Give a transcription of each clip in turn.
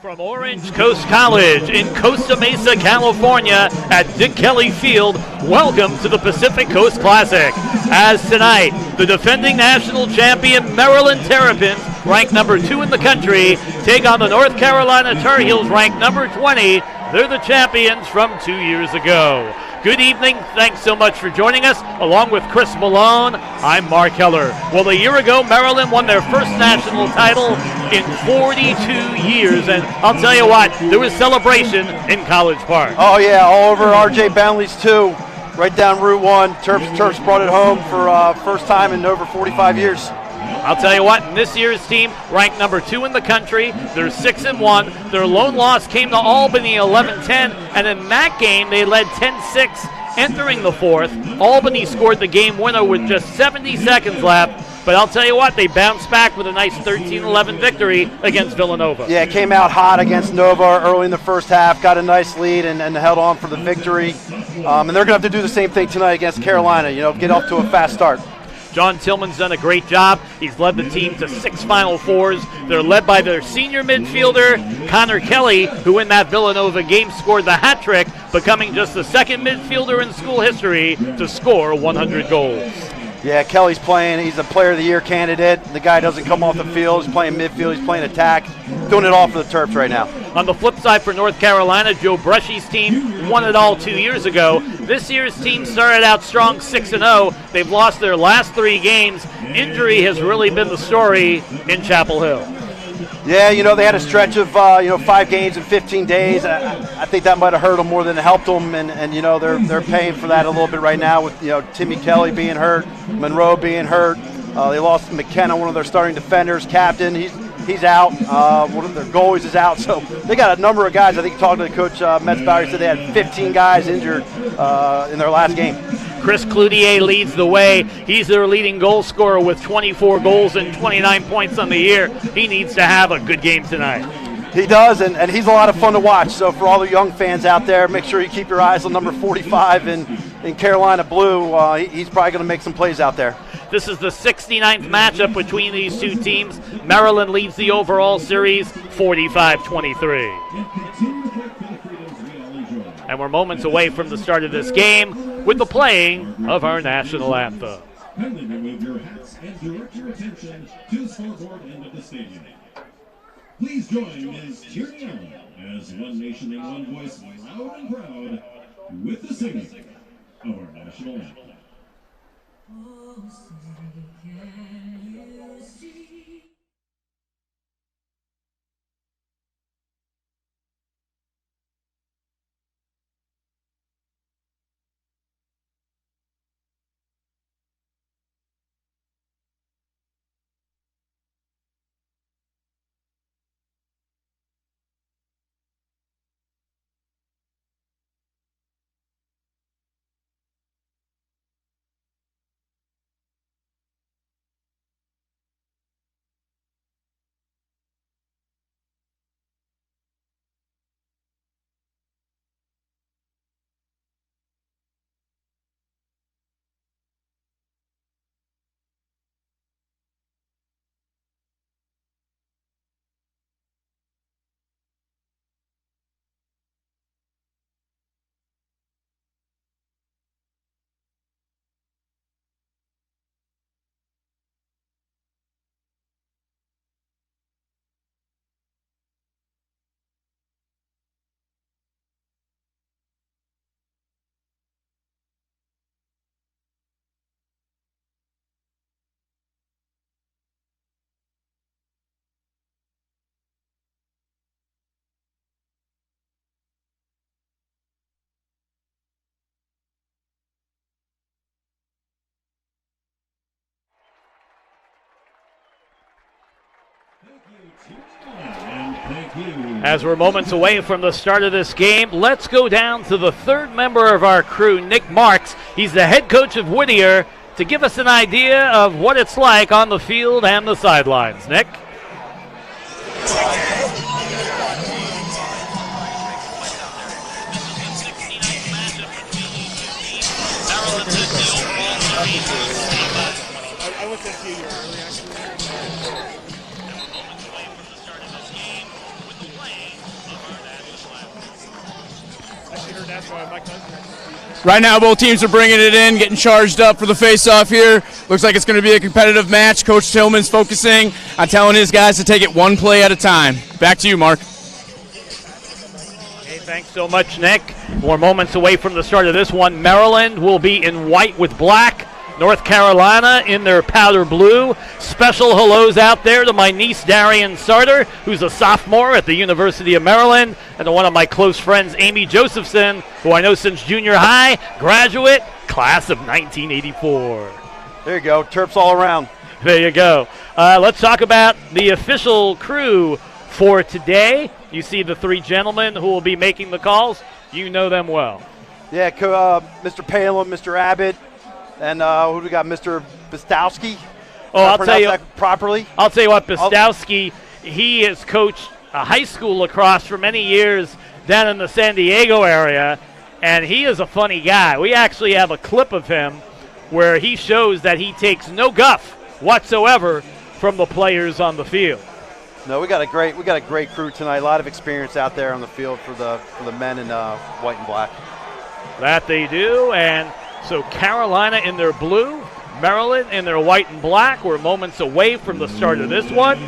From Orange Coast College in Costa Mesa, California at Dick Kelly Field, welcome to the Pacific Coast Classic. As tonight, the defending national champion Maryland Terrapins, ranked number 2 in the country, take on the North Carolina Tar Heels, ranked number 20. They're the champions from 2 years ago. Good evening. Thanks so much for joining us. Along with Chris Malone, I'm Mark Heller. Well, a year ago, Maryland won their first national title in 42 years. And I'll tell you what, there was celebration in College Park. Oh, yeah, all over R.J. Bentley's, too. Right down Route 1. Terps brought it home for first time in over 45 years. I'll tell you what, this year's team ranked number 2 in the country. They're 6-1. Their lone loss came to Albany 11-10, and in that game they led 10-6 entering the fourth. Albany scored the game winner with just 70 seconds left, but I'll tell you what, they bounced back with a nice 13-11 victory against Villanova. Yeah, came out hot against Nova early in the first half, got a nice lead and held on for the victory. And they're going to have to do the same thing tonight against Carolina, get off to a fast start. John Tillman's done a great job. He's led the team to 6 Final Fours. They're led by their senior midfielder, Connor Kelly, who in that Villanova game scored the hat trick, becoming just the second midfielder in school history to score 100 goals. Yeah, Kelly's playing. He's a Player of the Year candidate. The guy doesn't come off the field. He's playing midfield. He's playing attack. Doing it all for the Terps right now. On the flip side for North Carolina, Joe Bresci's team won it all 2 years ago. This year's team started out strong 6-0. They've lost their last 3 games. Injury has really been the story in Chapel Hill. Yeah, they had a stretch of 5 games in 15 days. I think that might have hurt them more than it helped them, and they're paying for that a little bit right now with Timmy Kelly being hurt, Monroe being hurt. They lost McKenna, one of their starting defenders, captain. He's out. One of their goalies is out. So they got a number of guys. I think talking to Coach Metzbauer, he said they had 15 guys injured in their last game. Chris Cloutier leads the way. He's their leading goal scorer with 24 goals and 29 points on the year. He needs to have a good game tonight. He does, and he's a lot of fun to watch. So for all the young fans out there, make sure you keep your eyes on number 45 in Carolina Blue. He's probably going to make some plays out there. This is the 69th matchup between these two teams. Maryland leads the overall series 45-23. And we're moments away from the start of this game with the playing of our national anthem. Kindly remove your hats and direct your attention to the scoreboard end of the stadium. Please join Ms. Tierney Allen as One Nation and One Voice, loud and proud, with the singing of our national anthem. Oh, say, can you see? As we're moments away from the start of this game, let's go down to the third member of our crew, Nick Marks. He's the head coach of Whittier, to give us an idea of what it's like on the field and the sidelines. Nick? I looked at you earlier, actually. Right now, both teams are bringing it in, getting charged up for the face-off here. Looks like it's going to be a competitive match. Coach Tillman's focusing on telling his guys to take it one play at a time. Back to you, Mark. Hey, thanks so much, Nick. More moments away from the start of this one. Maryland will be in white with black. North Carolina in their powder blue. Special hellos out there to my niece Darian Sarter, who's a sophomore at the University of Maryland, and to one of my close friends, Amy Josephson, who I know since junior high, graduate, class of 1984. There you go, Terps all around. There you go. Let's talk about the official crew for today. You see the three gentlemen who will be making the calls. You know them well. Yeah, Mr. Palin, Mr. Abbott, and who do we got? Mr. Bastowski. Oh, I'll tell you that properly. I'll tell you what, Bastowski, he has coached a high school lacrosse for many years down in the San Diego area, and he is a funny guy. We actually have a clip of him where he shows that he takes no guff whatsoever from the players on the field. No, we got a great crew tonight. A lot of experience out there on the field for the men in white and black. That they do, and so Carolina in their blue, Maryland in their white and black. We're moments away from the start of this one.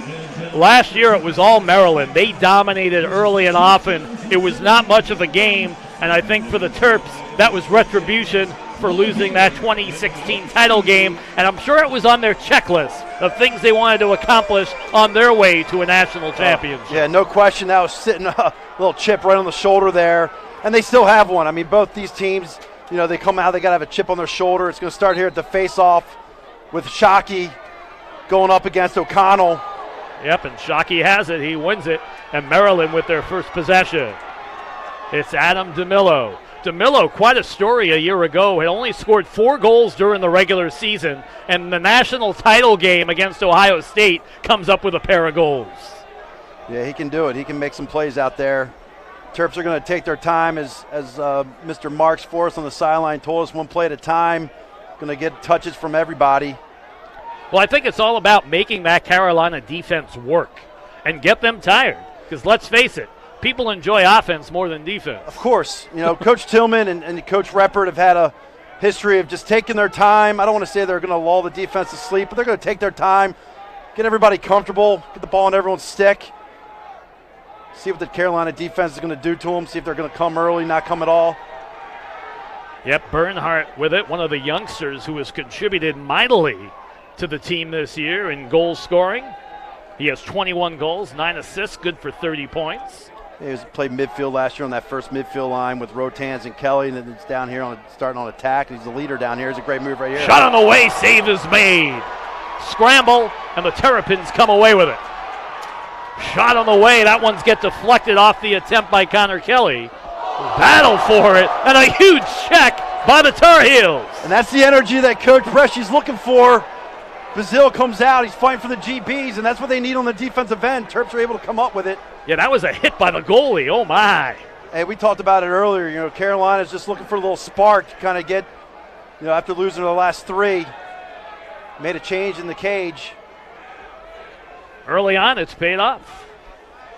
Last year it was all Maryland. They dominated early and often. It was not much of a game, and I think for the Terps that was retribution for losing that 2016 title game, and I'm sure it was on their checklist of things they wanted to accomplish on their way to a national championship. Yeah, no question. That was sitting a little chip right on the shoulder there, and they still have one. I mean, both these teams, you know, they come out, they got to have a chip on their shoulder. It's going to start here at the face-off with Shockey going up against O'Connell. Yep, and Shockey has it. He wins it, and Maryland with their first possession. It's Adam Demillo. Demillo, quite a story a year ago, had only scored 4 goals during the regular season, and the national title game against Ohio State comes up with a pair of goals. Yeah, he can do it. He can make some plays out there. Terps are going to take their time, as Mr. Marks for us on the sideline told us, one play at a time. Going to get touches from everybody. Well, I think it's all about making that Carolina defense work and get them tired, because let's face it, people enjoy offense more than defense. Of course. You know, Coach Tillman and Coach Reppert have had a history of just taking their time. I don't want to say they're going to lull the defense to sleep, but they're going to take their time, get everybody comfortable, get the ball on everyone's stick, see what the Carolina defense is going to do to them, see if they're going to come early, not come at all. Yep, Bernhardt with it, one of the youngsters who has contributed mightily to the team this year in goal scoring. He has 21 goals, 9 assists, good for 30 points. He played midfield last year on that first midfield line with Rotans and Kelly, and then it's down here starting on attack. He's the leader down here. It's a great move right here. Shot on the way, save is made. Scramble, and the Terrapins come away with it. Shot on the way, that one's get deflected off the attempt by Connor Kelly. Battle for it, and a huge check by the Tar Heels. And that's the energy that Coach Bresci's looking for. Bassel comes out, he's fighting for the GBs, and that's what they need on the defensive end. Terps are able to come up with it. Yeah, that was a hit by the goalie, oh my. Hey, we talked about it earlier, you know, Carolina's just looking for a little spark to kind of get, you know, after losing the last 3, made a change in the cage. Early on, it's paid off.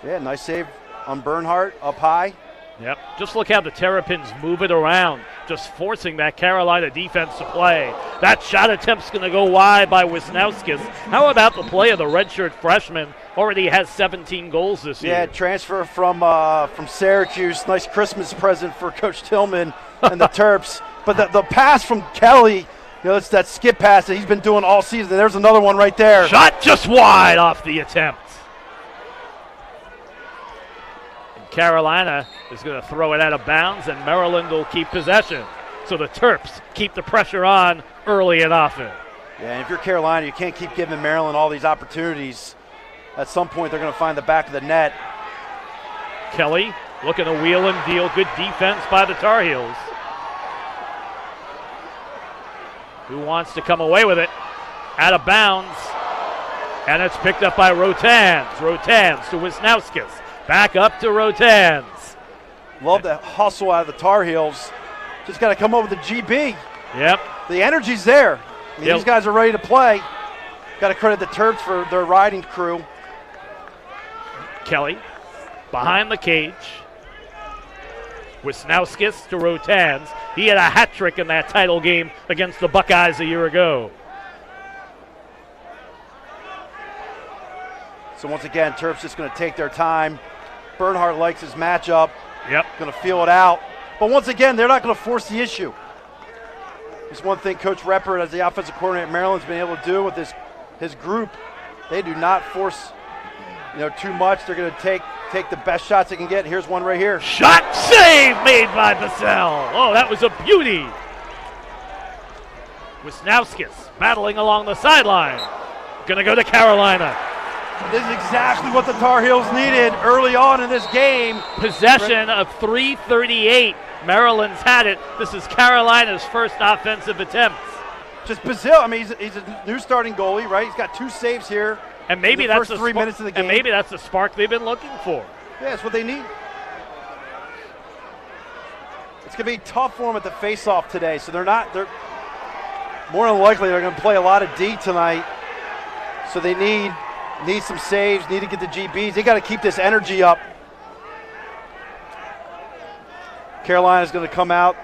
Yeah, nice save on Bernhardt up high. Yep, just look how the Terrapins move it around, just forcing that Carolina defense to play. That shot attempt's going to go wide by Wisnauskas. How about the play of the redshirt freshman? Already has 17 goals this year. Yeah, transfer from Syracuse. Nice Christmas present for Coach Tillman and the Terps. But the pass from Kelly, you know, it's that skip pass that he's been doing all season. There's another one right there. Shot just wide off the attempt. Carolina is going to throw it out of bounds, and Maryland will keep possession. So the Terps keep the pressure on early and often. Yeah, and if you're Carolina, you can't keep giving Maryland all these opportunities. At some point, they're going to find the back of the net. Kelly looking to wheel and deal. Good defense by the Tar Heels. Who wants to come away with it? Out of bounds. And it's picked up by Rotans. Rotans to Wisnauskas. Back up to Rotans. Love that hustle out of the Tar Heels. Just got to come up with the GB. Yep. The energy's there. I mean, these guys are ready to play. Got to credit the Terps for their riding crew. Kelly behind the cage. Wisnowskis to Rotans. He had a hat trick in that title game against the Buckeyes a year ago. So once again, Terps just going to take their time. Bernhardt likes his matchup. Yep. Going to feel it out. But once again, they're not going to force the issue. It's one thing Coach Reppert, as the offensive coordinator at Maryland's been able to do with his group. They do not force, too much. They're going to take the best shots they can get. Here's one right here. Shot save made by Bassel. Oh, that was a beauty. Wisnowskis battling along the sideline. Going to go to Carolina. This is exactly what the Tar Heels needed early on in this game. Possession of 3:38. Maryland's had it. This is Carolina's first offensive attempt. Just Bassel. I mean, he's a new starting goalie, right? He's got 2 saves here. And maybe that's the 3 minutes of the game. And maybe that's the spark they've been looking for. Yeah, that's what they need. It's going to be tough for them at the face-off today. So they're more than likely they're going to play a lot of D tonight. So they need some saves, need to get the GBs. They got to keep this energy up. Carolina's going to come out.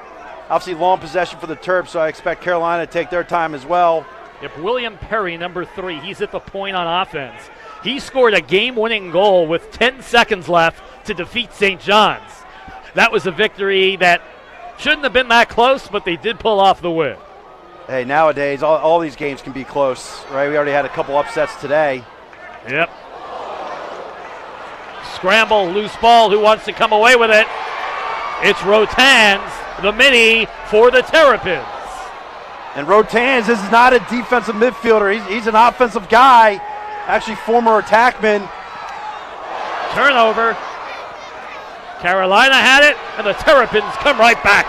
Obviously long possession for the Terps, so I expect Carolina to take their time as well. If William Perry, number 3, he's at the point on offense. He scored a game-winning goal with 10 seconds left to defeat St. John's. That was a victory that shouldn't have been that close, but they did pull off the win. Hey, nowadays, all these games can be close, right? We already had a couple upsets today. Yep. Scramble, loose ball. Who wants to come away with it? It's Rotans, the mini for the Terrapins. And Rotans is not a defensive midfielder. He's an offensive guy, actually former attackman. Turnover. Carolina had it, and the Terrapins come right back.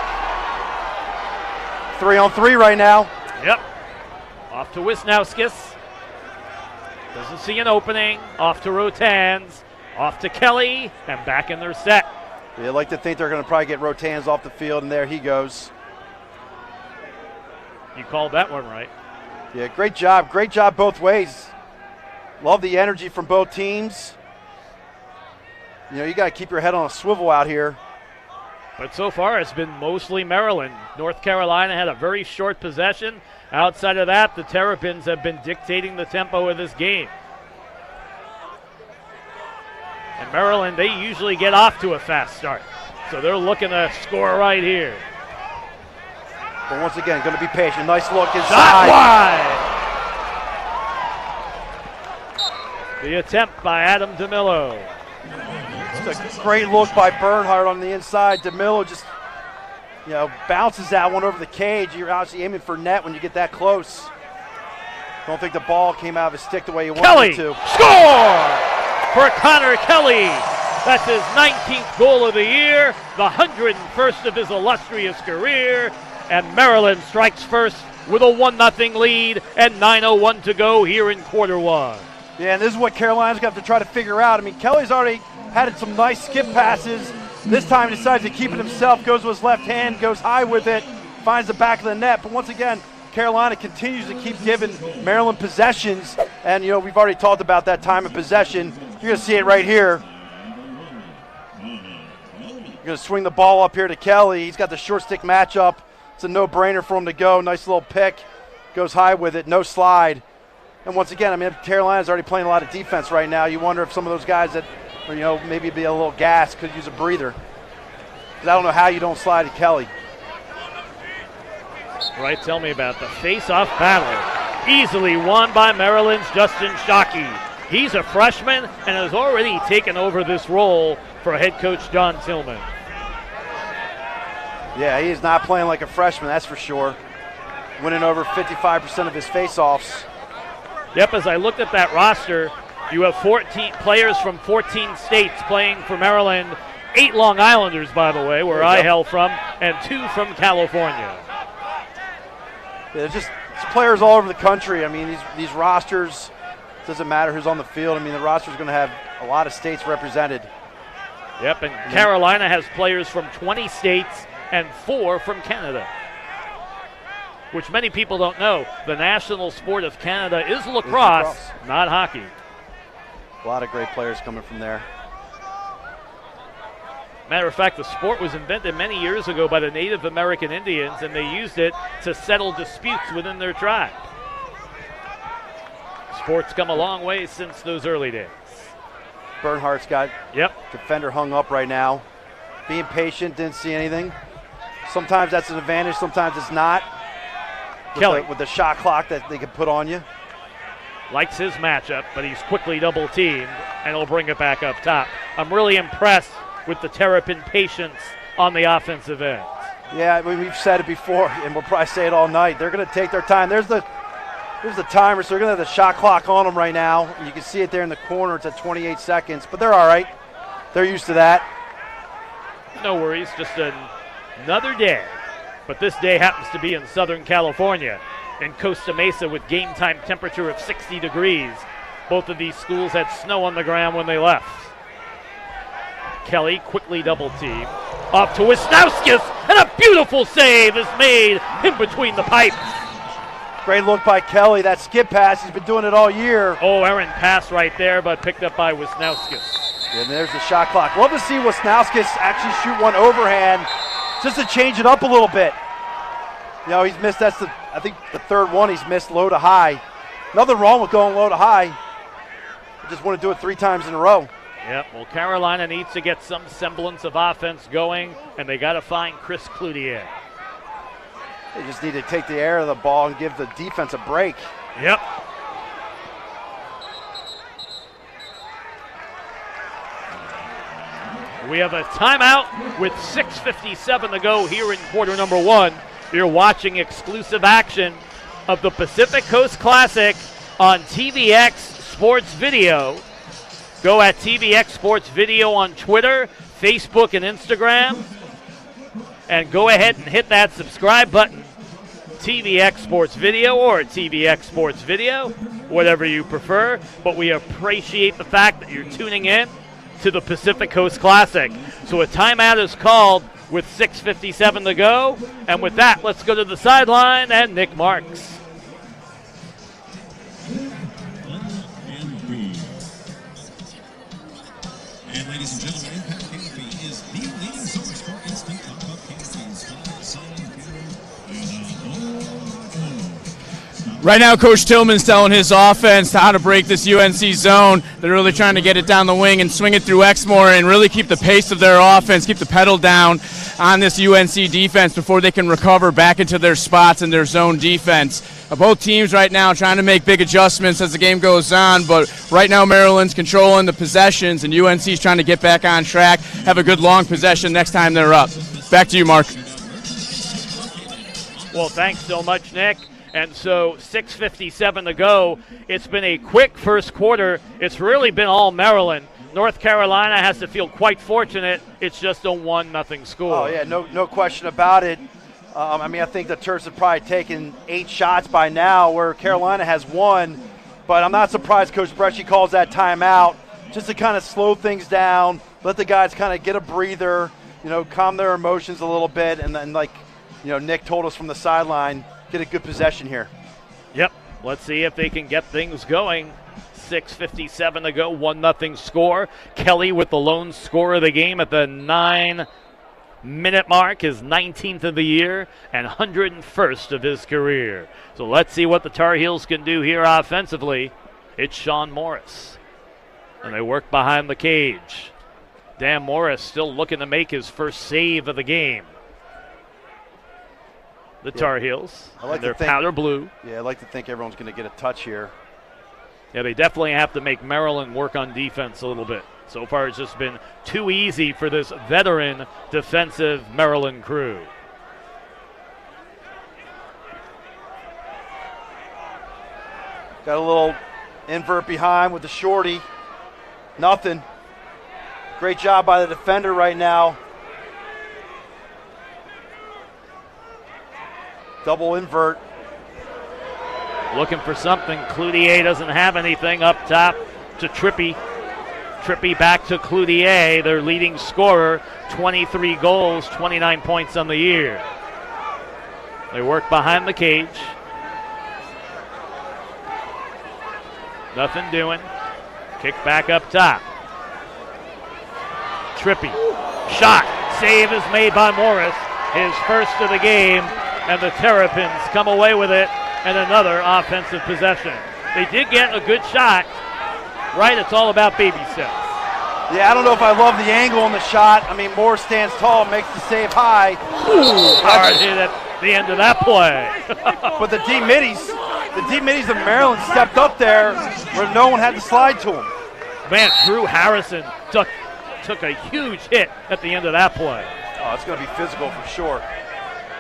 3-on-3 right now. Yep. Off to Wisnowskis. Doesn't see an opening. Off to Rotans. Off to Kelly, and back in their set. They like to think they're going to probably get Rotans off the field, and there he goes. You called that one right. Yeah, great job. Great job both ways. Love the energy from both teams. You got to keep your head on a swivel out here. But so far, it's been mostly Maryland. North Carolina had a very short possession. Outside of that, the Terrapins have been dictating the tempo of this game. And Maryland, they usually get off to a fast start. So they're looking to score right here. But once again, going to be patient. Nice look inside. Shot wide. The attempt by Adam Demillo. It's a great look by Bernhardt on the inside. Demillo just, bounces that one over the cage. You're obviously aiming for net when you get that close. Don't think the ball came out of his stick the way you wanted it to. Score for Connor Kelly. That's his 19th goal of the year, the 101st of his illustrious career, and Maryland strikes first with a 1-0 lead and 9:01 to go here in quarter one. Yeah, and this is what Carolina's got to try to figure out. I mean, Kelly's already had some nice skip passes. This time he decides to keep it himself, goes with his left hand, goes high with it, finds the back of the net. But once again, Carolina continues to keep giving Maryland possessions. And, we've already talked about that time of possession. You're going to see it right here. You're going to swing the ball up here to Kelly. He's got the short stick matchup. It's a no-brainer for him to go. Nice little pick. Goes high with it. No slide. And once again, Carolina's already playing a lot of defense right now. You wonder if some of those guys that, maybe be a little gas could use a breather. Because I don't know how you don't slide to Kelly. Right, tell me about the face-off battle. Easily won by Maryland's Justin Shockey. He's a freshman and has already taken over this role for head coach John Tillman. Yeah, he is not playing like a freshman, that's for sure. Winning over 55% of his face-offs. Yep, as I looked at that roster, you have 14 players from 14 states playing for Maryland. 8 Long Islanders, by the way, where I hail from, and 2 from California. Yeah, it's players all over the country. These rosters, it doesn't matter who's on the field. The roster's going to have a lot of states represented. Yep, and Carolina has players from 20 states and 4 from Canada, which many people don't know. The national sport of Canada is lacrosse, not hockey. A lot of great players coming from there. Matter of fact, the sport was invented many years ago by the Native American Indians, and they used it to settle disputes within their tribe. Sport's come a long way since those early days. Bernhardt's got defender hung up right now. Being patient, didn't see anything. Sometimes that's an advantage, sometimes it's not. Kelly. With the shot clock that they can put on you. Likes his matchup, but he's quickly double teamed, and he'll bring it back up top. I'm really impressed with the Terrapin patience on the offensive end. Yeah, we've said it before, and we'll probably say it all night. They're going to take their time. There's the timer, so they're going to have the shot clock on them right now. You can see it there in the corner. It's at 28 seconds, but they're all right. They're used to that. No worries, just another day. But this day happens to be in Southern California, in Costa Mesa, with game time temperature of 60 degrees. Both of these schools had snow on the ground when they left. Kelly quickly double team. Off to Wisnowskis, and a beautiful save is made in between the pipes. Great look by Kelly. That skip pass, he's been doing it all year. Oh, errant pass right there, but picked up by Wisnowskis. And there's the shot clock. Love to see Wisnowskis actually shoot one overhand just to change it up a little bit. You know, he's missed, I think the third one he's missed low to high. Nothing wrong with going low to high. I just want to do it 3 times in a row. Yep, well, Carolina needs to get some semblance of offense going, and they got to find Chris Cloutier. They just need to take the air of the ball and give the defense a break. Yep. We have a timeout with 6:57 to go here in quarter number 1. You're watching exclusive action of the Pacific Coast Classic on TVX Sports Video. Go at TVX Sports Video on Twitter, Facebook, and Instagram. And go ahead and hit that subscribe button. TVX Sports Video or TVX Sports Video, whatever you prefer. But we appreciate the fact that you're tuning in to the Pacific Coast Classic. So a timeout is called with 6:57 to go. And with that, let's go to the sideline and Nick Marks. And ladies and gentlemen, Pat Canopy is the leading source for instant pop-up candies. Right now, Coach Tillman's telling his offense how to break this UNC zone. They're really trying to get it down the wing and swing it through Exmoor and really keep the pace of their offense, keep the pedal down on this UNC defense before they can recover back into their spots in their zone defense. Both teams right now trying to make big adjustments as the game goes on, but right now Maryland's controlling the possessions and UNC's trying to get back on track, have a good long possession next time they're up. Back to you, Mark. Well, thanks so much, Nick. And so 6:57 to go. It's been a quick first quarter. It's really been all Maryland. North Carolina has to feel quite fortunate. It's just a 1-0 score. Oh, yeah, no question about it. I think the Terps have probably taken 8 shots by now where Carolina has 1. But I'm not surprised Coach Bresci calls that timeout just to kind of slow things down, let the guys kind of get a breather, calm their emotions a little bit. And then, Nick told us from the sideline, get a good possession here. Yep. Let's see if they can get things going. 6:57 to go, 1-0 score. Kelly with the lone score of the game at the 9-minute mark, his 19th of the year and 101st of his career. So let's see what the Tar Heels can do here offensively. It's Sean Morris. And they work behind the cage. Dan Morris still looking to make his first save of the game. The Tar Heels, they're powder blue. Yeah, I like to think everyone's going to get a touch here. Yeah, they definitely have to make Maryland work on defense a little bit. So far, it's just been too easy for this veteran defensive Maryland crew. Got a little invert behind with the shorty. Nothing. Great job by the defender right now. Double invert. Looking for something. Cloutier doesn't have anything. Up top to Trippy. Trippy back to Cloutier, their leading scorer. 23 goals, 29 points on the year. They work behind the cage. Nothing doing. Kick back up top. trippy. Shot. Save is made by Morris. His first of the game. And the Terrapins come away with it and another offensive possession. They did get a good shot. Right? It's all about baby steps. Yeah, I don't know if I love the angle on the shot. I mean, Moore stands tall, makes the save high. Ooh, hard hit at the end of that play. But the D-Middies of Maryland stepped up there where no one had to slide to him. Man, Drew Harrison took a huge hit at the end of that play. Oh, it's going to be physical for sure.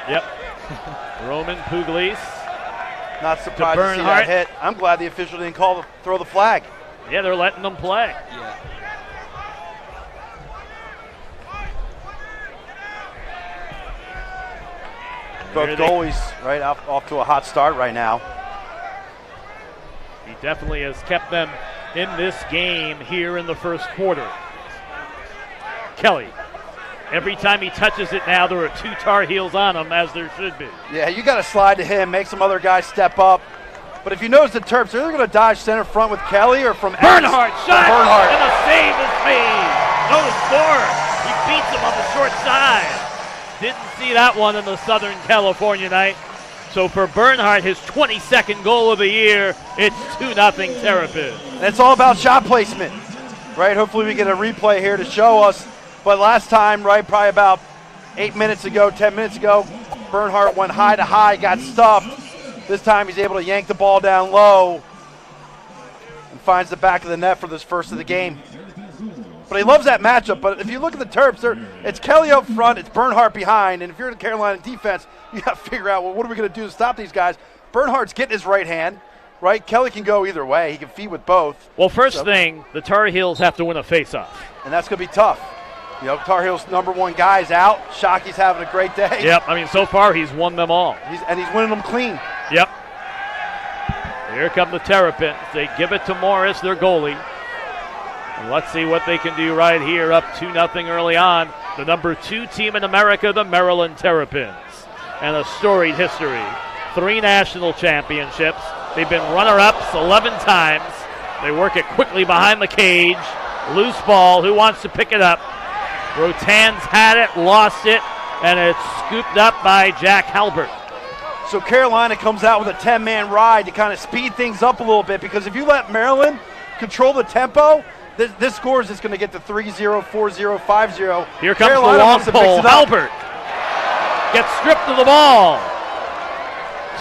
Yep. Roman Pugliese. Not surprised to see that hit. I'm glad the official didn't throw the flag. Yeah, they're letting them play. Yeah. Both goalies, right, off to a hot start right now. He definitely has kept them in this game here in the first quarter. Kelly, every time he touches it now, there are 2 Tar Heels on him, as there should be. Yeah, you got to slide to him, make some other guys step up. But if you notice the Terps, they're either going to dodge center front with Kelly or from Bernhardt shot, Bernhardt. And a save is made. No score. He beats him on the short side. Didn't see that one in the Southern California night. So for Bernhardt, his 22nd goal of the year, it's 2-0 Terrapins. And it's all about shot placement, right? Hopefully we get a replay here to show us. But last time, right, probably about 10 minutes ago, Bernhardt went high to high, got stuffed. This time he's able to yank the ball down low and finds the back of the net for this first of the game. But he loves that matchup. But if you look at the Terps, it's Kelly up front, it's Bernhardt behind. And if you're in the Carolina defense, you got to figure out, well, what are we going to do to stop these guys? Bernhardt's getting his right hand, right? Kelly can go either way. He can feed with both. Well, first thing, the Tar Heels have to win a faceoff. And that's going to be tough. You know, Tar Heels' #1 guy is out. Shockey's having a great day. Yep, I mean, so far he's won them all. He's winning them clean. Yep. Here come the Terrapins. They give it to Morris, their goalie. And let's see what they can do right here, up 2-0 early on. The #2 team in America, the Maryland Terrapins. And a storied history. 3 national championships. They've been runner-ups 11 times. They work it quickly behind the cage. Loose ball. Who wants to pick it up? Rotan's had it, lost it, and it's scooped up by Jack Halbert. So Carolina comes out with a 10-man ride to kind of speed things up a little bit, because if you let Maryland control the tempo, this score is just going to get to 3-0, 4-0, 5-0. Here comes Carolina the long wants to mix pole. it up. Halbert gets stripped of the ball.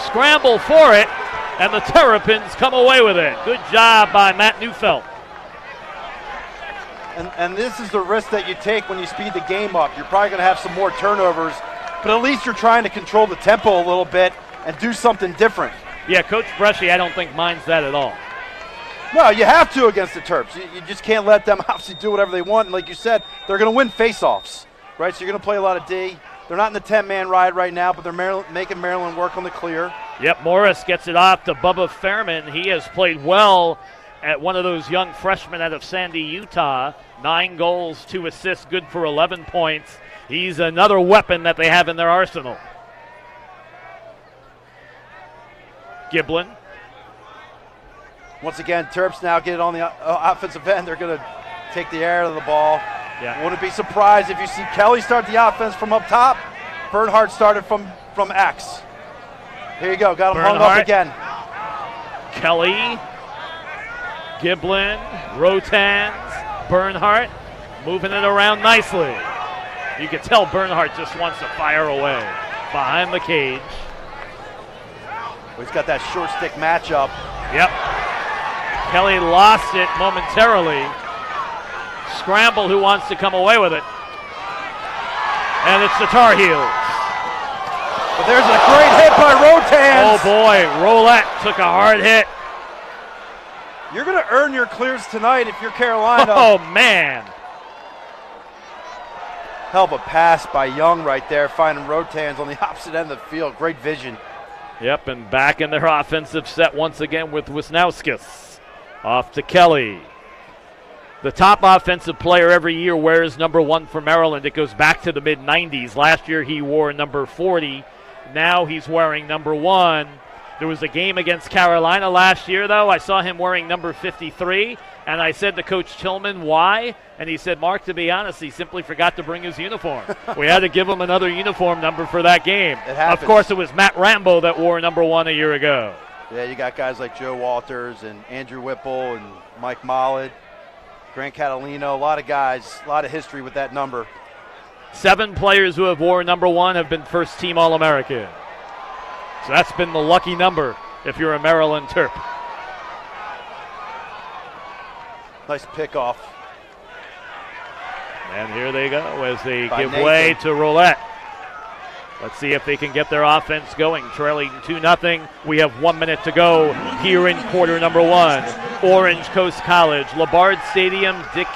Scramble for it, and the Terrapins come away with it. Good job by Matt Neufeld. And this is the risk that you take when you speed the game up. You're probably going to have some more turnovers, but at least you're trying to control the tempo a little bit and do something different. Yeah, Coach Bresci, I don't think minds that at all. No, you have to against the Terps. You just can't let them obviously do whatever they want. And like you said, they're going to win faceoffs, right? So you're going to play a lot of D. They're not in the 10-man ride right now, but they're making Maryland work on the clear. Yep, Morris gets it off to Bubba Fairman. He has played well at one of those young freshmen out of Sandy, Utah. 9 goals, 2 assists, good for 11 points. He's another weapon that they have in their arsenal. Giblin. Once again, Terps now get it on the offensive end. They're going to take the air out of the ball. Yeah. Wouldn't be surprised if you see Kelly start the offense from up top. Bernhardt started from X. Here you go. Got him hung up again. Kelly, Giblin, Rotans, Bernhardt moving it around nicely. You can tell Bernhardt just wants to fire away behind the cage. He's got that short stick matchup. Yep. Kelly lost it momentarily. Scramble, who wants to come away with it. And it's the Tar Heels. But there's a great hit by Rotans. Oh boy, Roulette took a hard hit. You're going to earn your clears tonight if you're Carolina. Oh man. Hell of a pass by Young right there, finding Rotans on the opposite end of the field. Great vision. Yep, and back in their offensive set once again with Wisnauskas. Off to Kelly. The top offensive player every year wears #1 for Maryland. It goes back to the mid-'90s. Last year he wore number 40. Now he's wearing #1. There was a game against Carolina last year, though. I saw him wearing number 53, and I said to Coach Tillman, why? And he said, Mark, to be honest, he simply forgot to bring his uniform. We had to give him another uniform number for that game. Of course, it was Matt Rambo that wore number 1 a year ago. Yeah, you got guys like Joe Walters and Andrew Whipple and Mike Mollett, Grant Catalino, a lot of guys, a lot of history with that number. 7 players who have worn number 1 have been first-team All-American. So that's been the lucky number if you're a Maryland Terp. Nice pickoff. And here they go as they give way to Roulette. Let's see if they can get their offense going. Trailing 2-0. We have 1 minute to go here in quarter number 1. Orange Coast College, Labard Stadium, Dick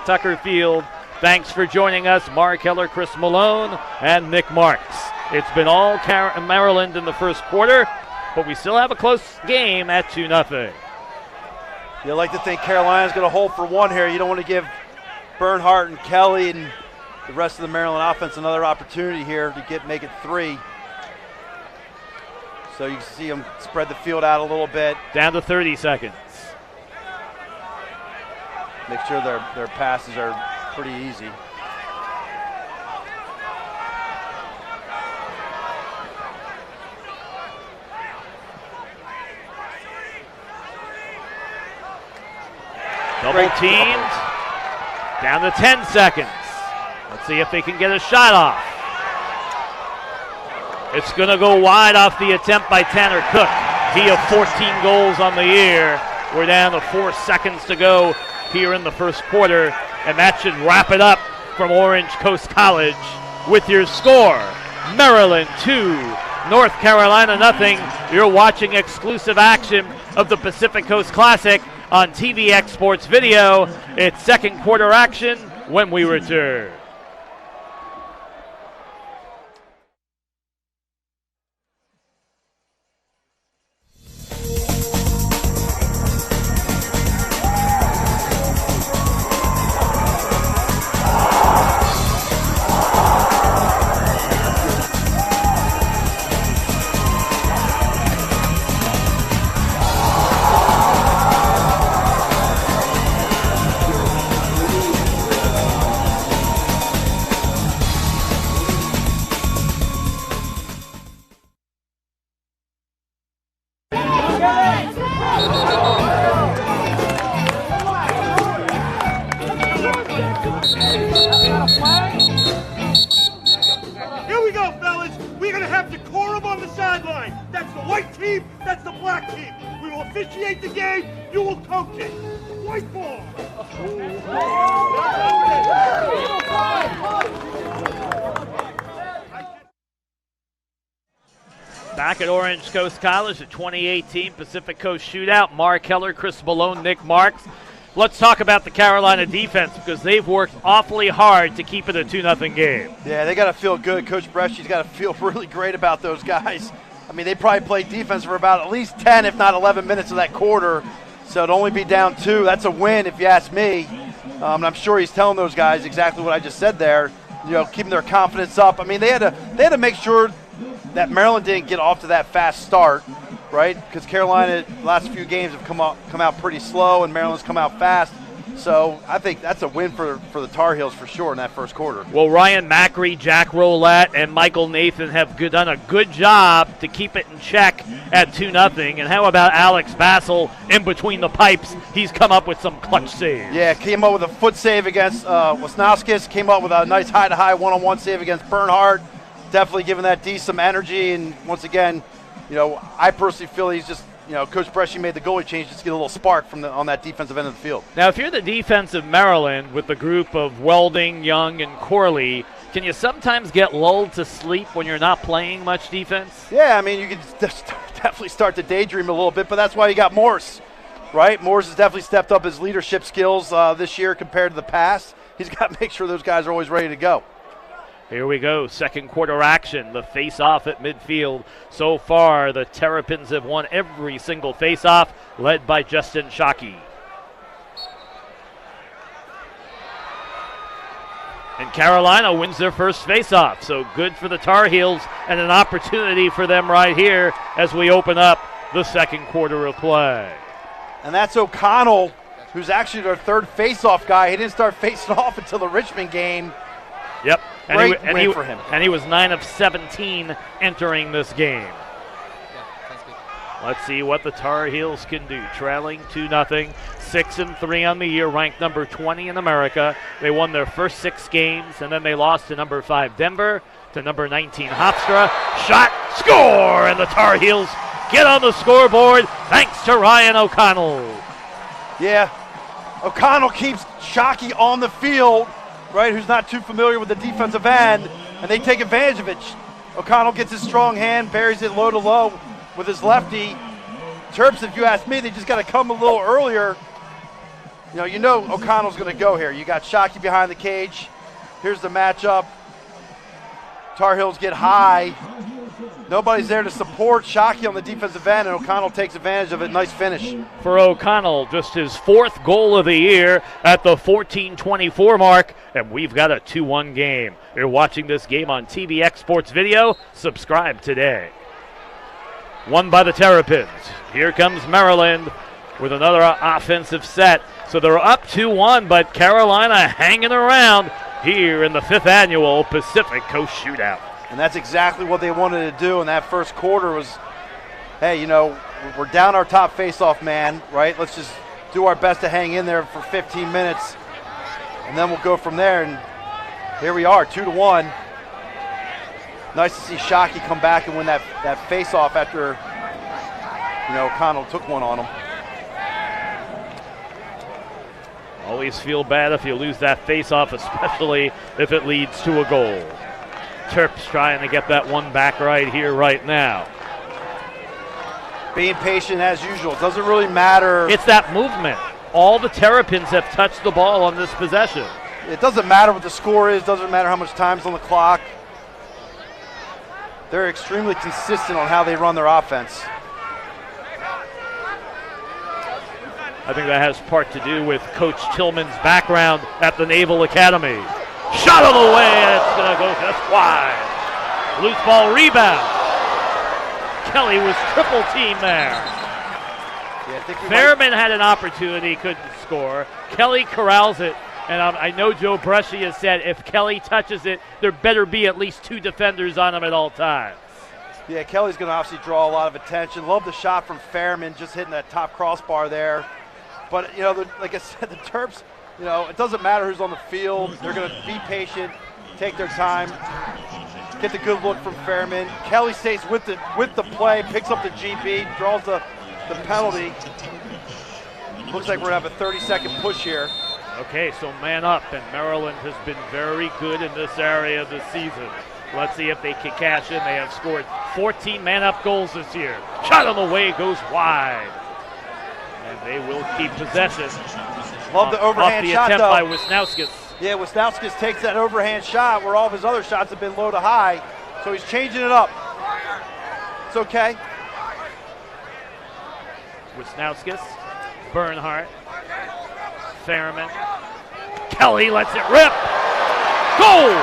Tucker Field. Thanks for joining us, Mark Heller, Chris Malone, and Nick Marks. It's been all Maryland in the first quarter, but we still have a close game at 2-0. You like to think Carolina's going to hold for 1 here. You don't want to give Bernhardt and Kelly and the rest of the Maryland offense another opportunity here to make it 3. So you can see them spread the field out a little bit. Down to 30 seconds. Make sure their passes are pretty easy. Double teamed. Down to 10 seconds. Let's see if they can get a shot off. It's going to go wide off the attempt by Tanner Cook. He of 14 goals on the year. We're down to 4 seconds to go here in the first quarter, and that should wrap it up from Orange Coast College with your score. Maryland 2, North Carolina 0. You're watching exclusive action of the Pacific Coast Classic on TVX Sports Video. It's second quarter action when we return. Here we go, fellas. We're going to have decorum on the sideline. That's the white team. That's the black team. We will officiate the game. You will coach it. White ball. Back at Orange Coast College, the 2018 Pacific Coast Shootout. Mark Heller, Chris Malone, Nick Marks. Let's talk about the Carolina defense because they've worked awfully hard to keep it a 2-0 game. Yeah, they got to feel good. Coach Bresci's got to feel really great about those guys. I mean, they probably played defense for about at least 10, if not 11 minutes of that quarter. So to only be down 2, that's a win if you ask me. And I'm sure he's telling those guys exactly what I just said there, you know, keeping their confidence up. I mean, they had to make sure that Maryland didn't get off to that fast start, right? Because Carolina, the last few games have come out pretty slow, and Maryland's come out fast. So I think that's a win for the Tar Heels for sure in that first quarter. Well, Ryan Macri, Jack Roulette, and Michael Nathan have done a good job to keep it in check at 2-0. And how about Alex Bassel in between the pipes? He's come up with some clutch saves. Yeah, came up with a foot save against Wisnauskas, came up with a nice high-to-high one-on-one save against Bernhardt. Definitely giving that D some energy, and once again, you know, I personally feel he's just, you know, Coach Bresci made the goalie change just to get a little spark on that defensive end of the field. Now, if you're the defense of Maryland with the group of Welding, Young, and Corley, can you sometimes get lulled to sleep when you're not playing much defense? Yeah, I mean, you can definitely start to daydream a little bit, but that's why you got Morse, right? Morse has definitely stepped up his leadership skills this year compared to the past. He's got to make sure those guys are always ready to go. Here we go, second quarter action, the face-off at midfield. So far, the Terrapins have won every single face-off, led by Justin Shockey. And Carolina wins their first faceoff, so good for the Tar Heels and an opportunity for them right here as we open up the second quarter of play. And that's O'Connell, who's actually their third faceoff guy. He didn't start facing off until the Richmond game. Yep. Great win for him. And he was 9 of 17 entering this game. Let's see what the Tar Heels can do. Trailing 2-0, 6-3 on the year, ranked number 20 in America. They won their first 6 games, and then they lost to number 5 Denver, to number 19 Hofstra. Shot, score, and the Tar Heels get on the scoreboard thanks to Ryan O'Connell. Yeah, O'Connell keeps Shockey on the field, right, who's not too familiar with the defensive end, and they take advantage of it. O'Connell gets his strong hand, buries it low to low with his lefty. Terps, if you ask me, they just got to come a little earlier. You know O'Connell's going to go here. You got Shockey behind the cage. Here's the matchup. Tar Heels get high. Nobody's there to support Shockey on the defensive end, and O'Connell takes advantage of it. Nice finish. For O'Connell, just his 4th goal of the year at the 14:24 mark, and we've got a 2-1 game. You're watching this game on TVX Sports Video. Subscribe today. Won by the Terrapins. Here comes Maryland with another offensive set. So they're up 2-1, but Carolina hanging around here in the 5th annual Pacific Coast Shootout. And that's exactly what they wanted to do in that first quarter was, hey, we're down our top faceoff man, right? Let's just do our best to hang in there for 15 minutes, and then we'll go from there. And here we are, 2-1. Nice to see Shockey come back and win that faceoff after, O'Connell took one on him. Always feel bad if you lose that faceoff, especially if it leads to a goal. Terps trying to get that one back right here, right now. Being patient as usual. Doesn't really matter. It's that movement. All the Terrapins have touched the ball on this possession. It doesn't matter what the score is. Doesn't matter how much time's on the clock. They're extremely consistent on how they run their offense. I think that has part to do with Coach Tillman's background at the Naval Academy. Shot on the way, and it's going to go just wide. Loose ball rebound. Kelly was triple teamed there. Yeah, Fairman had an opportunity, couldn't score. Kelly corrals it, and I know Joe Bresci has said if Kelly touches it, there better be at least 2 defenders on him at all times. Yeah, Kelly's going to obviously draw a lot of attention. Love the shot from Fairman, just hitting that top crossbar there. But, like I said, the Terps, it doesn't matter who's on the field. They're going to be patient, take their time, get the good look from Fairman. Kelly stays with the play, picks up the GB, draws the penalty. Looks like we're going to have a 30-second push here. Okay, so man up, and Maryland has been very good in this area this season. Let's see if they can cash in. They have scored 14 man-up goals this year. Shot on the way, goes wide. And they will keep possession. Love the overhand shot, though. Off the attempt by Wisnauskas. Yeah, Wisnauskas takes that overhand shot where all of his other shots have been low to high. So he's changing it up. It's okay. Wisnauskas, Bernhardt, Fairman. Kelly lets it rip. Goal!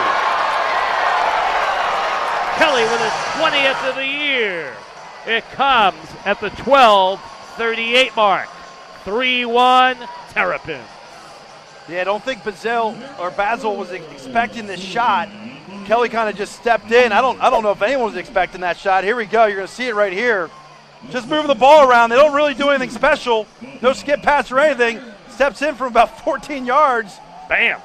Kelly with his 20th of the year. It comes at the 12:38 mark. 3-1 Terrapins. Yeah, I don't think Bassel was expecting this shot. Kelly kind of just stepped in. I don't know if anyone was expecting that shot. Here we go. You're going to see it right here. Just moving the ball around. They don't really do anything special. No skip pass or anything. Steps in from about 14 yards. Bam.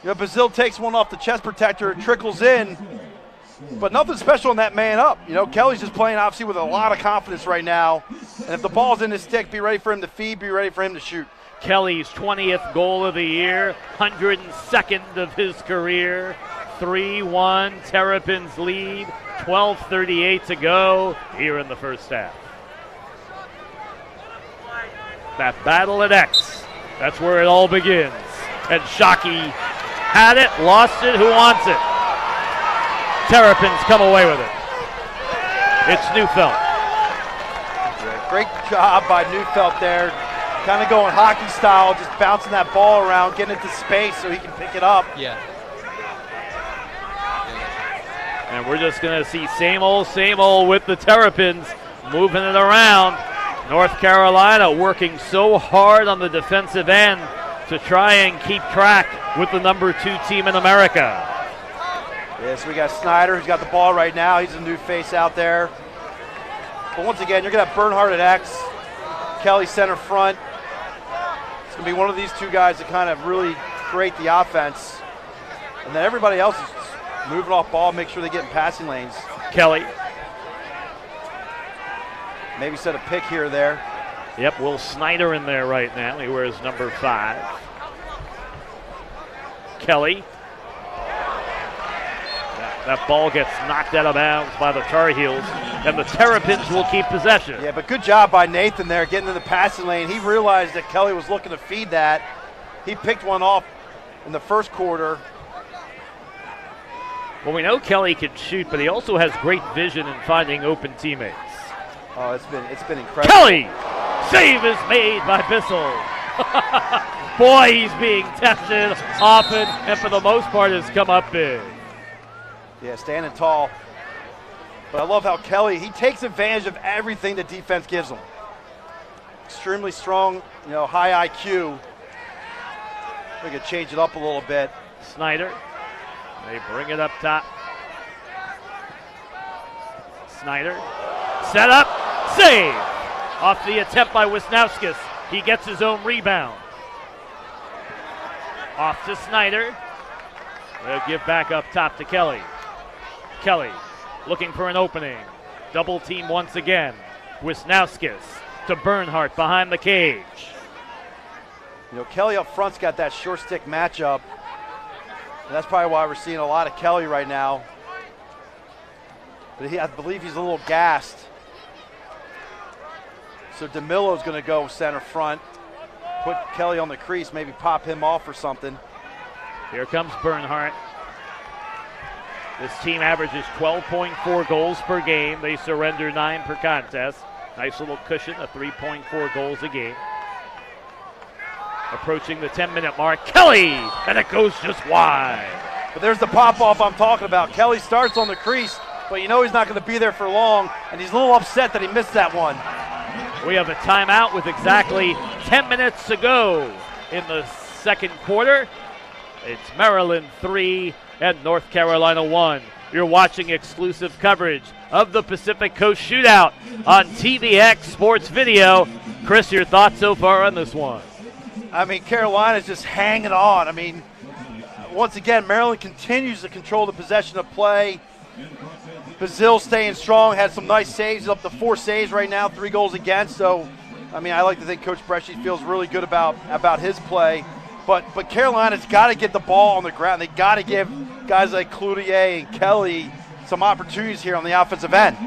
Bassel takes one off the chest protector, trickles in. But nothing special in that man up. Kelly's just playing obviously with a lot of confidence right now. And if the ball's in his stick, be ready for him to feed, be ready for him to shoot. Kelly's 20th goal of the year, 102nd of his career. 3-1 Terrapins lead, 12:38 to go here in the first half. That battle at X, that's where it all begins. And Shockey had it, lost it, who wants it? Terrapins come away with it. It's Neufeld. Great job by Neufeld there. Kind of going hockey style, just bouncing that ball around, getting it to space so he can pick it up. Yeah. And we're just going to see same old with the Terrapins moving it around. North Carolina working so hard on the defensive end to try and keep track with the number 2 team in America. Yeah, so we got Snyder, who's got the ball right now. He's a new face out there. But once again, you're going to have Bernhardt at X, Kelly center front. It's going to be one of these two guys that kind of really create the offense. And then everybody else is just moving off ball, make sure they get in passing lanes. Kelly. Maybe set a pick here or there. Yep, Will Snyder in there right now. He wears number 5. Kelly. That ball gets knocked out of bounds by the Tar Heels, and the Terrapins will keep possession. Yeah, but good job by Nathan there getting in the passing lane. He realized that Kelly was looking to feed that. He picked one off in the first quarter. Well, we know Kelly can shoot, but he also has great vision in finding open teammates. Oh, it's been incredible. Kelly! Save is made by Bassel. Boy, he's being tested often, and for the most part has come up big. Yeah, standing tall. But I love how Kelly, he takes advantage of everything the defense gives him. Extremely strong, high IQ. We could change it up a little bit. Snyder, they bring it up top. Snyder, set up, save! Off the attempt by Wisnauskas. He gets his own rebound. Off to Snyder. They'll give back up top to Kelly. Kelly looking for an opening. Double team once again. Wisnauskas to Bernhardt behind the cage. Kelly up front's got that short stick matchup. And that's probably why we're seeing a lot of Kelly right now. But I believe he's a little gassed. So Demillo's going to go center front. Put Kelly on the crease, maybe pop him off or something. Here comes Bernhardt. This team averages 12.4 goals per game. They surrender 9 per contest. Nice little cushion of 3.4 goals a game. Approaching the 10-minute mark. Kelly! And it goes just wide. But there's the pop-off I'm talking about. Kelly starts on the crease, but he's not going to be there for long, and he's a little upset that he missed that one. We have a timeout with exactly 10 minutes to go in the second quarter. It's Maryland 3 and North Carolina 1. You're watching exclusive coverage of the Pacific Coast Shootout on TVX Sports Video. Chris, your thoughts so far on this one? Carolina's just hanging on. Once again, Maryland continues to control the possession of play. Bassel staying strong, had some nice saves. He's up to 4 saves right now, 3 goals against. So, I like to think Coach Bresci feels really good about his play. But Carolina's got to get the ball on the ground. They got to give guys like Cloutier and Kelly some opportunities here on the offensive end.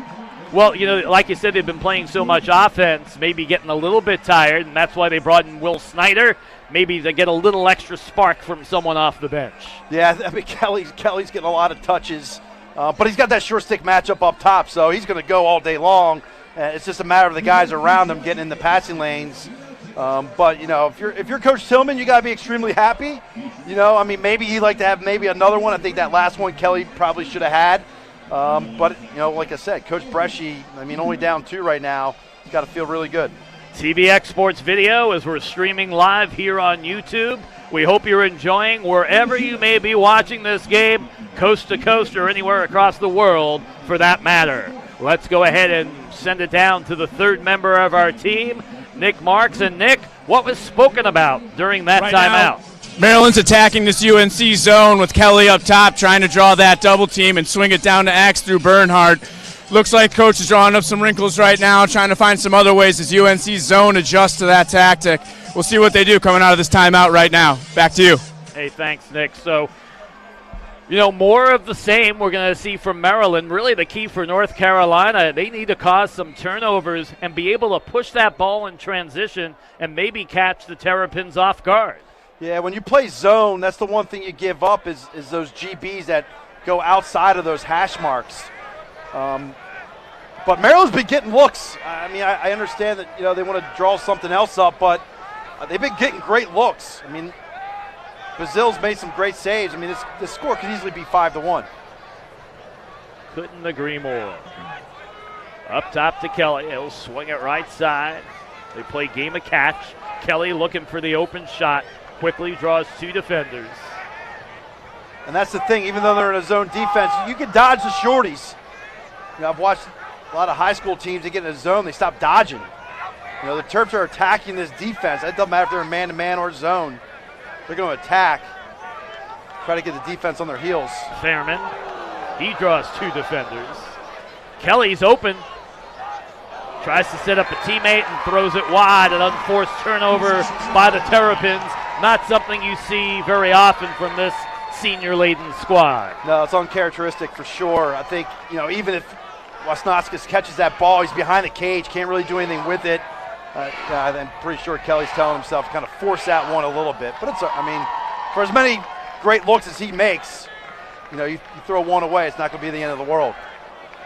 Well, like you said, they've been playing so much offense, maybe getting a little bit tired, and that's why they brought in Will Snyder, maybe to get a little extra spark from someone off the bench. Yeah, Kelly's getting a lot of touches, but he's got that short stick matchup up top, so he's going to go all day long. It's just a matter of the guys around him getting in the passing lanes. But if you're Coach Tillman, you got to be extremely happy. Maybe he'd like to have maybe another one. I think that last one Kelly probably should have had. But like I said, Coach Bresci, only down 2 right now. He's got to feel really good. TVX Sports Video as we're streaming live here on YouTube. We hope you're enjoying wherever you may be watching this game, coast to coast or anywhere across the world for that matter. Let's go ahead and send it down to the third member of our team, Nick Marks. And Nick, what was spoken about during that timeout? Maryland's attacking this UNC zone with Kelly up top, trying to draw that double team and swing it down to X through Bernhardt. Looks like Coach is drawing up some wrinkles right now, trying to find some other ways as UNC's zone adjusts to that tactic. We'll see what they do coming out of this timeout right now. Back to you. Hey, thanks, Nick. So, more of the same we're going to see from Maryland. Really the key for North Carolina, they need to cause some turnovers and be able to push that ball in transition and maybe catch the Terrapins off guard. Yeah, when you play zone, that's the one thing you give up is those GBs that go outside of those hash marks. But Maryland's been getting looks. I understand that they want to draw something else up, but they've been getting great looks. Bassel's made some great saves. This score could easily be 5-1. Couldn't agree more. Up top to Kelly. He'll swing it right side. They play game of catch. Kelly looking for the open shot. Quickly draws 2 defenders. And that's the thing, even though they're in a zone defense, you can dodge the shorties. You know, I've watched a lot of high school teams, they get in a zone, they stop dodging. You know, the Terps are attacking this defense. It doesn't matter if they're in man-to-man or zone. They're going to attack, try to get the defense on their heels. Fairman, he draws 2 defenders. Kelly's open. Tries to set up a teammate and throws it wide. An unforced turnover by the Terrapins. Not something you see very often from this senior-laden squad. No, it's uncharacteristic for sure. I think, you know, even if Wisnauskas catches that ball, he's behind the cage, can't really do anything with it. I'm pretty sure Kelly's telling himself to kind of force that one a little bit. But it's, I mean, for as many great looks as he makes, you know, you throw one away, it's not going to be the end of the world.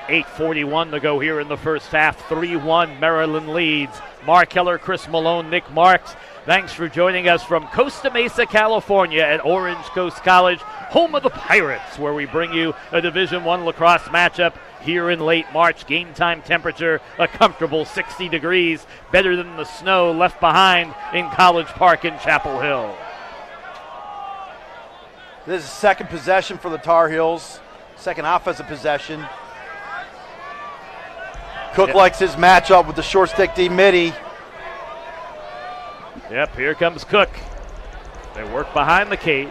8:41 to go here in the first half. 3-1 Maryland leads. Mark Keller, Chris Malone, Nick Marks. Thanks for joining us from Costa Mesa, California at Orange Coast College, home of the Pirates, where we bring you a Division I lacrosse matchup here in late March. Game time temperature, a comfortable 60 degrees, better than the snow left behind in College Park in Chapel Hill. This is second possession for the Tar Heels, second offensive possession. Cook likes his matchup with the short stick Demillo. Yep, here comes Cook. They work behind the cage.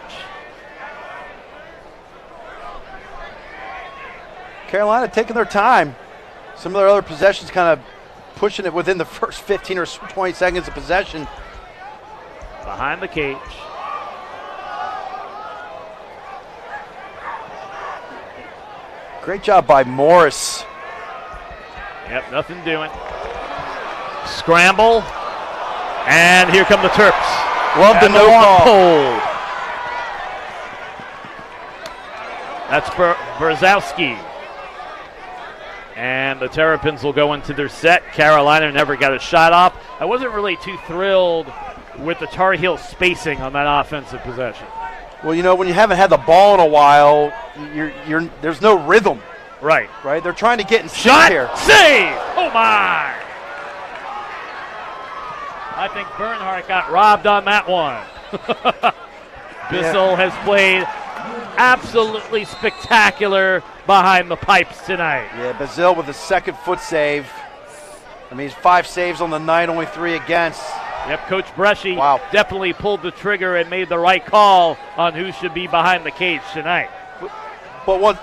Carolina taking their time. Some of their other possessions kind of pushing it within the first 15 or 20 seconds of possession. Behind the cage. Great job by Morris. Yep, nothing doing. Scramble. And here come the Terps. Love the no call. Hold. That's Brzezowski. And the Terrapins will go into their set. Carolina never got a shot off. I wasn't really too thrilled with the Tar Heel spacing on that offensive possession. Well, you know, when you haven't had the ball in a while, there's no rhythm. Right. Right? They're trying to get in Shot, here. Save! Oh, my! I think Bernhardt got robbed on that one. Bassel has played absolutely spectacular behind the pipes tonight. Yeah, Bassel with a second foot save. I mean, 5 saves on the night, only 3 against. Yep, Coach Bresci definitely pulled the trigger and made the right call on who should be behind the cage tonight. But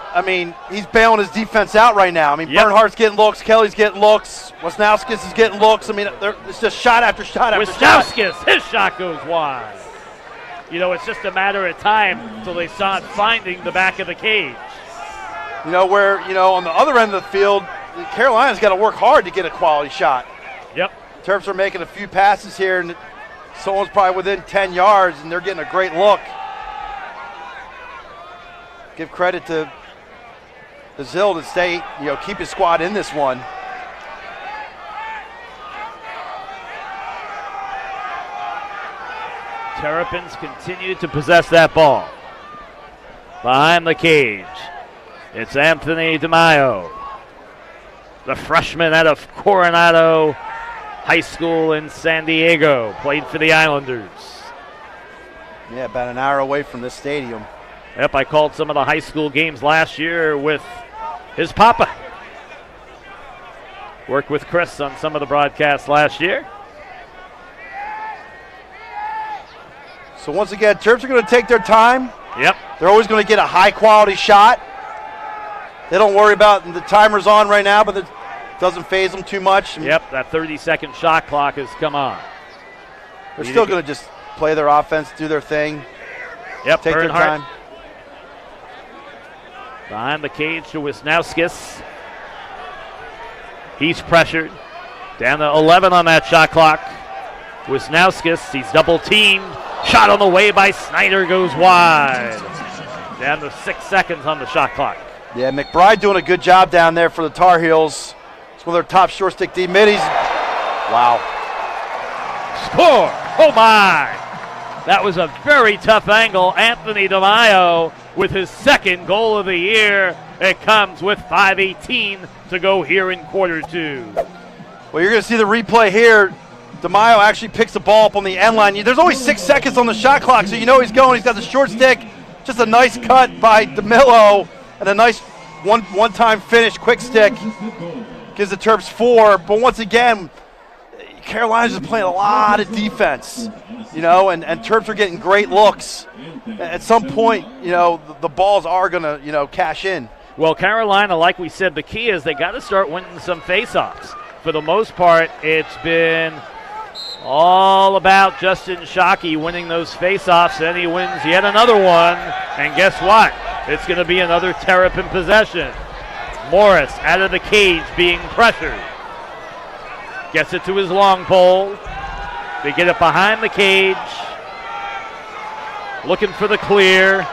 he's bailing his defense out right now. I mean, Bernhardt's getting looks, Kelly's getting looks, Wisnauskas is getting looks. I mean, it's just shot after shot after shot. Wisnauskas, his shot goes wide. You know, it's just a matter of time until they start finding the back of the cage. You know, where, you know, on the other end of the field, Carolina's got to work hard to get a quality shot. Yep. Terps are making a few passes here, and someone's probably within 10 yards, and they're getting a great look. Give credit to Bassel to stay, you know, keep his squad in this one. Terrapins continue to possess that ball. Behind the cage, it's Anthony Demillo, the freshman out of Coronado High School in San Diego, played for the Islanders. Yeah, about an hour away from this stadium. Yep, I called some of the high school games last year with his papa. Worked with Chris on some of the broadcasts last year. So once again, Terps are going to take their time. Yep. They're always going to get a high-quality shot. They don't worry about the timer's on right now, but it doesn't faze them too much. Yep, that 30-second shot clock has come on. They're still going to just play their offense, do their thing. Yep, take their time. Behind the cage to Wisnauskas. He's pressured. Down to 11 on that shot clock. Wisnauskas, he's double teamed. Shot on the way by Snyder goes wide. Down to 6 seconds on the shot clock. Yeah, McBride doing a good job down there for the Tar Heels. It's one of their top short stick D-middies. Wow. Score! Oh my! That was a very tough angle. Anthony DeMaio with his second goal of the year. It comes with 5:18 to go here in quarter two. Well, you're going to see the replay here. Demillo actually picks the ball up on the end line. There's only 6 seconds on the shot clock, so you know he's going. He's got the short stick. Just a nice cut by Demillo and a nice one-time finish, quick stick. Gives the Terps 4. But once again, Carolina's just playing a lot of defense, and Terps are getting great looks. At some point, the balls are going to, cash in. Well, Carolina, like we said, the key is they got to start winning some faceoffs. For the most part, it's been all about Justin Shockey winning those faceoffs, and he wins yet another one. And guess what? It's going to be another Terrapin possession. Morris out of the cage being pressured. Gets it to his long pole. They get it behind the cage. Looking for the clear.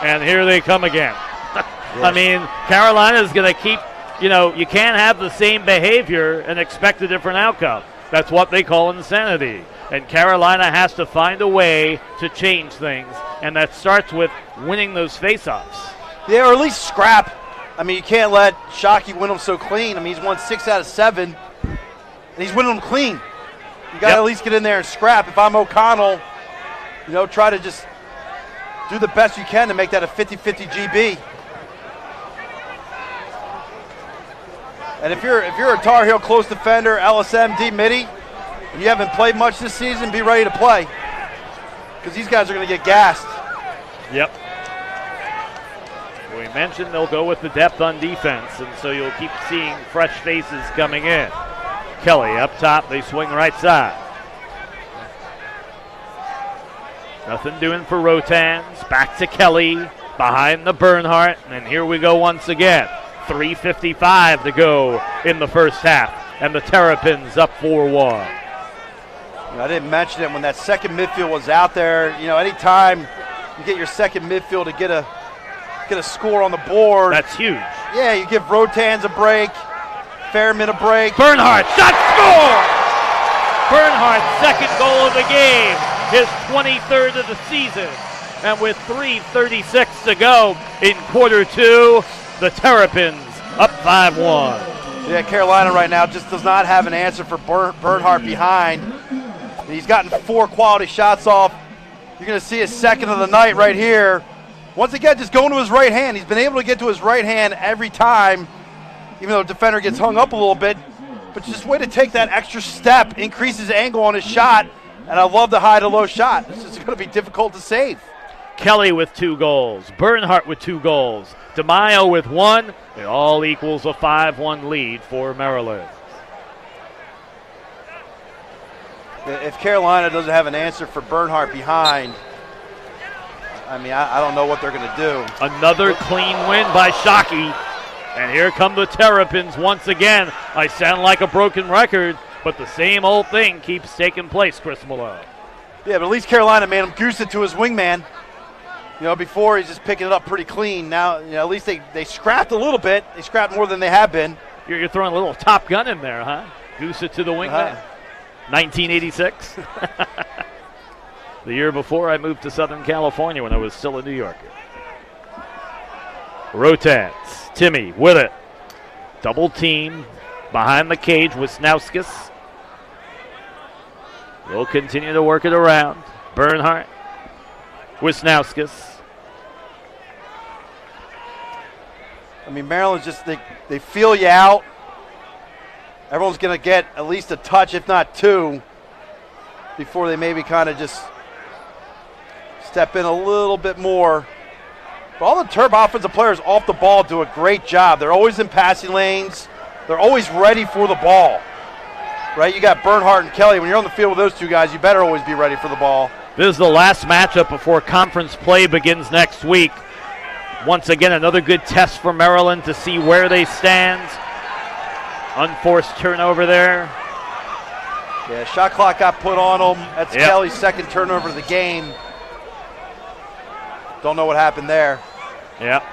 And here they come again. Yes. I mean, Carolina is going to keep, you can't have the same behavior and expect a different outcome. That's what they call insanity. And Carolina has to find a way to change things. And that starts with winning those faceoffs. Yeah, or at least scrap. I mean, you can't let Shockey win them so clean. I mean, he's won 6 out of 7. And he's winning them clean. You got to at least get in there and scrap. If I'm O'Connell, try to just do the best you can to make that a 50-50 GB. And if you're a Tar Heel close defender, LSM, D Mitty, and you haven't played much this season, be ready to play. Because these guys are going to get gassed. Yep. We mentioned they'll go with the depth on defense, and so you'll keep seeing fresh faces coming in. Kelly up top, they swing right side. Nothing doing for Rotans. Back to Kelly, behind the Bernhardt, and here we go once again. 3:55 to go in the first half, and the Terrapins up 4-1. I didn't mention it when that second midfield was out there. Anytime you get your second midfield to get a score on the board, that's huge. Yeah, you give Rotans a break, Fairman a break. Bernhardt, shot, score! Bernhardt's second goal of the game, his 23rd of the season. And with 3:36 to go in quarter two, the Terrapins up 5-1. Yeah, Carolina right now just does not have an answer for Bernhardt behind. He's gotten 4 quality shots off. You're going to see his second of the night right here. Once again, just going to his right hand. He's been able to get to his right hand every time, even though the defender gets hung up a little bit. But just way to take that extra step, increase his angle on his shot, and I love the high to low shot. This is going to be difficult to save. Kelly with 2 goals, Bernhardt with 2 goals, Demillo with 1. It all equals a 5-1 lead for Maryland. If Carolina doesn't have an answer for Bernhardt behind, I mean, I don't know what they're going to do. Another clean win by Shockey. And here come the Terrapins once again. I sound like a broken record, but the same old thing keeps taking place, Chris Malone. Yeah, but at least Carolina made him goose it to his wingman. Before he's just picking it up pretty clean. Now, at least they scrapped a little bit. They scrapped more than they have been. You're throwing a little Top Gun in there, huh? Goose it to the wingman. 1986. The year before I moved to Southern California when I was still a New Yorker. Rotans, Timmy with it. Double team behind the cage with Wisnauskas. We'll continue to work it around. Bernhardt, Wisnauskas. I mean, Maryland's just, they feel you out. Everyone's going to get at least a touch, if not 2, before they maybe kind of just step in a little bit more. But all the Terp offensive players off the ball do a great job. They're always in passing lanes. They're always ready for the ball. Right? You got Bernhardt and Kelly. When you're on the field with those 2 guys, you better always be ready for the ball. This is the last matchup before conference play begins next week. Once again, another good test for Maryland to see where they stand. Unforced turnover there. Yeah, shot clock got put on them. That's Kelly's second turnover of the game. Don't know what happened there. Yep.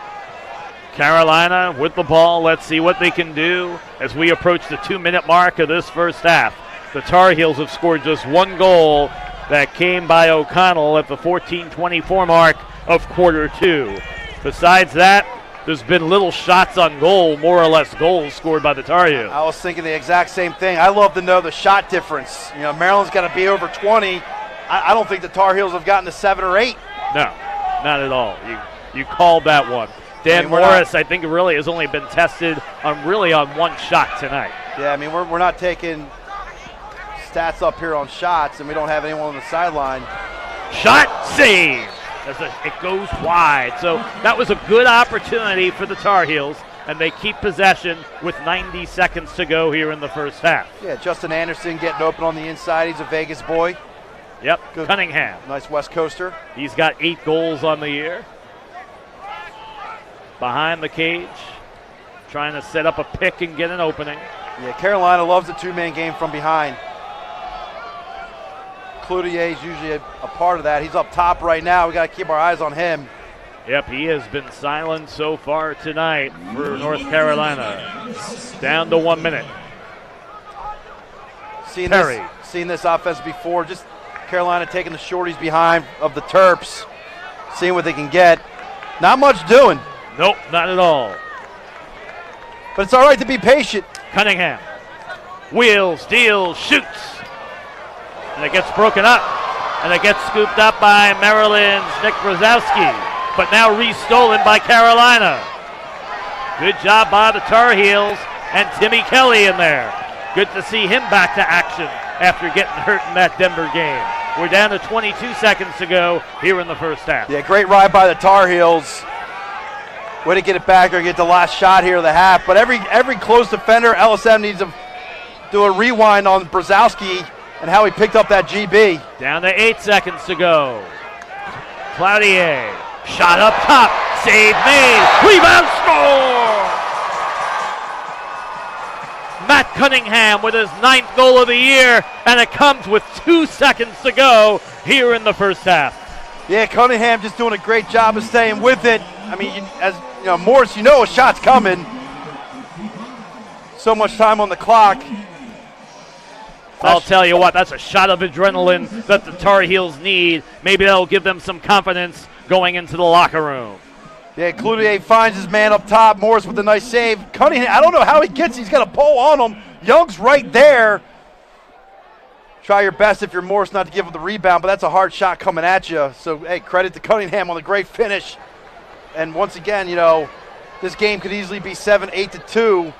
Carolina with the ball. Let's see what they can do as we approach the 2-minute mark of this first half. The Tar Heels have scored just 1 goal that came by O'Connell at the 14:24 mark of quarter 2. Besides that, there's been little shots on goal, more or less goals scored by the Tar Heels. I was thinking the exact same thing. I love to know the shot difference. You know, Maryland's got to be over 20. I don't think the Tar Heels have gotten to 7 or 8. No, not at all. You called that one. Dan Morris, I think, really has only been tested on one shot tonight. Yeah, I mean, we're not taking stats up here on shots, and we don't have anyone on the sideline. Shot save. It goes wide. So that was a good opportunity for the Tar Heels, and they keep possession with 90 seconds to go here in the first half. Yeah, Justin Anderson getting open on the inside. He's a Vegas boy. Yep, Good. Cunningham. Nice West Coaster. He's got 8 goals on the year. Behind the cage, trying to set up a pick and get an opening. Yeah, Carolina loves a two-man game from behind. Cloutier is usually a part of that. He's up top right now. We got to keep our eyes on him. Yep, he has been silent so far tonight for North Carolina. Down to 1 minute. Seen this offense before. Just Carolina taking the shorties behind of the Terps, seeing what they can get. Not much doing. Nope, not at all. But it's all right to be patient. Cunningham. Wheels, deals, shoots. And it gets broken up. And it gets scooped up by Maryland's Nick Brzezowski. But now restolen by Carolina. Good job by the Tar Heels and Timmy Kelly in there. Good to see him back to action after getting hurt in that Denver game. We're down to 22 seconds to go here in the first half. Yeah, great ride by the Tar Heels. Way to get it back or get the last shot here of the half. But every close defender, LSM needs to do a rewind on Brzezowski and how he picked up that GB. Down to 8 seconds to go. Cloutier, shot up top, save made, rebound score! Matt Cunningham with his 9th goal of the year, and it comes with 2 seconds to go here in the first half. Yeah, Cunningham just doing a great job of staying with it. I mean, as you know, Morris, you know a shot's coming. So much time on the clock. I'll tell you what, that's a shot of adrenaline that the Tar Heels need. Maybe that'll give them some confidence going into the locker room. Yeah, Cloutier finds his man up top. Morris with a nice save. Cunningham, I don't know how he gets. He's got a pole on him. Young's right there. Try your best if you're Morris not to give him the rebound, but that's a hard shot coming at you. So, hey, credit to Cunningham on the great finish. And once again, you know, this game could easily be 7-8-2.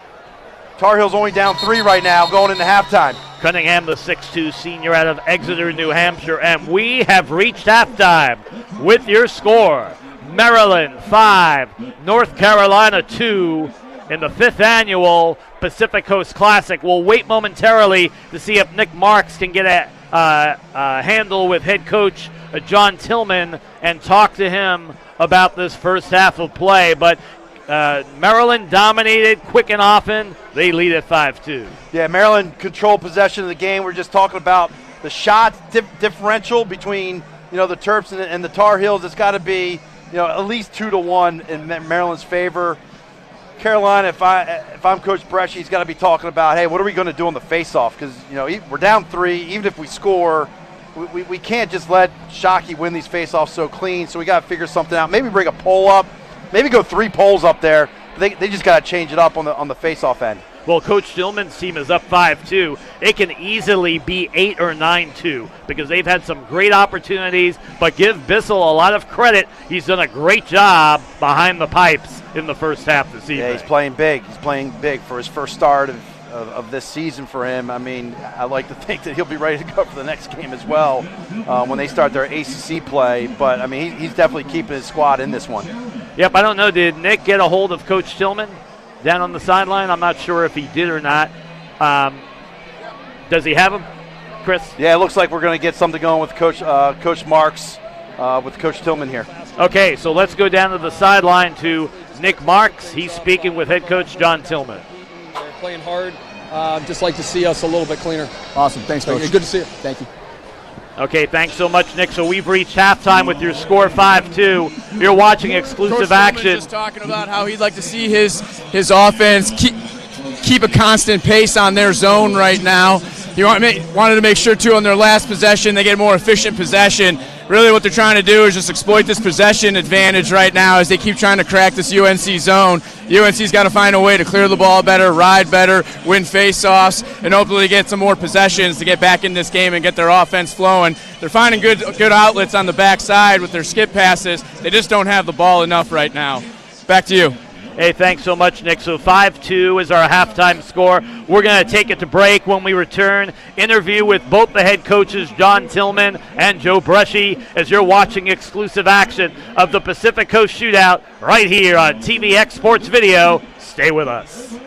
Tar Heels only down 3 right now going into halftime. Cunningham, the 6'2 senior out of Exeter, New Hampshire, and we have reached halftime with your score. Maryland 5, North Carolina 2 in the 5th annual Pacific Coast Classic. We'll wait momentarily to see if Nick Marks can get a handle with head coach John Tillman and talk to him about this first half of play. But Maryland dominated quick and often. They lead at 5-2. Yeah, Maryland controlled possession of the game. We're just talking about the shot differential between, you know, the Terps and the Tar Heels. It's got to be, you know, at least 2-1 in Maryland's favor. Carolina, if I'm Coach Brescia, he's got to be talking about, hey, what are we going to do on the face-off? Because, you know, we're down 3. Even if we score, we can't just let Shockey win these face-offs so clean. So we got to figure something out. Maybe bring a pole up. Maybe go 3 poles up there. They just got to change it up on the face-off end. Well, Coach Tillman's team is up 5-2. It can easily be 8 or 9-2 because they've had some great opportunities. But give Bassel a lot of credit. He's done a great job behind the pipes in the first half this evening. Yeah, he's playing big. He's playing big for his first start of this season for him. I mean, I like to think that he'll be ready to go for the next game as well when they start their ACC play. But, I mean, he's definitely keeping his squad in this one. Yep, I don't know. Did Nick get a hold of Coach Tillman down on the sideline? I'm not sure if he did or not. Does he have him, Chris? Yeah, it looks like we're going to get something going with Coach Marks with Coach Tillman here. Okay, so let's go down to the sideline to Nick Marks. He's speaking with head coach John Tillman. We're playing hard. Just like to see us a little bit cleaner. Awesome. Thanks, Coach. Good to see you. Thank you. Okay, thanks so much, Nick. So we've reached halftime with your score 5-2. You're watching exclusive Coach action. Tillman just talking about how he'd like to see his offense keep a constant pace on their zone right now. He wanted to make sure, too, on their last possession, they get more efficient possession. really what they're trying to do is just exploit this possession advantage right now as they keep trying to crack this UNC zone. UNC's got to find a way to clear the ball better, ride better, win face-offs, and hopefully get some more possessions to get back in this game and get their offense flowing. They're finding good outlets on the backside with their skip passes. They just don't have the ball enough right now. Back to you. Hey, thanks so much, Nick. So 5-2 is our halftime score. We're going to take it to break. When we return, interview with both the head coaches, John Tillman and Joe Bresci, as you're watching exclusive action of the Pacific Coast Shootout right here on TVX Sports Video. Stay with us.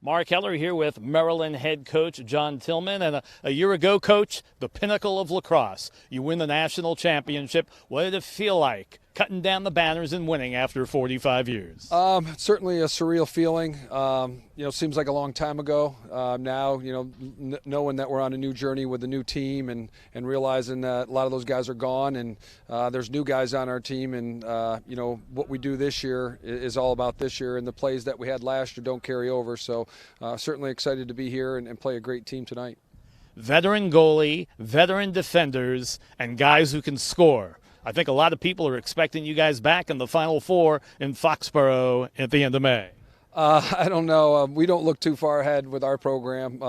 Mark Heller here with Maryland head coach John Tillman. And a year ago, coach, the pinnacle of lacrosse. You win the national championship. What did it feel like cutting down the banners and winning after 45 years? Certainly a surreal feeling. Seems like a long time ago. Now, knowing that we're on a new journey with a new team and realizing that a lot of those guys are gone and there's new guys on our team. And, what we do this year is all about this year, and the plays that we had last year don't carry over. So certainly excited to be here and play a great team tonight. Veteran goalie, veteran defenders, and guys who can score. I think a lot of people are expecting you guys back in the Final Four in Foxborough at the end of May. I don't know. We don't look too far ahead with our program.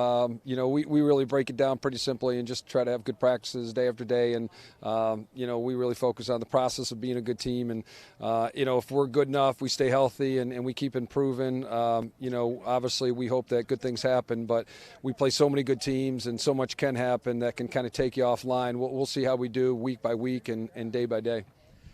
We really break it down pretty simply and just try to have good practices day after day. And, we really focus on the process of being a good team. And, if we're good enough, we stay healthy and we keep improving. Obviously we hope that good things happen, but we play so many good teams and so much can happen that can kind of take you offline. We'll see how we do week by week and day by day.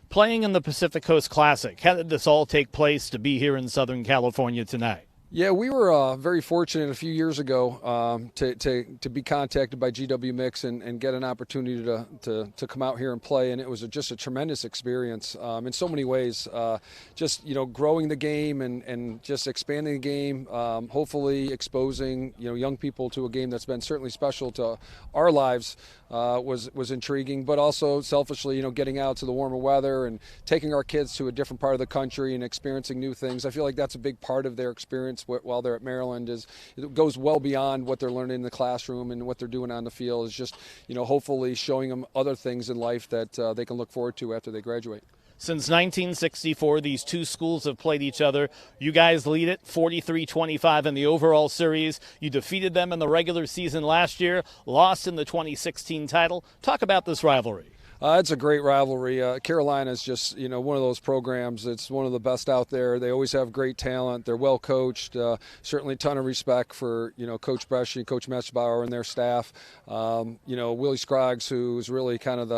Playing in the Pacific Coast Classic, how did this all take place to be here in Southern California tonight? Yeah, we were very fortunate a few years ago to be contacted by GW Mix and get an opportunity to come out here and play, and it was just a tremendous experience in so many ways. Growing the game and just expanding the game, hopefully exposing young people to a game that's been certainly special to our lives was intriguing, but also selfishly getting out to the warmer weather and taking our kids to a different part of the country and experiencing new things. I feel like that's a big part of their experience while they're at Maryland. It goes well beyond what they're learning in the classroom and what they're doing on the field. Is just hopefully showing them other things in life that they can look forward to after they graduate. Since 1964, these two schools have played each other. You guys lead it 43-25 in the overall series. You defeated them in the regular season last year, lost in the 2016 title. Talk about this rivalry. It's a great rivalry. Carolina is just, one of those programs. It's one of the best out there. They always have great talent. They're well coached. Certainly a ton of respect for, Coach Bresci, Coach Metzbauer and their staff. Willie Scroggs, who's really kind of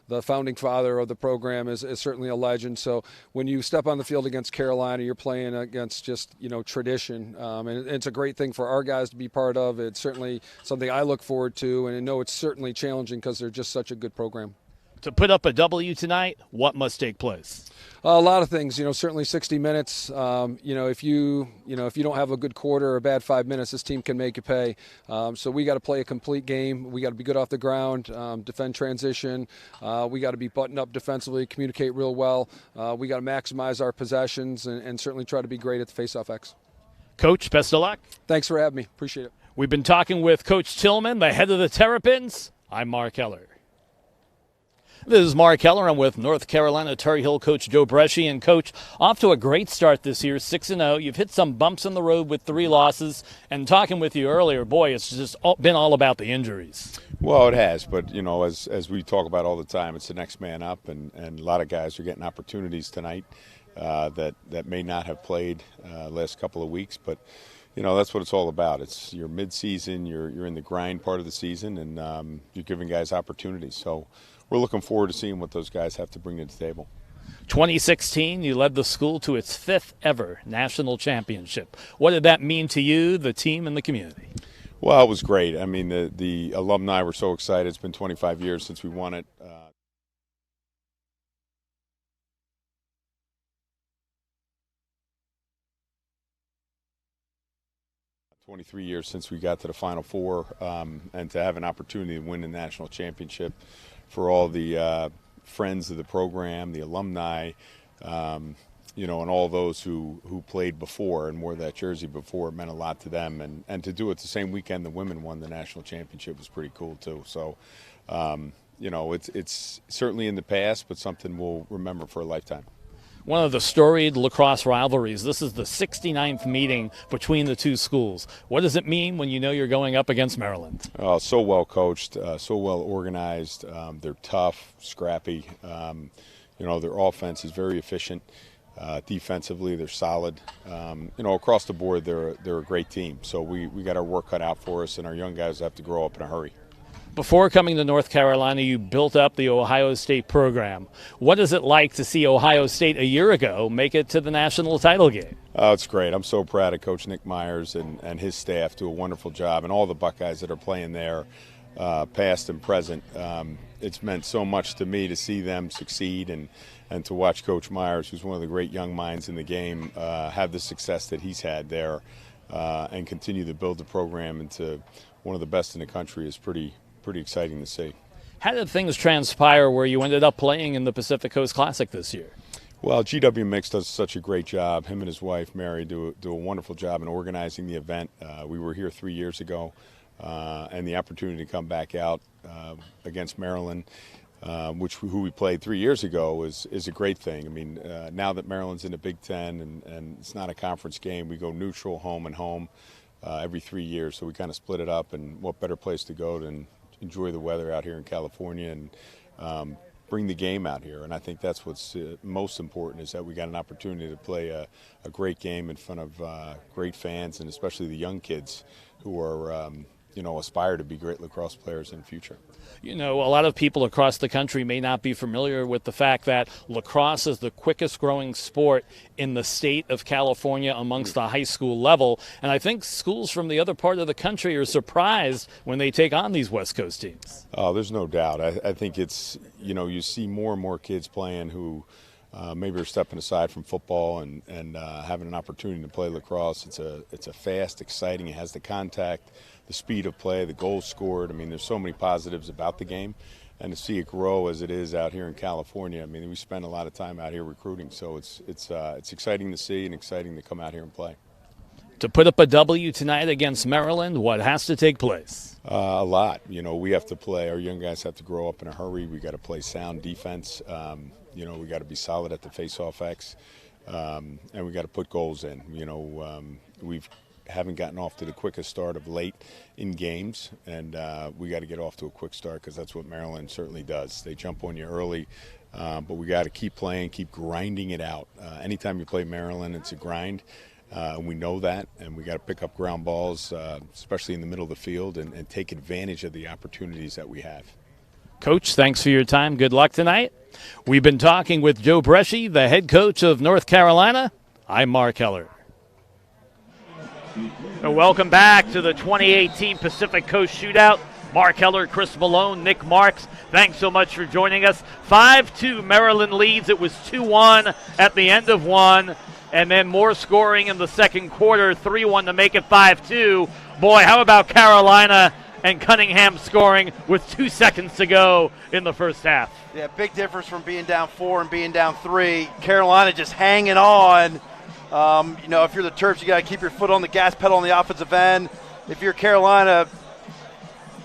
the founding father of the program, is certainly a legend. So when you step on the field against Carolina, you're playing against just, tradition. And it's a great thing for our guys to be part of. It's certainly something I look forward to, and I know it's certainly challenging because they're just such a good program. To put up a W tonight, what must take place? A lot of things, certainly 60 minutes. If you don't have a good quarter or a bad 5 minutes, this team can make you pay. So we got to play a complete game. We got to be good off the ground, defend transition. We got to be buttoned up defensively, communicate real well. We got to maximize our possessions and certainly try to be great at the face-off X. Coach, best of luck. Thanks for having me. Appreciate it. We've been talking with Coach Tillman, the head of the Terrapins. I'm Mark Heller. This is Mark Heller. I'm with North Carolina Tar Heel coach Joe Bresci. And, Coach, off to a great start this year, 6-0. You've hit some bumps in the road with 3 losses. And talking with you earlier, boy, it's just been all about the injuries. Well, it has. But, as we talk about all the time, it's the next man up. And a lot of guys are getting opportunities tonight that may not have played last couple of weeks. But, that's what it's all about. It's your mid-season, you're in the grind part of the season, and you're giving guys opportunities. So we're looking forward to seeing what those guys have to bring to the table. 2016, you led the school to its 5th ever national championship. What did that mean to you, the team, and the community? Well, it was great. I mean, the alumni were so excited. It's been 25 years since we won it. 23 years since we got to the Final Four, and to have an opportunity to win the national championship for all the friends of the program, the alumni, you know, and all those who played before and wore that jersey before, meant a lot to them. And to do it the same weekend the women won the national championship was pretty cool too. So, you know, it's certainly in the past, but something we'll remember for a lifetime. One of the storied lacrosse rivalries. This is the 69th meeting between the two schools. What does it mean when you know you're going up against Maryland? Oh, so well coached, so well organized. They're tough, scrappy. You know, their offense is very efficient. Defensively, they're solid. You know, across the board, they're a great team. So we got our work cut out for us, and our young guys have to grow up in a hurry. Before coming to North Carolina, you built up the Ohio State program. What is it like to see Ohio State a year ago make it to the national title game? Oh, it's great. I'm so proud of Coach Nick Myers and his staff do a wonderful job, and all the Buckeyes that are playing there, past and present. It's meant so much to me to see them succeed and to watch Coach Myers, who's one of the great young minds in the game, have the success that he's had there, and continue to build the program into one of the best in the country is pretty exciting to see. How did things transpire where you ended up playing in the Pacific Coast Classic this year? Well, GW Mix does such a great job. Him and his wife, Mary, do a wonderful job in organizing the event. We were here 3 years ago, and the opportunity to come back out against Maryland, who we played 3 years ago, is a great thing. I mean, now that Maryland's in the Big Ten and it's not a conference game, we go neutral, home and home every 3 years. So we kind of split it up, and what better place to go than enjoy the weather out here in California and bring the game out here. And I think that's what's most important, is that we got an opportunity to play a great game in front of great fans, and especially the young kids who are you know, aspire to be great lacrosse players in the future. You know, a lot of people across the country may not be familiar with the fact that lacrosse is the quickest growing sport in the state of California amongst the high school level. And I think schools from the other part of the country are surprised when they take on these West Coast teams. Oh, there's no doubt. I think it's, you know, you see more and more kids playing who maybe are stepping aside from football and having an opportunity to play lacrosse. It's a fast, exciting, it has the contact, the speed of play, the goals scored. I mean, there's so many positives about the game, and to see it grow as it is out here in California. I mean, we spend a lot of time out here recruiting, so it's exciting to see and exciting to come out here and play. To put up a W tonight against Maryland, what has to take place? A lot. You know, we have to play. Our young guys have to grow up in a hurry. We got to play sound defense. You know, we got to be solid at the face-off X, and we got to put goals in. You know, haven't gotten off to the quickest start of late in games, and we got to get off to a quick start, because that's what Maryland certainly does. They jump on you early, but we got to keep playing, keep grinding it out. Anytime you play Maryland, it's a grind. We know that, and we got to pick up ground balls, especially in the middle of the field, and take advantage of the opportunities that we have. Coach, thanks for your time. Good luck tonight. We've been talking with Joe Bresci, the head coach of North Carolina. I'm Mark Heller. And welcome back to the 2018 Pacific Coast Shootout. Mark Heller, Chris Malone, Nick Marks, thanks so much for joining us. 5-2 Maryland leads. It was 2-1 at the end of one, and then more scoring in the second quarter, 3-1 to make it 5-2. Boy, how about Carolina and Cunningham scoring with 2 seconds to go in the first half? Yeah, big difference from being down 4 and being down 3. Carolina just hanging on. You know, if you're the Terps, you got to keep your foot on the gas pedal on the offensive end. If you're Carolina,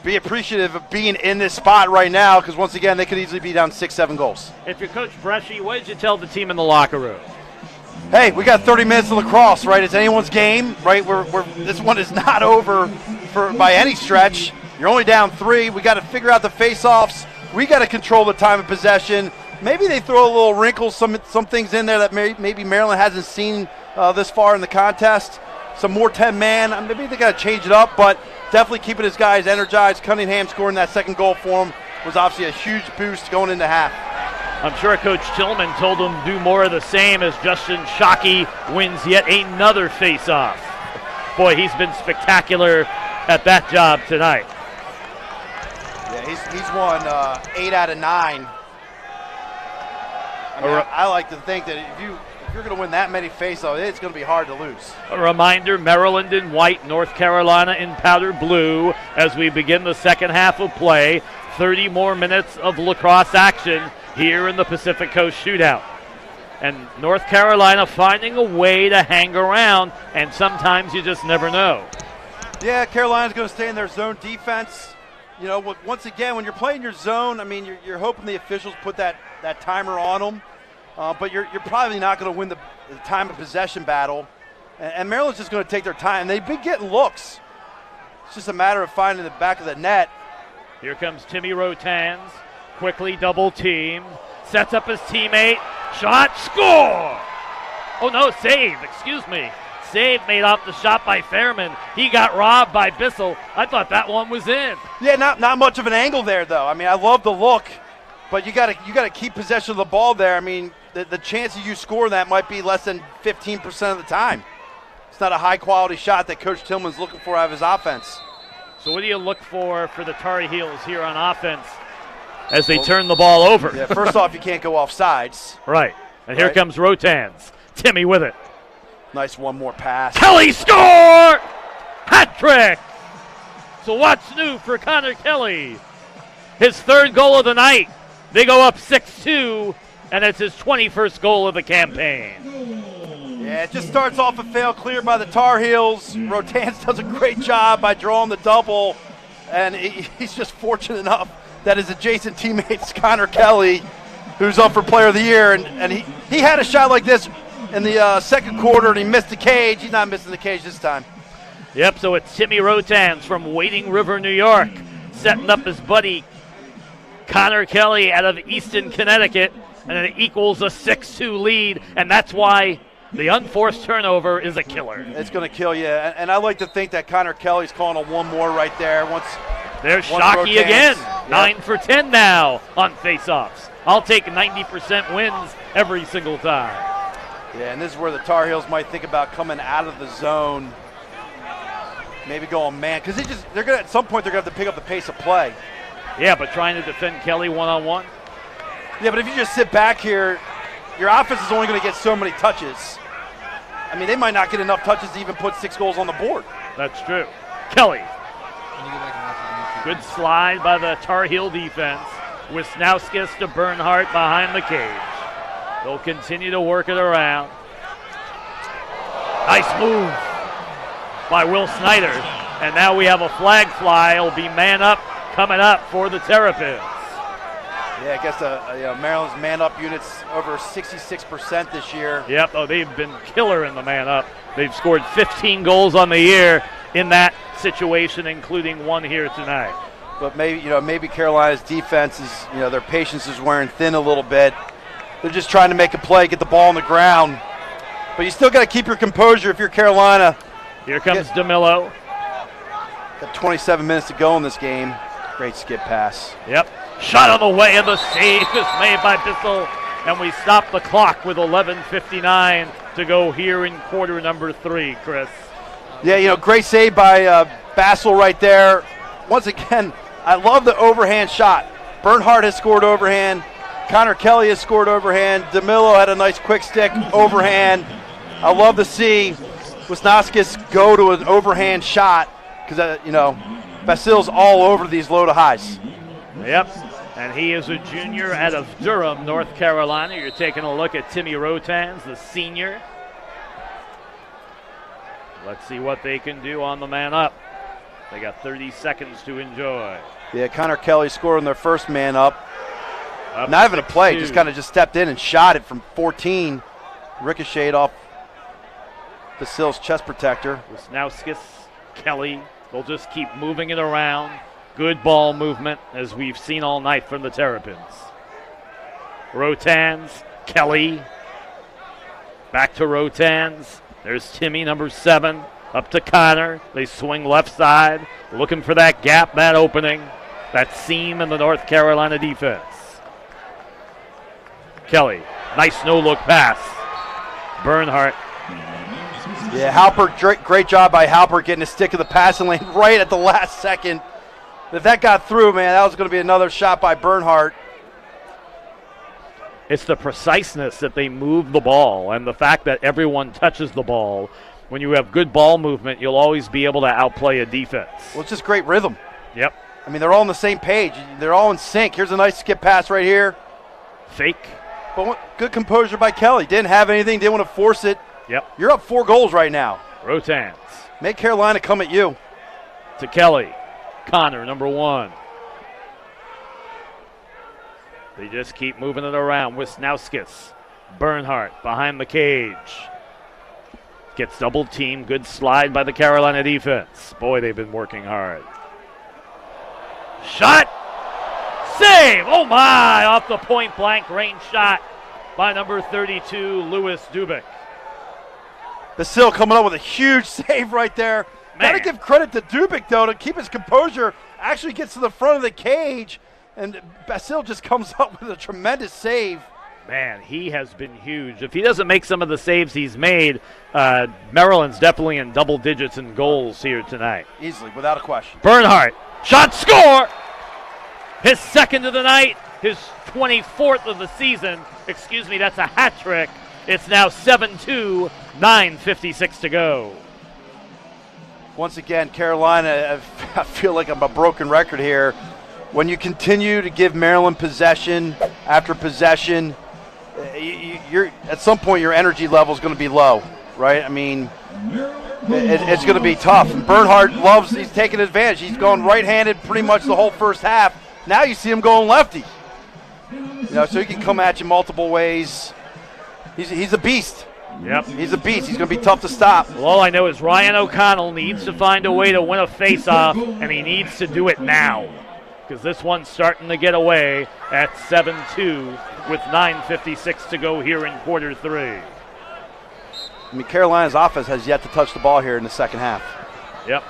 be appreciative of being in this spot right now, because once again, they could easily be down 6-7 goals. If you're Coach Bresci, what did you tell the team in the locker room? Hey, we got 30 minutes of lacrosse, right? It's anyone's game, right? This one is not over by any stretch. You're only down 3. We got to figure out the face-offs. We got to control the time of possession. Maybe they throw a little wrinkles, some things in there that maybe Maryland hasn't seen this far in the contest. Some more 10-man. Maybe they got to change it up, but definitely keeping his guys energized. Cunningham scoring that second goal for him was obviously a huge boost going into half. I'm sure Coach Tillman told him do more of the same as Justin Shockey wins yet another face-off. Boy, he's been spectacular at that job tonight. Yeah, he's won 8 out of 9. I mean, I like to think that if you're going to win that many faceoffs, it's going to be hard to lose. A reminder, Maryland in white, North Carolina in powder blue as we begin the second half of play. 30 more minutes of lacrosse action here in the Pacific Coast Shootout. And North Carolina finding a way to hang around, and sometimes you just never know. Yeah, Carolina's going to stay in their zone defense. You know, once again, when you're playing your zone, I mean, you're hoping the officials put that timer on them. But you're probably not going to win the time of possession battle. And Maryland's just going to take their time. They've been getting looks. It's just a matter of finding the back of the net. Here comes Timmy Rotans, quickly double team, sets up his teammate, shot, score! Oh no, save, excuse me. Save made off the shot by Fairman. He got robbed by Bassel. I thought that one was in. Yeah, not much of an angle there though. I mean, I love the look, but you got to keep possession of the ball there. I mean, the chance of you scoring that might be less than 15% of the time. It's not a high-quality shot that Coach Tillman's looking for out of his offense. So what do you look for the Tar Heels here on offense as they turn the ball over? Yeah, first off, you can't go off sides. Right. And here comes Rotans. Timmy with it. Nice one more pass. Kelly score! Hat trick! So what's new for Connor Kelly? His third goal of the night. They go up 6-2, and it's his 21st goal of the campaign. Yeah, it just starts off a fail clear by the Tar Heels. Rotans does a great job by drawing the double, and he's just fortunate enough that his adjacent teammate's Connor Kelly, who's up for Player of the Year, and he had a shot like this in the second quarter, and he missed the cage. He's not missing the cage this time. Yep, so it's Timmy Rotans from Wading River, New York, setting up his buddy Connor Kelly out of Easton, Connecticut, and it equals a 6-2 lead, and that's why the unforced turnover is a killer. It's going to kill you, and I like to think that Connor Kelly's calling a one more right there. There's Shockey again, 9 for 10 now on faceoffs. I'll take 90% wins every single time. Yeah, and this is where the Tar Heels might think about coming out of the zone, maybe going man, because they're going at some point they're going to have to pick up the pace of play. Yeah, but trying to defend Kelly one-on-one. Yeah, but if you just sit back here, your offense is only going to get so many touches. I mean, they might not get enough touches to even put 6 goals on the board. That's true. Kelly. Good slide by the Tar Heel defense. Wisnowskis to Bernhardt behind the cage. They'll continue to work it around. Nice move by Will Snyder. And now we have a flag fly. It'll be man up coming up for the Terrapins. Yeah, I guess Maryland's man-up unit's over 66% this year. Yep, they've been killer in the man-up. They've scored 15 goals on the year in that situation, including one here tonight. But maybe Carolina's defense is, their patience is wearing thin a little bit. They're just trying to make a play, get the ball on the ground. But you still got to keep your composure if you're Carolina. Here comes Demillo. Got 27 minutes to go in this game. Great skip pass. Yep. Shot on the way, and the save is made by Bassel. And we stop the clock with 11:59 to go here in quarter number 3, Chris. Yeah, great save by Bassel right there. Once again, I love the overhand shot. Bernhardt has scored overhand. Connor Kelly has scored overhand. Demillo had a nice quick stick overhand. I love to see Wisnowskis go to an overhand shot because, Bassel's all over these low to highs. Yep, and he is a junior out of Durham, North Carolina. You're taking a look at Timmy Rotans, the senior. Let's see what they can do on the man up. They got 30 seconds to enjoy. Yeah, Connor Kelly scoring their first man up. Not even a play, just stepped in and shot it from 14. Ricocheted off Bassel's chest protector. Wisnowskis, Kelly, they'll just keep moving it around. Good ball movement, as we've seen all night from the Terrapins. Rotans, Kelly, back to Rotans. There's Timmy, number 7, up to Connor. They swing left side, looking for that gap, that opening, that seam in the North Carolina defense. Kelly, nice no-look pass. Bernhardt Yeah, Halpert, great job by Halpert getting a stick in the passing lane right at the last second. If that got through, man, that was going to be another shot by Bernhardt. It's the preciseness that they move the ball and the fact that everyone touches the ball. When you have good ball movement, you'll always be able to outplay a defense. Well, it's just great rhythm. Yep. I mean, they're all on the same page. They're all in sync. Here's a nice skip pass right here. Fake. But good composure by Kelly. Didn't have anything, didn't want to force it. Yep. You're up 4 goals right now. Rotans. Make Carolina come at you. To Kelly. Connor, number 1. They just keep moving it around. Wisnowskis. Bernhardt behind the cage. Gets double teamed. Good slide by the Carolina defense. Boy, they've been working hard. Shot. Save. Oh, my. Off the point blank range shot by number 32, Louis Dubik. Bassel coming up with a huge save right there. Got to give credit to Dubik, though, to keep his composure. Actually gets to the front of the cage, and Bassel just comes up with a tremendous save. Man, he has been huge. If he doesn't make some of the saves he's made, Maryland's definitely in double digits in goals here tonight. Easily, without a question. Bernhardt, shot, score! His second of the night, his 24th of the season. Excuse me, that's a hat trick. It's now 7-2, 9:56 to go. Once again, Carolina, I feel like I'm a broken record here. When you continue to give Maryland possession after possession, you're at some point your energy level is going to be low, right? I mean, it's going to be tough. And Bernhardt he's taking advantage. He's going right-handed pretty much the whole first half. Now you see him going lefty. So he can come at you multiple ways. He's a beast. Yep. He's a beast. He's going to be tough to stop. Well, all I know is Ryan O'Connell needs to find a way to win a face-off, and he needs to do it now, because this one's starting to get away at 7-2 with 9:56 to go here in quarter 3. I mean, Carolina's offense has yet to touch the ball here in the second half. Yep.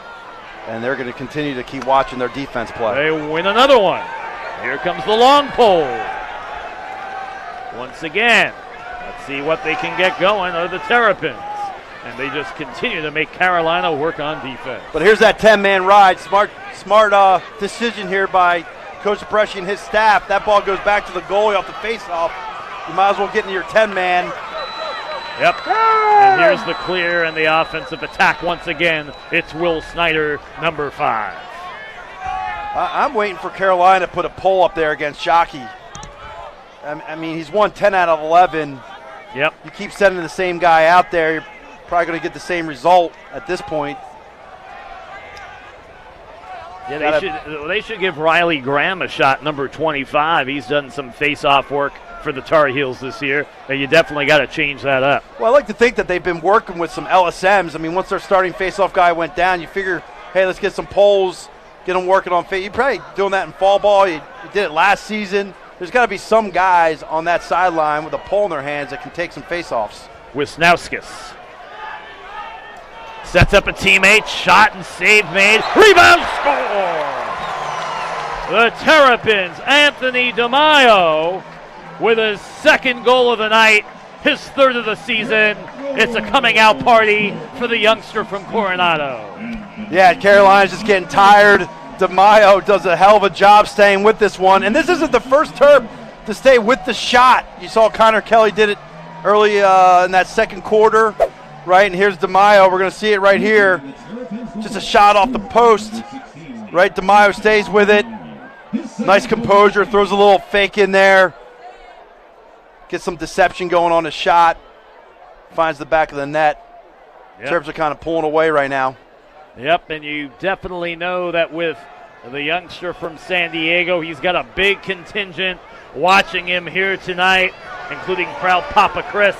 And they're going to continue to keep watching their defense play. They win another one. Here comes the long pole. Once again, let's see what they can get going are the Terrapins. And they just continue to make Carolina work on defense. But here's that 10-man ride. Smart decision here by Coach Bresci and his staff. That ball goes back to the goalie off the faceoff. You might as well get into your 10-man. Yep. And here's the clear and the offensive attack once again. It's Will Snyder, number 5. I'm waiting for Carolina to put a pole up there against Shockey. I mean, he's won 10 out of 11. Yep. You keep sending the same guy out there, you're probably going to get the same result at this point. Yeah, they should give Riley Graham a shot, number 25. He's done some face-off work for the Tar Heels this year. You definitely got to change that up. Well, I like to think that they've been working with some LSMs. I mean, once their starting face-off guy went down, you figure, hey, let's get some poles, get them working on face. You're probably doing that in fall ball. You did it last season. There's got to be some guys on that sideline with a pole in their hands that can take some face-offs. Wisnowskis sets up a teammate, shot and save made, rebound, score! The Terrapins, Anthony Demillo, with his second goal of the night, his third of the season. It's a coming out party for the youngster from Coronado. Yeah, Carolina's just getting tired. Demillo does a hell of a job staying with this one. And this isn't the first Terp to stay with the shot. You saw Connor Kelly did it early in that second quarter, right? And here's Demillo. We're going to see it right here. Just a shot off the post, right? Demillo stays with it. Nice composure, throws a little fake in there. Gets some deception going on his shot. Finds the back of the net. Yep. Terps are kind of pulling away right now. Yep, and you definitely know that with the youngster from San Diego, he's got a big contingent watching him here tonight, including proud Papa Chris,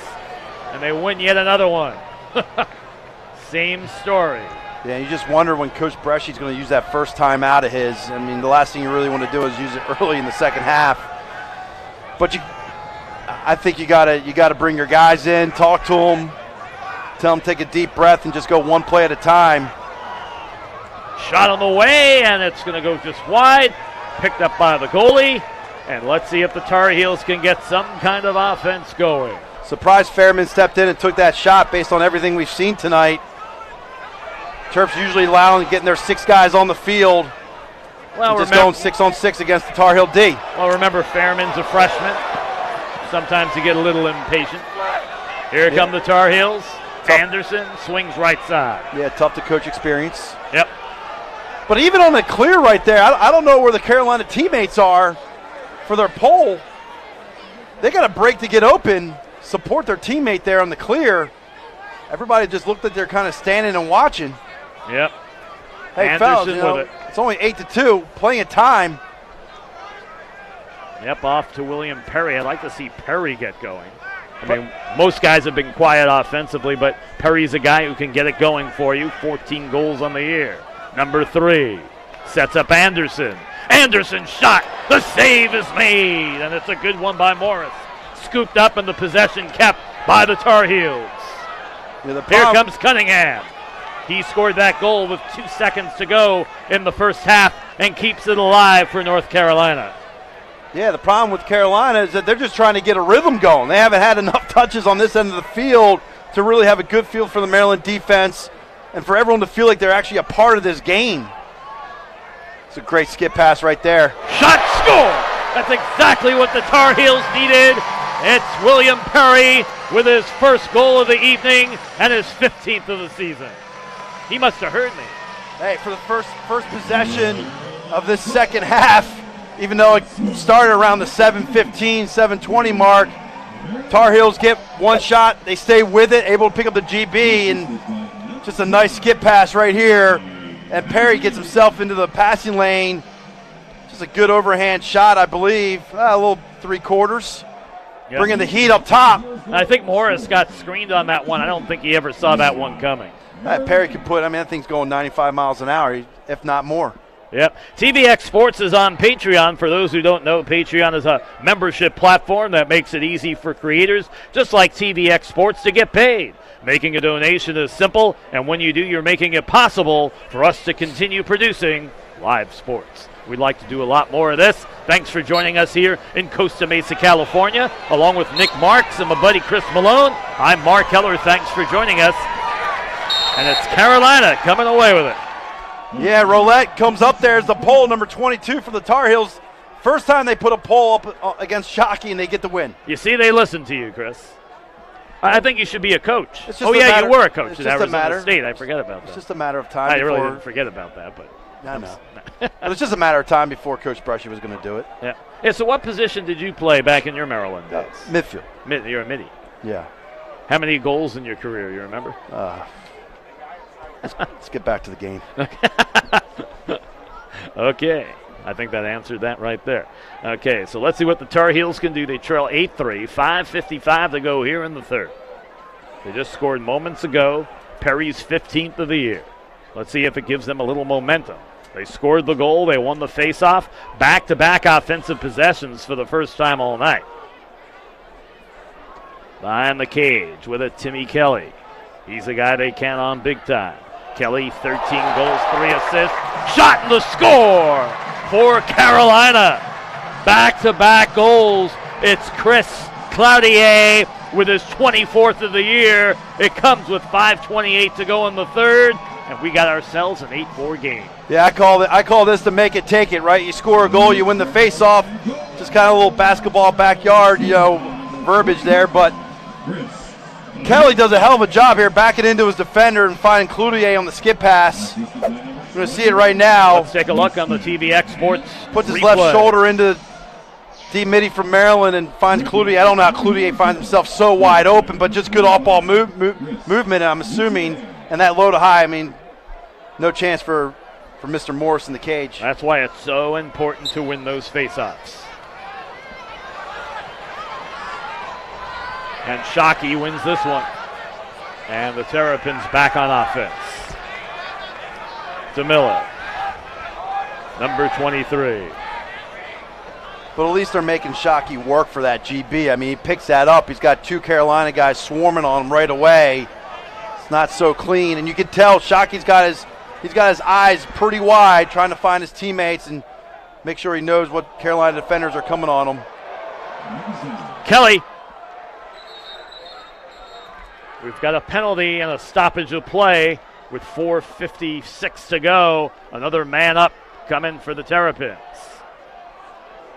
and they win yet another one. Same story. Yeah, you just wonder when Coach Bresci's going to use that first time out of his. I mean, the last thing you really want to do is use it early in the second half. But I think you got to bring your guys in, talk to them, tell them take a deep breath and just go one play at a time. Shot on the way, and it's going to go just wide. Picked up by the goalie. And let's see if the Tar Heels can get some kind of offense going. Surprised Fairman stepped in and took that shot based on everything we've seen tonight. Terps usually allowing getting their 6 guys on the field. Well, just going 6-on-6 against the Tar Heel D. Well, remember, Fairman's a freshman. Sometimes you get a little impatient. Here come the Tar Heels. Tough. Anderson swings right side. Yeah, tough to coach experience. Yep. But even on the clear right there, I don't know where the Carolina teammates are for their pole. They got a break to get open, support their teammate there on the clear. Everybody just looked like they're kind of standing and watching. Yep. Hey, Anderson fellas, with it. It's only 8-2, plenty of time. Yep, off to William Perry. I'd like to see Perry get going. I mean, most guys have been quiet offensively, but Perry's a guy who can get it going for you. 14 goals on the year. Number 3 sets up Anderson. Anderson shot. The save is made, and it's a good one by Morris. Scooped up and the possession kept by the Tar Heels. Yeah, Here comes Cunningham. He scored that goal with 2 seconds to go in the first half and keeps it alive for North Carolina. Yeah, the problem with Carolina is that they're just trying to get a rhythm going. They haven't had enough touches on this end of the field to really have a good feel for the Maryland defense and for everyone to feel like they're actually a part of this game. It's a great skip pass right there. Shot, score! That's exactly what the Tar Heels needed. It's William Perry with his first goal of the evening and his 15th of the season. He must have heard me. Hey, for the first possession of this second half, even though it started around the 7:15, 7:20 mark, Tar Heels get one shot. They stay with it, able to pick up the GB, and just a nice skip pass right here. And Perry gets himself into the passing lane. Just a good overhand shot, I believe. A little 3/4. Yep. Bringing the heat up top. I think Morris got screened on that one. I don't think he ever saw that one coming. Perry could put, that thing's going 95 miles an hour, if not more. Yep. TVX Sports is on Patreon. For those who don't know, Patreon is a membership platform that makes it easy for creators, just like TVX Sports, to get paid. Making a donation is simple, and when you do, you're making it possible for us to continue producing live sports. We'd like to do a lot more of this. Thanks for joining us here in Costa Mesa, California, along with Nick Marks and my buddy Chris Malone. I'm Mark Heller. Thanks for joining us. And it's Carolina coming away with it. Yeah, Roulette comes up there as the pole, number 22 for the Tar Heels. First time they put a pole up against Shockey and they get the win. You see, they listen to you, Chris. I think you should be a coach. You were a coach at Arizona State. I forget about that. It's just a matter of time. I really didn't forget about that, but I know. But it's just a matter of time before Coach Brushy was going to do it. Yeah. Yeah. So, what position did you play back in your Maryland days? Midfield. You're a midi. Yeah. How many goals in your career? You remember? Let's get back to the game. Okay. I think that answered that right there. Okay, so let's see what the Tar Heels can do. They trail 8-3, 5:55 to go here in the third. They just scored moments ago, Perry's 15th of the year. Let's see if it gives them a little momentum. They scored the goal. They won the faceoff. Back-to-back offensive possessions for the first time all night. Behind the cage with it, Timmy Kelly. He's a guy they count on big time. Kelly, 13 goals, 3 assists. Shot and the score for Carolina. Back-to-back goals. It's Chris Cloutier with his 24th of the year. It comes with 5:28 to go in the third, and we got ourselves an 8-4 game. Yeah, I call this to make it take it, right? You score a goal, you win the face-off. Just kind of a little basketball backyard, verbiage there, but Kelly does a hell of a job here backing into his defender and finding Cloutier on the skip pass. We're going to see it right now. Let's take a look on the TVX Sports Puts his replay. left shoulder into D-Mitty from Maryland and finds Cloutier. I don't know how Cloutier finds himself so wide open, but just good off-ball movement, I'm assuming. And that low to high, no chance for Mr. Morris in the cage. That's why it's so important to win those face-offs. And Shockey wins this one. And the Terrapins back on offense. Demillo, number 23. But at least they're making Shockey work for that GB. He picks that up. He's got 2 Carolina guys swarming on him right away. It's not so clean. And you can tell Shockey's got his eyes pretty wide trying to find his teammates and make sure he knows what Carolina defenders are coming on him. Kelly. We've got a penalty and a stoppage of play with 4:56 to go. Another man up coming for the Terrapins.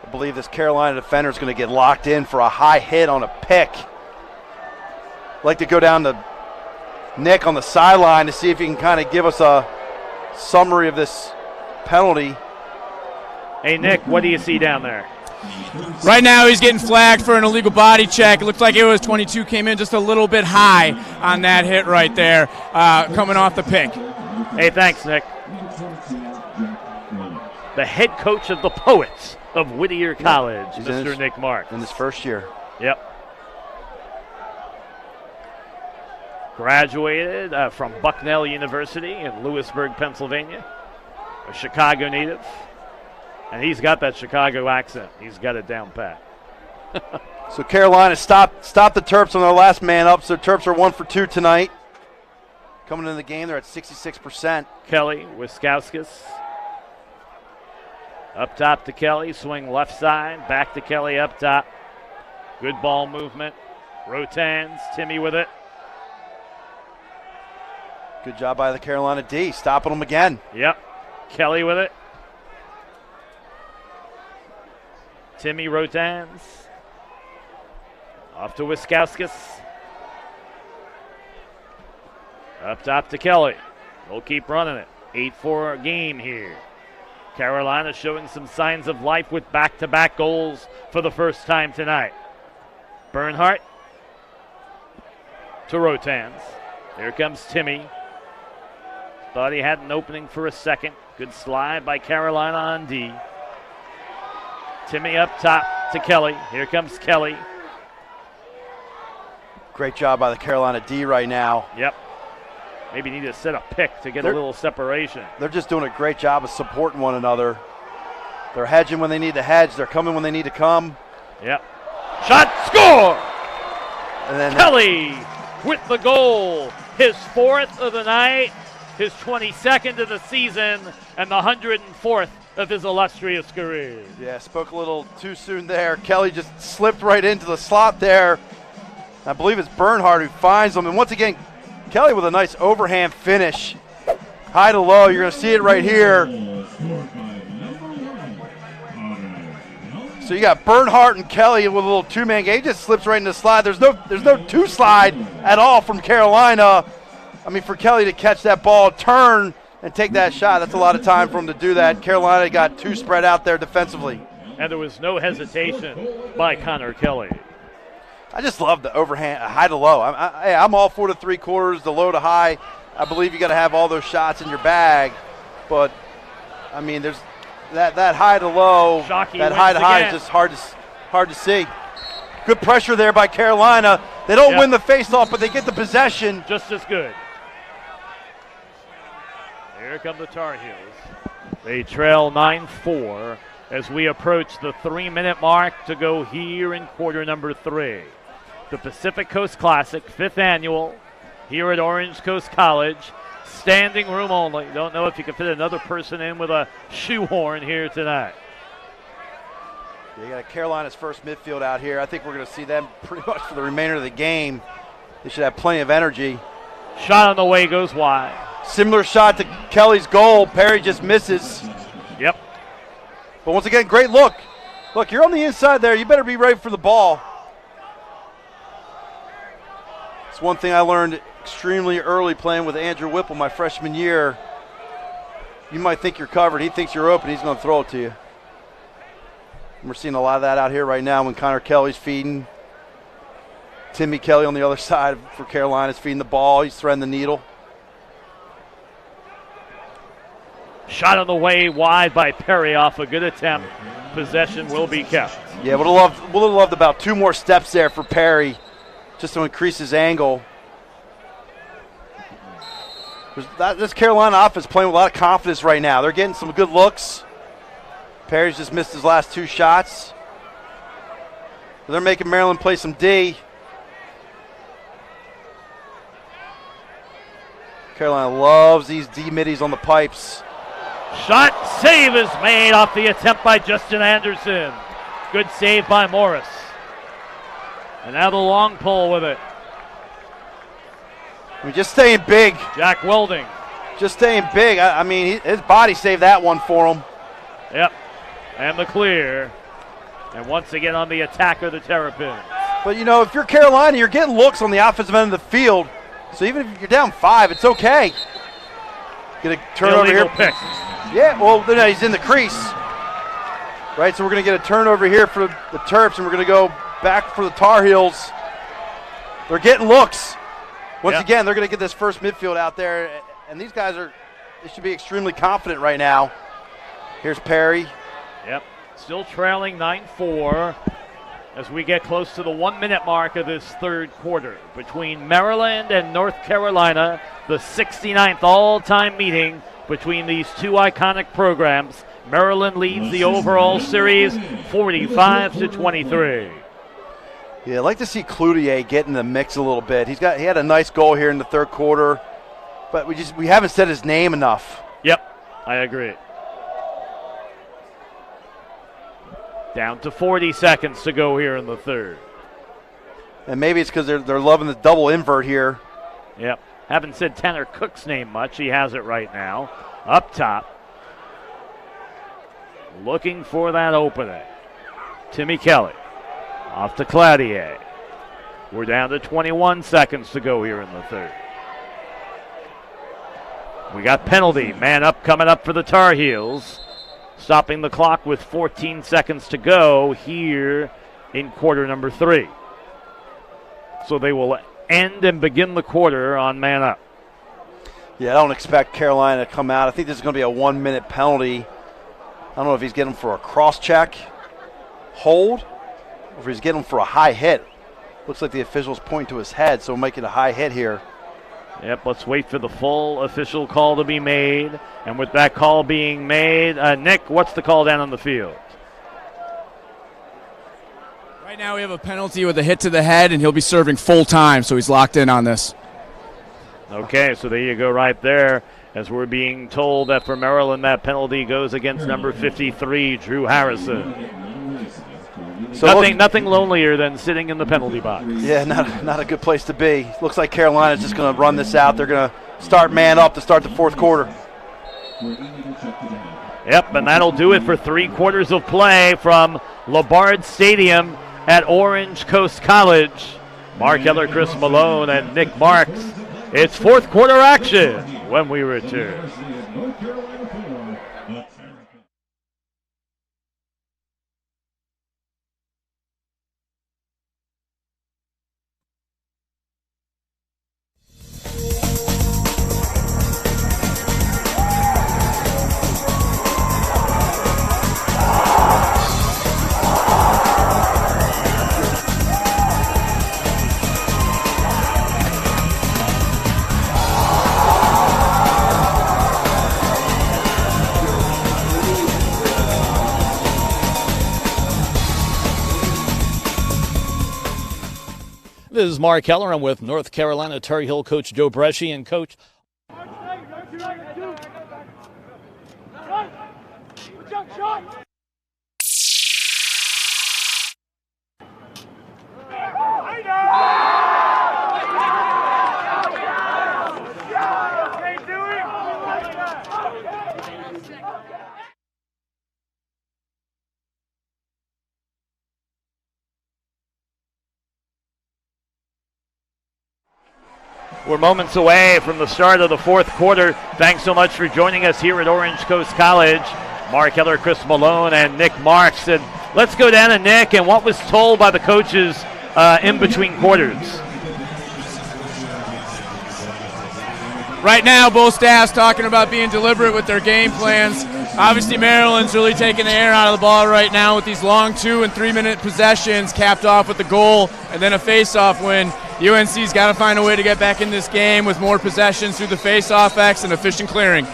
I believe this Carolina defender is going to get locked in for a high hit on a pick. I'd like to go down to Nick on the sideline to see if he can kind of give us a summary of this penalty. Hey, Nick, what do you see down there? Right now he's getting flagged for an illegal body check. It looks like it was 22, came in just a little bit high on that hit right there, coming off the pick. Hey, thanks, Nick. The head coach of the Poets of Whittier College, Mr. Nick Marks. In his first year. Yep. Graduated from Bucknell University in Lewisburg, Pennsylvania. A Chicago native. And he's got that Chicago accent. He's got it down pat. So Carolina stopped the Terps on their last man up. So Terps are 1 for 2 tonight. Coming into the game, they're at 66%. Kelly, Wiskowskis. Up top to Kelly, swing left side, back to Kelly up top. Good ball movement. Rotans, Timmy with it. Good job by the Carolina D, stopping them again. Yep, Kelly with it. Timmy Rotans. Off to Wiskowskis. Up top to Kelly. They'll keep running it. 8-4 game here. Carolina showing some signs of life with back-to-back goals for the first time tonight. Bernhardt to Rotans. Here comes Timmy. Thought he had an opening for a second. Good slide by Carolina on D. Timmy up top to Kelly. Here comes Kelly. Great job by the Carolina D right now. Yep. Maybe need to set a pick to get a little separation. They're just doing a great job of supporting one another. They're hedging when they need to hedge. They're coming when they need to come. Yep. Shot, score! And then Kelly with the goal. His 4th of the night, his 22nd of the season, and the 104th of his illustrious career. Yeah, spoke a little too soon there. Kelly just slipped right into the slot there. I believe it's Bernhardt who finds him. And once again, Kelly with a nice overhand finish. High to low, you're going to see it right here. So you got Bernhardt and Kelly with a little two-man game. He just slips right into the slide. There's no two-slide at all from Carolina. I mean, for Kelly to catch that ball, turn, and take that shot, that's a lot of time for him to do that. Carolina got two spread out there defensively. And there was no hesitation by Connor Kelly. I just love the overhand, high to low. I'm all 4 3/4, the low to high. I believe you got to have all those shots in your bag. But, I mean, there's that high to low, Shockey that high to high is just hard to see. Good pressure there by Carolina. They don't win the faceoff, but they get the possession. Just as good. Here come the Tar Heels. They trail 9-4 as we approach the 3-minute mark to go here in quarter number 3. The Pacific Coast Classic, 5th annual, here at Orange Coast College. Standing room only. Don't know if you can fit another person in with a shoehorn here tonight. You got Carolina's first midfield out here. I think we're going to see them pretty much for the remainder of the game. They should have plenty of energy. Shot on the way goes wide. Similar shot to Kelly's goal. Perry just misses. Yep. But once again, great look. Look, you're on the inside there. You better be ready for the ball. It's one thing I learned extremely early playing with Andrew Whipple my freshman year. You might think you're covered. He thinks you're open. He's going to throw it to you. And we're seeing a lot of that out here right now when Connor Kelly's feeding. Timmy Kelly on the other side for Carolina is feeding the ball. He's threading the needle. Shot on the way wide by Perry off a good attempt. Possession will be kept. Yeah, would have loved about 2 more steps there for Perry just to increase his angle. This Carolina offense playing with a lot of confidence right now. They're getting some good looks. Perry's just missed his last 2 shots. They're making Maryland play some D. Carolina loves these D middies on the pipes. Shot save is made off the attempt by Justin Anderson. Good save by Morris. And now the long pull with it. I mean, just staying big. Jack Welding. Just staying big. I mean, his body saved that one for him. Yep. And the clear. And once again on the attacker, the Terrapins. But, you know, if you're Carolina, you're getting looks on the offensive end of the field. So even if you're down 5, it's okay. Get a turnover here. Pick. Yeah, well, no, he's in the crease. Right, so we're going to get a turnover here for the Terps, and we're going to go back for the Tar Heels. They're getting looks. Once again, they're going to get this first midfield out there, and these guys they should be extremely confident right now. Here's Perry. Yep, still trailing 9-4 as we get close to the 1-minute mark of this third quarter. Between Maryland and North Carolina, the 69th all-time meeting between these two iconic programs. Maryland leads the overall series 45-23. Yeah, I'd like to see Cloutier get in the mix a little bit. He had a nice goal here in the third quarter, but we haven't said his name enough. Yep, I agree. Down to 40 seconds to go here in the third. And maybe it's because they're loving the double invert here. Yep. Haven't said Tanner Cook's name much. He has it right now. Up top. Looking for that opening. Timmy Kelly. Off to Cloutier. We're down to 21 seconds to go here in the third. We got penalty. Man up coming up for the Tar Heels. Stopping the clock with 14 seconds to go here in quarter number 3. So they will end and begin the quarter on man up. Yeah, I don't expect Carolina to come out. I think this is going to be a 1-minute penalty. I don't know if he's getting for a cross-check, hold, or if he's getting for a high hit. Looks like the official's pointing to his head, so we'll make it a high hit here. Yep, let's wait for the full official call to be made. And with that call being made, Nick, what's the call down on the field? Right now we have a penalty with a hit to the head, and he'll be serving full time, so he's locked in on this. Okay, so there you go right there. As we're being told that for Maryland, that penalty goes against number 53, Drew Harrison. So nothing lonelier than sitting in the penalty box. Yeah, not a good place to be. Looks like Carolina's just going to run this out. They're going to start man up to start the fourth quarter. Yep, and that'll do it for 3 quarters of play from LaBarge Stadium at Orange Coast College. Mark Eller, Chris Malone, and Nick Marks. It's fourth quarter action when we return. This is Mark Keller. I'm with North Carolina Tar Heel coach Joe Bresci. And coach, we're moments away from the start of the fourth quarter. Thanks so much for joining us here at Orange Coast College. Mark Eller, Chris Malone, and Nick Marks. And let's go down to Nick and what was told by the coaches in between quarters. Right now, both staffs talking about being deliberate with their game plans. Obviously, Maryland's really taking the air out of the ball right now with these long 2- and 3-minute possessions capped off with the goal and then a face-off win. UNC's got to find a way to get back in this game with more possessions through the face-off X and efficient clearing.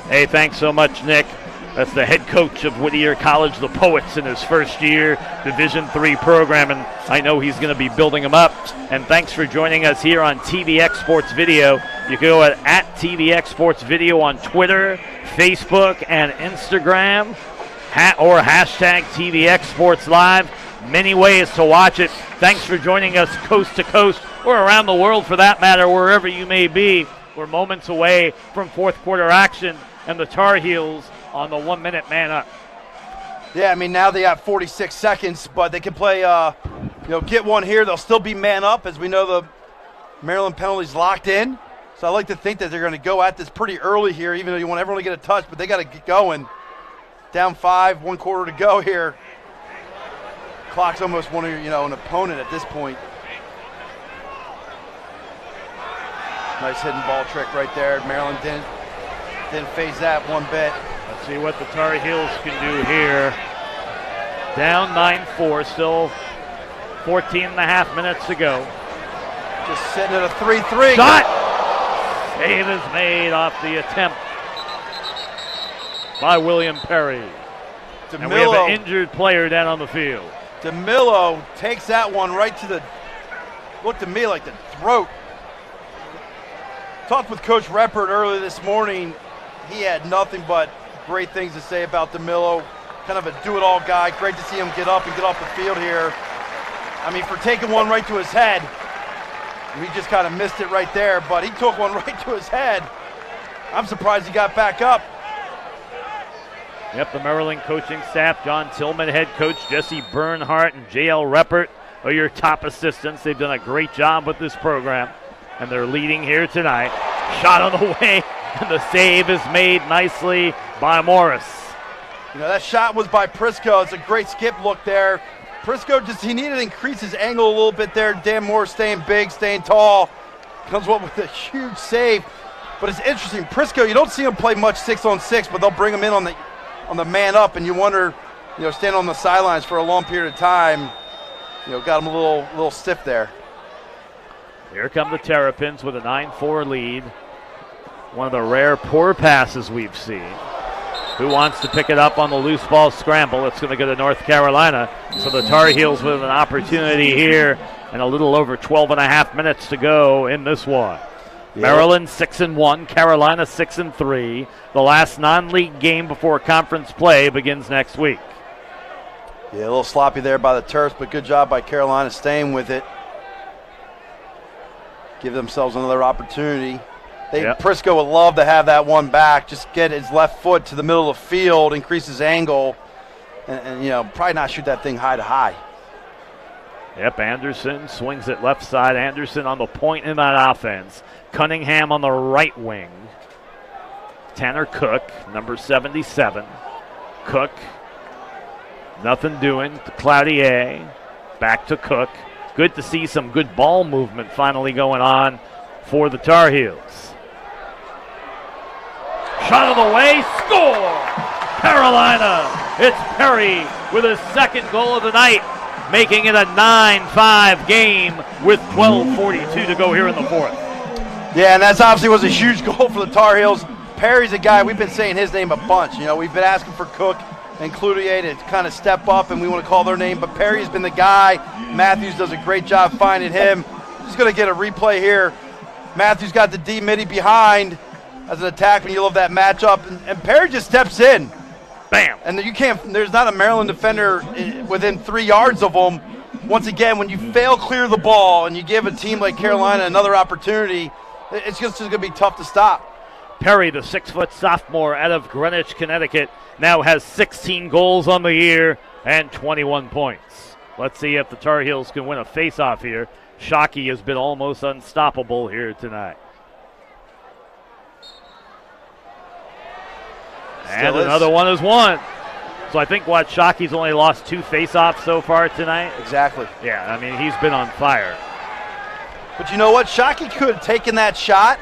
Hey, thanks so much, Nick. That's the head coach of Whittier College, the Poets, in his first year, Division III program, and I know he's going to be building them up. And thanks for joining us here on TVX Sports Video. You can go at TVX Sports Video on Twitter, Facebook, and Instagram, or hashtag TVX Sports Live. Many ways to watch it. Thanks for joining us coast to coast or around the world for that matter, wherever you may be. We're moments away from fourth quarter action, and the Tar Heels on the 1 minute man up. Yeah, I mean, now they got 46 seconds, but they can play, get one here. They'll still be man up, as we know the Maryland penalty's locked in. So I like to think that they're going to go at this pretty early here, even though you want everyone to get a touch, but they got to get going. Down 5, 1 quarter to go here. Clock's almost one of an opponent at this point. Nice hidden ball trick right there. Maryland didn't phase that one bit. Let's see what the Tar Heels can do here. Down 9-4, still 14 and a half minutes to go. Just sitting at a 3-3. Shot! Save is made off the attempt by William Perry. Demillo, and we have an injured player down on the field. Demillo takes that one right to looked to me like the throat. Talked with Coach Reppert earlier this morning. He had nothing but great things to say about Demillo. Kind of a do-it-all guy. Great to see him get up and get off the field here. I mean, for taking one right to his head, he just kind of missed it right there, but he took one right to his head. I'm surprised he got back up. Yep, the Maryland coaching staff, John Tillman, head coach, Jesse Bernhardt, and J.L. Reppert are your top assistants. They've done a great job with this program, and they're leading here tonight. Shot on the way, and the save is made nicely by Morris. That shot was by Prisco. It's a great skip look there. Prisco he needed to increase his angle a little bit there. Dan Moore staying big, staying tall. Comes up with a huge save. But it's interesting. Prisco, you don't see him play much 6-on-6, but they'll bring him in on the man up, and you wonder, standing on the sidelines for a long period of time, got him a little stiff there. Here come the Terrapins with a 9-4 lead. One of the rare poor passes we've seen. Who wants to pick it up on the loose ball scramble? It's going to go to North Carolina. So the Tar Heels with an opportunity here, and a little over 12 and a half minutes to go in this one. Yeah. Maryland 6-1, Carolina 6-3. The last non-league game before conference play begins next week. Yeah, a little sloppy there by the Terps, but good job by Carolina staying with it. Give themselves another opportunity. Prisco would love to have that one back, just get his left foot to the middle of the field, increase his angle, and probably not shoot that thing high to high. Yep, Anderson swings it left side. Anderson on the point in that offense. Cunningham on the right wing. Tanner Cook, number 77. Cook, nothing doing to Cloutier. Back to Cook. Good to see some good ball movement finally going on for the Tar Heels. Shot on the way, score! Carolina, it's Perry with his second goal of the night, making it a 9-5 game with 12:42 to go here in the fourth. Yeah, and that's obviously was a huge goal for the Tar Heels. Perry's a guy, we've been saying his name a bunch. We've been asking for Cook and Cloutier to kind of step up, and we want to call their name, but Perry's been the guy. Matthews does a great job finding him. Just going to get a replay here. Matthews got the D-midi behind as an attackman. You love that matchup, and Perry just steps in. Bam! And there's not a Maryland defender within 3 yards of him. Once again, when you fail clear the ball and you give a team like Carolina another opportunity, it's just going to be tough to stop. Perry, the 6-foot sophomore out of Greenwich, Connecticut, now has 16 goals on the year and 21 points. Let's see if the Tar Heels can win a face-off here. Shockey has been almost unstoppable here tonight. And another one is won. So I think Shockey's only lost 2 face-offs so far tonight. Exactly. Yeah, I mean, he's been on fire. But you know what? Shockey could have taken that shot.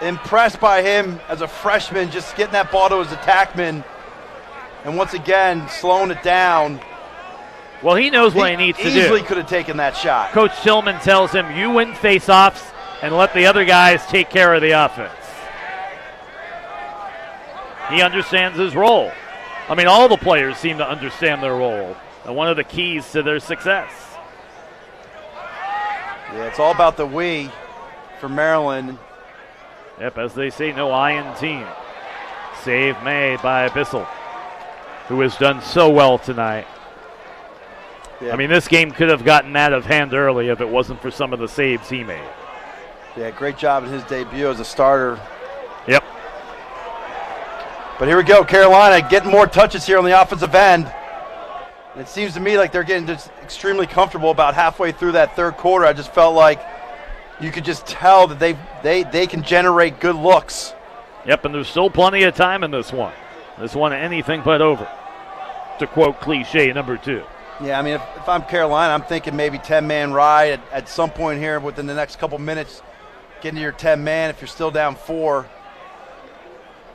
Impressed by him as a freshman, just getting that ball to his attackman. And once again, slowing it down. Well, he knows what he needs to do. Easily could have taken that shot. Coach Tillman tells him, you win face-offs and let the other guys take care of the offense. He understands his role. I mean, all the players seem to understand their role. And one of the keys to their success. Yeah, it's all about the we for Maryland. Yep, as they say, no I in team. Save made by Bassel, who has done so well tonight. Yeah. I mean, this game could have gotten out of hand early if it wasn't for some of the saves he made. Yeah, great job in his debut as a starter. Yep. But here we go, Carolina getting more touches here on the offensive end. And it seems to me like they're getting just extremely comfortable about halfway through that third quarter. I just felt like you could just tell that they can generate good looks. Yep, and there's still plenty of time in this one. This one anything but over, to quote cliche number 2. Yeah, I mean, if I'm Carolina, I'm thinking maybe 10-man ride at some point here within the next couple minutes. Get into your 10-man if you're still down 4.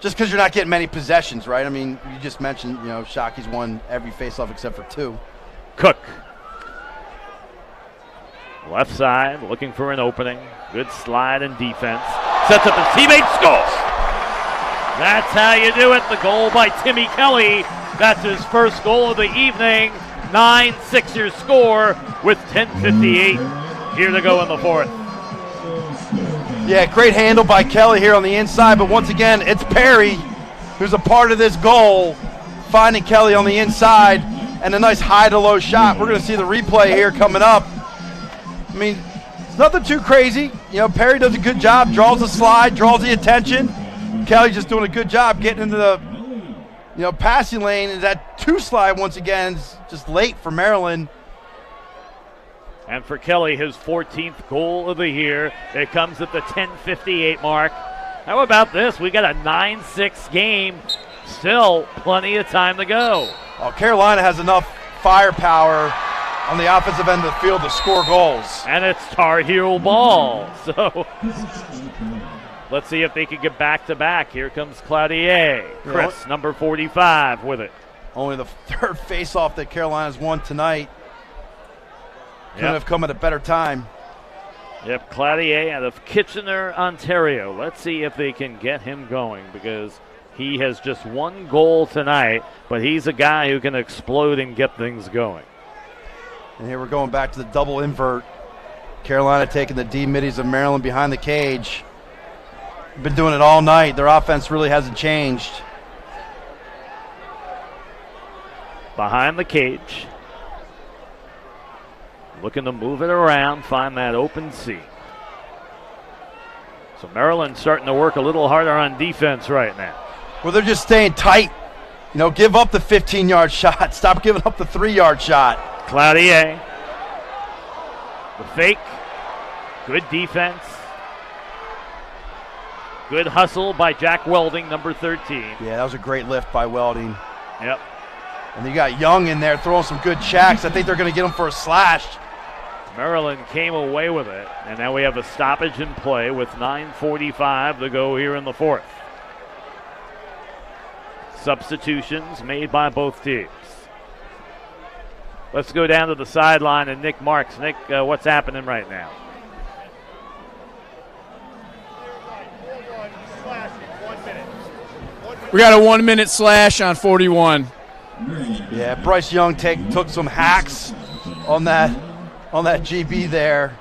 Just because you're not getting many possessions, right? I mean, you just mentioned, Shockey's won every faceoff except for 2. Cook. Left side, looking for an opening. Good slide and defense. Sets up his teammate, scores! That's how you do it. The goal by Timmy Kelly. That's his first goal of the evening. 9-6 your score with 10:58 here to go in the fourth. Yeah, great handle by Kelly here on the inside, but once again, it's Perry who's a part of this goal, finding Kelly on the inside, and a nice high-to-low shot. We're going to see the replay here coming up. I mean, it's nothing too crazy. Perry does a good job, draws the slide, draws the attention. Kelly just doing a good job getting into the passing lane, and that 2 slide once again is just late for Maryland. And for Kelly, his 14th goal of the year. It comes at the 10:58 mark. How about this? We got a 9-6 game. Still plenty of time to go. Well, Carolina has enough firepower on the offensive end of the field to score goals. And it's Tar Heel ball. So let's see if they can get back-to-back. Here comes Cloutier. Chris, number 45, with it. Only the third face-off that Carolina's won tonight. Couldn't have come at a better time. Yep, Cloutier out of Kitchener, Ontario. Let's see if they can get him going, because he has just 1 goal tonight, but he's a guy who can explode and get things going. And here we're going back to the double invert. Carolina taking the D middies of Maryland behind the cage. Been doing it all night. Their offense really hasn't changed. Behind the cage. Looking to move it around, find that open seam. So Maryland's starting to work a little harder on defense right now. Well, they're just staying tight. Give up the 15-yard shot. Stop giving up the 3-yard shot. Cloutier. The fake. Good defense. Good hustle by Jack Welding, number 13. Yeah, that was a great lift by Welding. Yep. And you got Young in there throwing some good checks. I think they're going to get him for a slash. Maryland came away with it, and now we have a stoppage in play with 9:45 to go here in the fourth. Substitutions made by both teams. Let's go down to the sideline and Nick Marks. Nick, what's happening right now? We got a 1-minute slash on 41. Yeah, Bryce Young took some hacks on that GB there.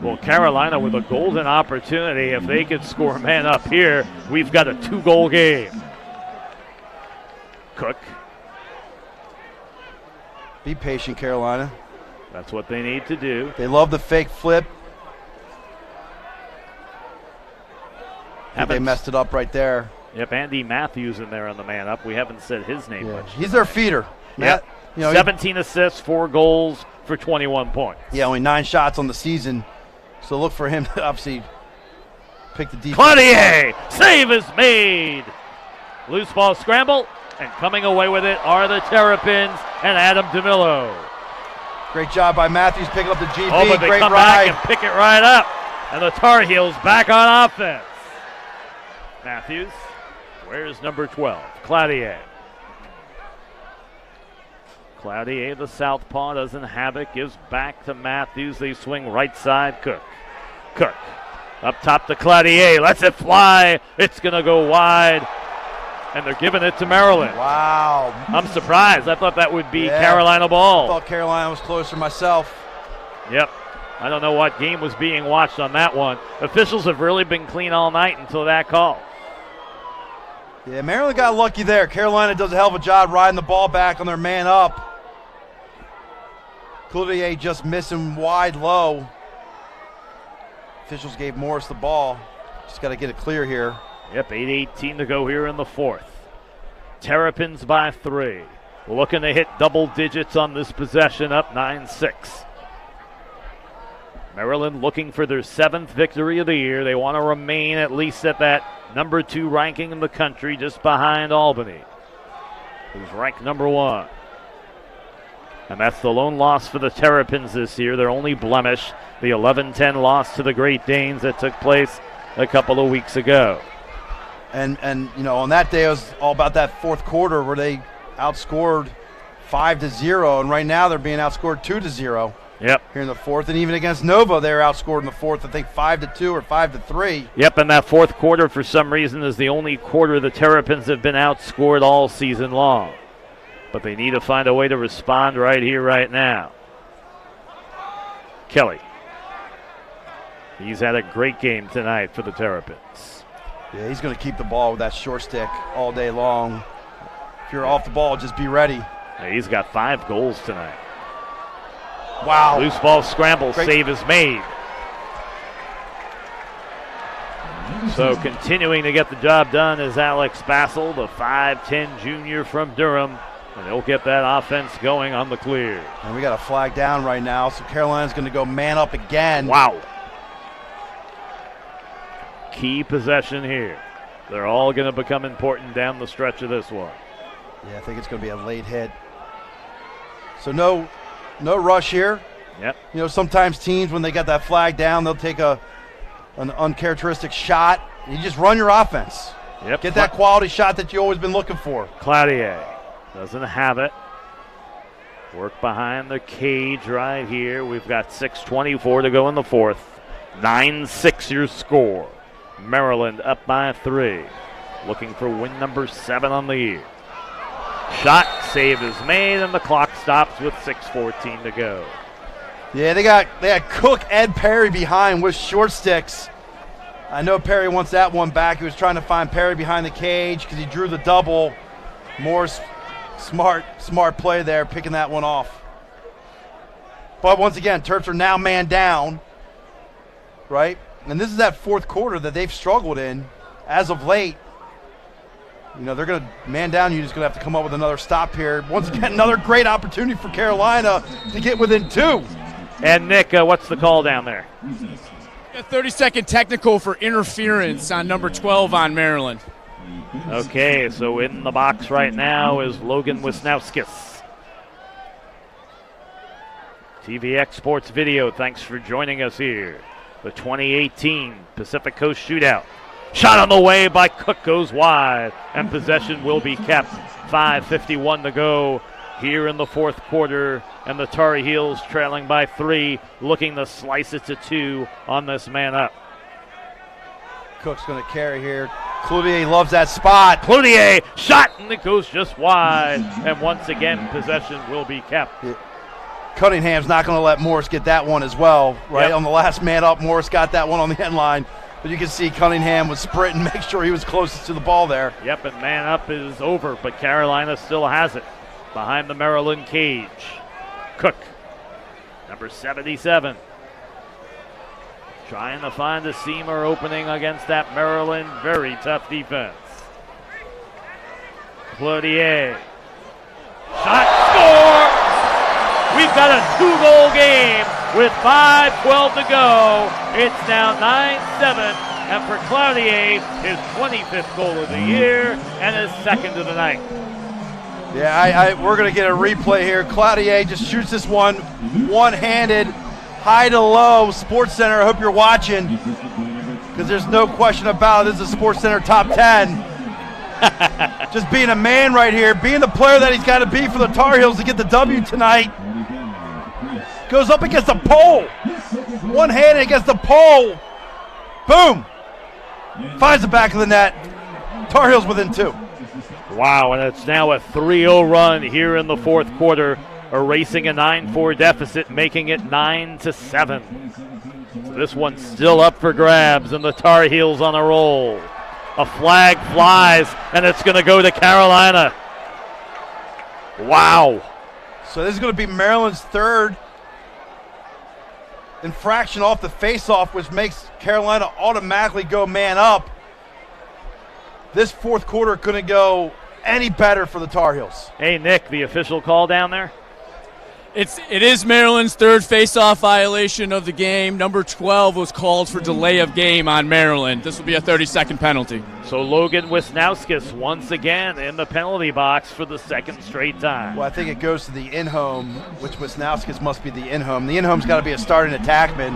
Well, Carolina with a golden opportunity. If they could score a man up here, we've got a 2-goal game. Cook. Be patient, Carolina. That's what they need to do. They love the fake flip. They messed it up right there. Yep, Andy Matthews in there on the man up. We haven't said his name much. He's their feeder. Yep. 17 assists, 4 goals for 21 points. Yeah, only 9 shots on the season. So look for him to obviously pick the defense. Cloutier! Save is made! Loose ball scramble, and coming away with it are the Terrapins and Adam Demillo. Great job by Matthews picking up the GB. Oh, but they Great come ride. back and pick it right up. And the Tar Heels back on offense. Matthews, where's number 12? Cloutier. Cloutier, the southpaw, doesn't have it. Gives back to Matthews. They swing right side. Cook. Cook. Up top to Cloutier. Lets it fly. It's going to go wide. And they're giving it to Maryland. Wow. I'm surprised. I thought that would be Carolina ball. I thought Carolina was closer myself. Yep. I don't know what game was being watched on that one. Officials have really been clean all night until that call. Yeah, Maryland got lucky there. Carolina does a hell of a job riding the ball back on their man up. Cloutier just missing wide low. Officials gave Morris the ball. Just got to get it clear here. Yep, 8:18 to go here in the fourth. Terrapins by 3. Looking to hit double digits on this possession, up 9-6. Maryland looking for their 7th victory of the year. They want to remain at least at that number 2 ranking in the country, just behind Albany, who's ranked number 1. And that's the lone loss for the Terrapins this year. Their only blemish, the 11-10 loss to the Great Danes that took place a couple of weeks ago. And you know, on that day it was all about that fourth quarter where they outscored 5-0, and right now they're being outscored 2-0. Yep. Here in the fourth, and even against Nova, they were outscored in the fourth, I think 5-2 or 5-3. Yep, and that fourth quarter, for some reason, is the only quarter the Terrapins have been outscored all season long. But they need to find a way to respond right here, right now. Kelly. He's had a great game tonight for the Terrapins. Yeah, he's going to keep the ball with that short stick all day long. If you're off the ball, just be ready. Yeah, he's got 5 goals tonight. Wow. Loose ball scramble, Great. Save is made. So continuing to get the job done is Alex Bassel, the 5'10 junior from Durham. And he'll get that offense going on the clear. And we got a flag down right now, so Carolina's going to go man up again. Wow. Key possession here. They're all going to become important down the stretch of this one. Yeah, I think it's going to be a late hit. So no rush here. Yep. You know, sometimes teams, when they got that flag down, they'll take an uncharacteristic shot. You just run your offense. Yep. Get that quality shot that you've always been looking for. Cloutier doesn't have it. Work behind the cage right here. We've got 6:24 to go in the fourth. 9-6 your score. Maryland up by 3. Looking for win number 7 on the year. Shot, save is made, and the clock stops with 6:14 to go. Yeah, they had Cook, Ed Perry behind with short sticks. I know Perry wants that one back. He was trying to find Perry behind the cage because he drew the double. Morris, smart play there, picking that one off. But once again, Terps are now man down, right? And this is that fourth quarter that they've struggled in as of late. You know, they're going to man down. You're just going to have to come up with another stop here. Once again, another great opportunity for Carolina to get within 2. And Nick, what's the call down there? A 30-second technical for interference on number 12 on Maryland. Okay, so in the box right now is Logan Wisnowskis. TVX Sports Video, thanks for joining us here. The 2018 Pacific Coast Shootout. Shot on the way by Cook goes wide, and possession will be kept. 5:51 to go here in the fourth quarter, and the Tar Heels trailing by 3, looking to slice it to 2 on this man up. Cook's going to carry here. Cloutier loves that spot. Cloutier shot, and it goes just wide, and once again possession will be kept. Cunningham's not going to let Morris get that one as well, right? Yep. On the last man up, Morris got that one on the end line. But you can see Cunningham was sprinting, make sure he was closest to the ball there. Yep, and man up is over, but Carolina still has it behind the Maryland cage. Cook, number 77. Trying to find a seamer opening against that Maryland very tough defense. Cloutier. Shot, score! We've got a 2-goal game with 5:12 to go. It's now 9-7, and for Cloutier, his 25th goal of the year and his 2nd of the night. Yeah, we're going to get a replay here. Cloutier just shoots this one one-handed, high to low. Sports Center, I hope you're watching, because there's no question about it. This is a Sports Center top 10. Just being a man right here, being the player that he's got to be for the Tar Heels to get the W tonight. Goes up against the pole. One-handed against the pole. Boom. Finds the back of the net. Tar Heels within 2. Wow, and it's now a 3-0 run here in the fourth quarter, erasing a 9-4 deficit, making it 9-7. So this one's still up for grabs, and the Tar Heels on a roll. A flag flies, and it's going to go to Carolina. Wow. So this is going to be Maryland's 3rd infraction off the face-off, which makes Carolina automatically go man up. This fourth quarter couldn't go any better for the Tar Heels. Hey, Nick, the official call down there? It is Maryland's third face-off violation of the game. Number 12 was called for delay of game on Maryland. This will be a 30-second penalty. So Logan Wisnauskas once again in the penalty box for the second straight time. Well, I think it goes to the in-home, which Wisnauskas must be the in-home. The in-home's got to be a starting attackman.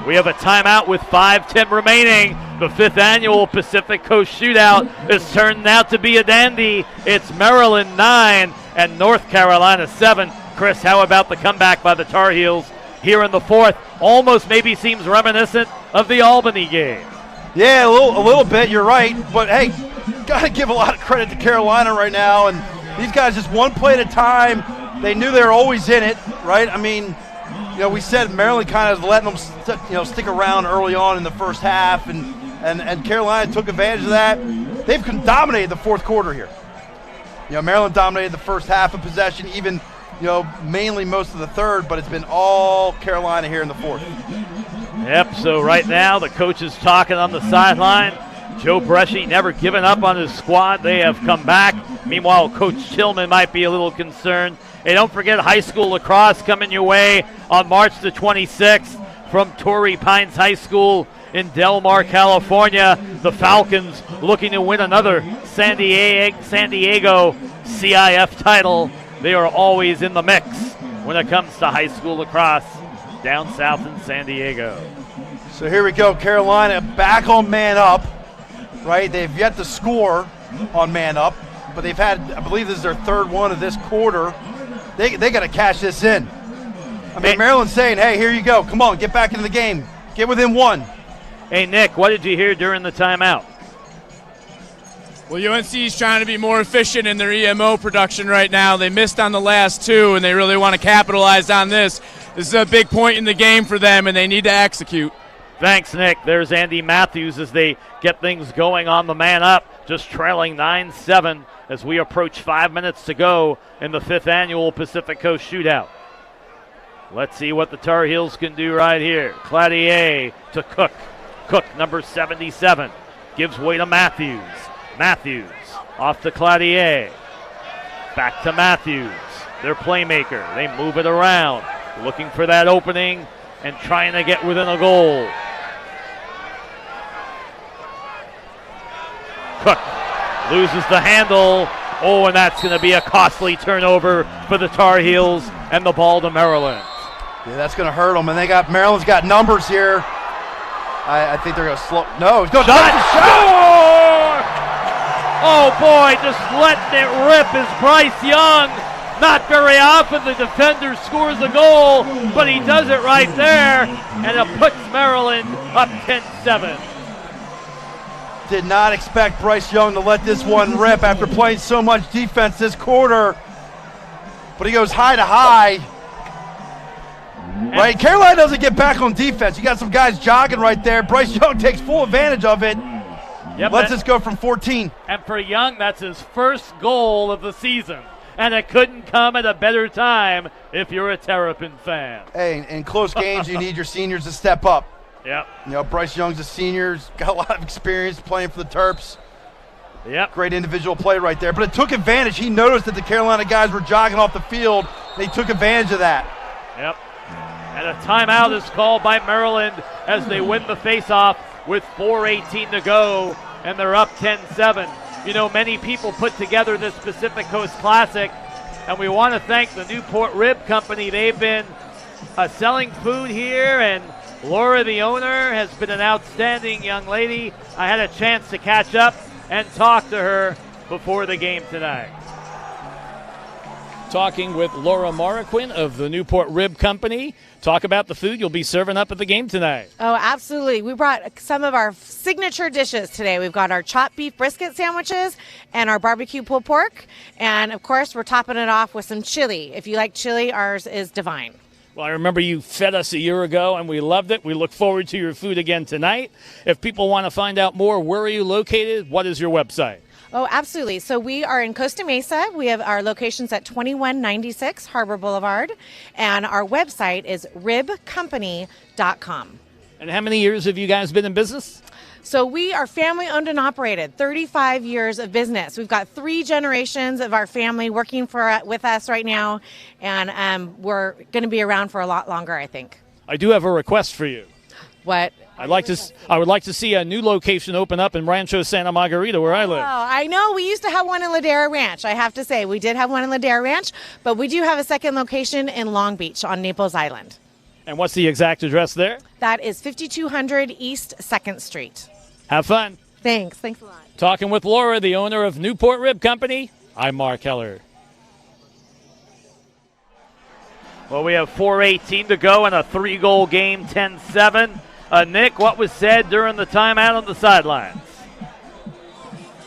We have a timeout with 5:10 remaining. The 5th annual Pacific Coast Shootout is turned out to be a dandy. It's Maryland 9 and North Carolina 7. Chris, how about the comeback by the Tar Heels here in the fourth? Almost maybe seems reminiscent of the Albany game. Yeah, a little bit, you're right. But, hey, got to give a lot of credit to Carolina right now. And these guys just one play at a time. They knew they were always in it, right? I mean, we said Maryland kind of letting them stick around early on in the first half, and Carolina took advantage of that. They've dominated the fourth quarter here. Maryland dominated the first half of possession, even mainly most of the third, but it's been all Carolina here in the fourth. Yep, so right now the coach is talking on the sideline. Joe Bresci never given up on his squad. They have come back. Meanwhile, Coach Tillman might be a little concerned. Hey, don't forget high school lacrosse coming your way on March the 26th from Torrey Pines High School in Del Mar, California. The Falcons looking to win another San Diego CIF title. They are always in the mix when it comes to high school lacrosse down south in San Diego. So here we go, Carolina back on man up, right? They've yet to score on man up, but they've had, I believe this is their third one of this quarter. They got to cash this in. I mean, Maryland's saying, hey, here you go. Come on, get back into the game. Get within one. Hey, Nick, what did you hear during the timeout? Well, UNC is trying to be more efficient in their EMO production right now. They missed on the last two, and they really want to capitalize on this. This is a big point in the game for them, and they need to execute. Thanks, Nick. There's Andy Matthews as they get things going on the man up, just trailing 9-7 as we approach 5 minutes to go in the 5th annual Pacific Coast Shootout. Let's see what the Tar Heels can do right here. Cladier to Cook. Cook, number 77, gives way to Matthews. Matthews off to Cladier. Back to Matthews, their playmaker. They move it around, looking for that opening and trying to get within a goal. Cook loses the handle. Oh, and that's going to be a costly turnover for the Tar Heels and the ball to Maryland. Yeah, that's going to hurt them. And Maryland's got numbers here. I think they're going to slow. No, he's going to shot. Oh, boy, just letting it rip is Bryce Young. Not very often the defender scores a goal, but he does it right there, and it puts Maryland up 10-7. Did not expect Bryce Young to let this one rip after playing so much defense this quarter. But he goes high to high. Right, Carolina doesn't get back on defense. You got some guys jogging right there. Bryce Young takes full advantage of it. Yep, lets us go from 14. And for Young, that's his first goal of the season. And it couldn't come at a better time if you're a Terrapin fan. Hey, in close games, you need your seniors to step up. Yep. Bryce Young's a senior, got a lot of experience playing for the Terps. Yep. Great individual play right there. But it took advantage. He noticed that the Carolina guys were jogging off the field, and he took advantage of that. Yep. And a timeout is called by Maryland as they win the faceoff with 4:18 to go, and they're up 10-7. Many people put together this Pacific Coast Classic, and we want to thank the Newport Rib Company. They've been selling food here, and Laura, the owner, has been an outstanding young lady. I had a chance to catch up and talk to her before the game tonight. Talking with Laura Maraquin of the Newport Rib Company. Talk about the food you'll be serving up at the game tonight. Oh, absolutely. We brought some of our signature dishes today. We've got our chopped beef brisket sandwiches and our barbecue pulled pork. And, of course, we're topping it off with some chili. If you like chili, ours is divine. Well, I remember you fed us a year ago, and we loved it. We look forward to your food again tonight. If people want to find out more, where are you located? What is your website? Oh, absolutely. So we are in Costa Mesa. We have our locations at 2196 Harbor Boulevard, and our website is ribcompany.com. And how many years have you guys been in business? So we are family owned and operated, 35 years of business. We've got 3 generations of our family working with us right now, and we're going to be around for a lot longer, I think. I do have a request for you. What? I would like to see a new location open up in Rancho Santa Margarita, where I live. Oh, I know. We used to have one in Ladera Ranch. I have to say, we did have one in Ladera Ranch, but we do have a second location in Long Beach on Naples Island. And what's the exact address there? That is 5200 East 2nd Street. Have fun. Thanks a lot. Talking with Laura, the owner of Newport Rib Company, I'm Mark Heller. Well, we have 4:18 to go in a 3-goal game, 10-7. Nick, what was said during the timeout on the sidelines?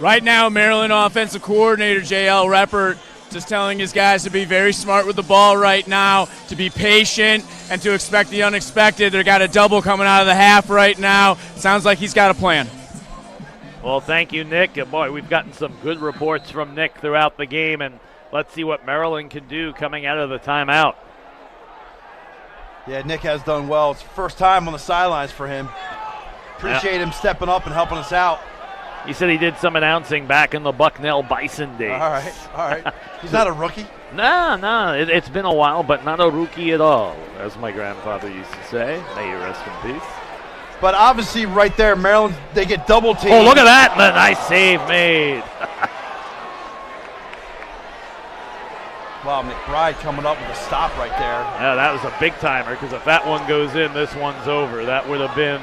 Right now, Maryland offensive coordinator J.L. Reppert just telling his guys to be very smart with the ball right now, to be patient, and to expect the unexpected. They got a double coming out of the half right now. Sounds like he's got a plan. Well, thank you, Nick. And boy, we've gotten some good reports from Nick throughout the game, and let's see what Maryland can do coming out of the timeout. Yeah, Nick has done well. It's the first time on the sidelines for him. Appreciate him stepping up and helping us out. He said he did some announcing back in the Bucknell Bison days. All right. He's not a rookie? No, it's been a while, but not a rookie at all, as my grandfather used to say. May you rest in peace. But obviously right there, Maryland, they get double teamed. Oh, look at that. The nice save made. Wow, McBride coming up with a stop right there. Yeah, that was a big timer, because if that one goes in, this one's over. That would have been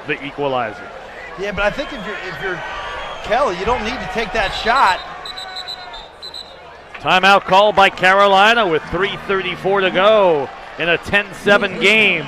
the equalizer. Yeah, but I think if you're Kelly, you don't need to take that shot. Timeout called by Carolina with 3:34 to go in a 10-7 game.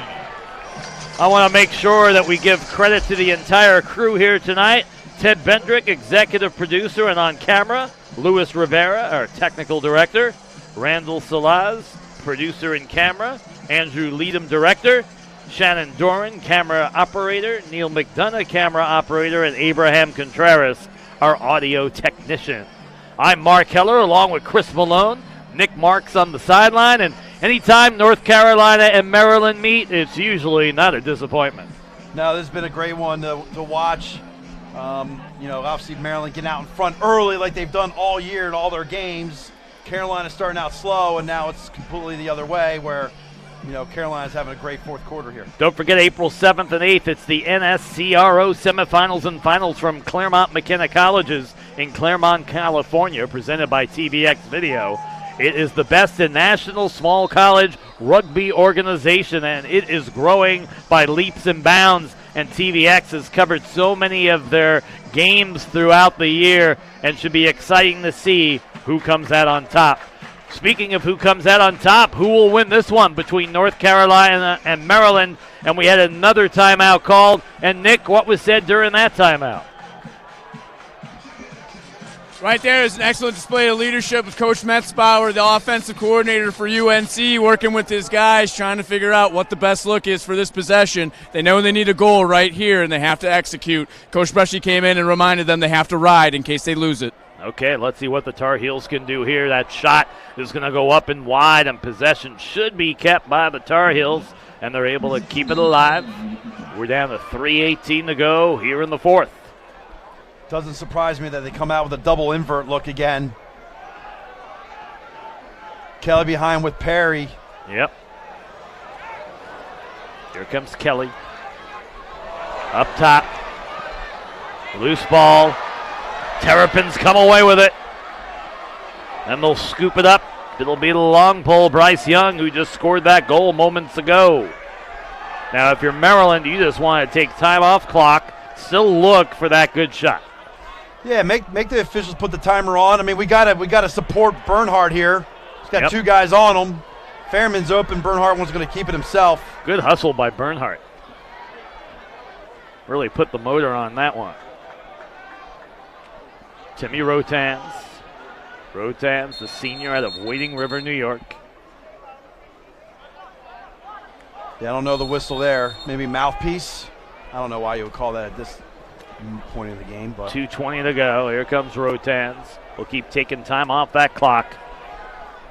I want to make sure that we give credit to the entire crew here tonight. Ted Bendrick, executive producer and on camera. Luis Rivera, our technical director. Randall Salaz, producer and camera. Andrew Leadham, director. Shannon Doran, camera operator. Neil McDonough, camera operator. And Abraham Contreras, our audio technician. I'm Mark Heller along with Chris Malone. Nick Marks on the sideline. And anytime North Carolina and Maryland meet, it's usually not a disappointment. No, this has been a great one to watch. Obviously Maryland getting out in front early like they've done all year in all their games. Carolina starting out slow, and now it's completely the other way where, Carolina's having a great fourth quarter here. Don't forget April 7th and 8th, it's the NSCRO semifinals and finals from Claremont McKenna Colleges in Claremont, California, presented by TVX Video. It is the best in national small college rugby organization, and it is growing by leaps and bounds. And TVX has covered so many of their games throughout the year, and should be exciting to see who comes out on top. Speaking of who comes out on top, who will win this one between North Carolina and Maryland? And we had another timeout called. And Nick, what was said during that timeout? Right there is an excellent display of leadership with Coach Metzbauer, the offensive coordinator for UNC, working with his guys, trying to figure out what the best look is for this possession. They know they need a goal right here, and they have to execute. Coach Brushy came in and reminded them they have to ride in case they lose it. Okay, let's see what the Tar Heels can do here. That shot is going to go up and wide, and possession should be kept by the Tar Heels, and they're able to keep it alive. We're down to 3:18 to go here in the fourth. Doesn't surprise me that they come out with a double invert look again. Kelly behind with Perry. Yep. Here comes Kelly. Up top. Loose ball. Terrapins come away with it. And they'll scoop it up. It'll be the long pole, Bryce Young, who just scored that goal moments ago. Now, if you're Maryland, you just want to take time off clock. Still look for that good shot. Yeah, make the officials put the timer on. I mean, we gotta support Bernhardt here. He's got two guys on him. Fairman's open. Bernhardt was going to keep it himself. Good hustle by Bernhardt. Really put the motor on that one. Timmy Rotans. Rotans, the senior out of Wading River, New York. Yeah, I don't know the whistle there. Maybe mouthpiece. I don't know why you would call that this. point of the game. But 2:20 to go. Here comes Rotans. We'll keep taking time off that clock.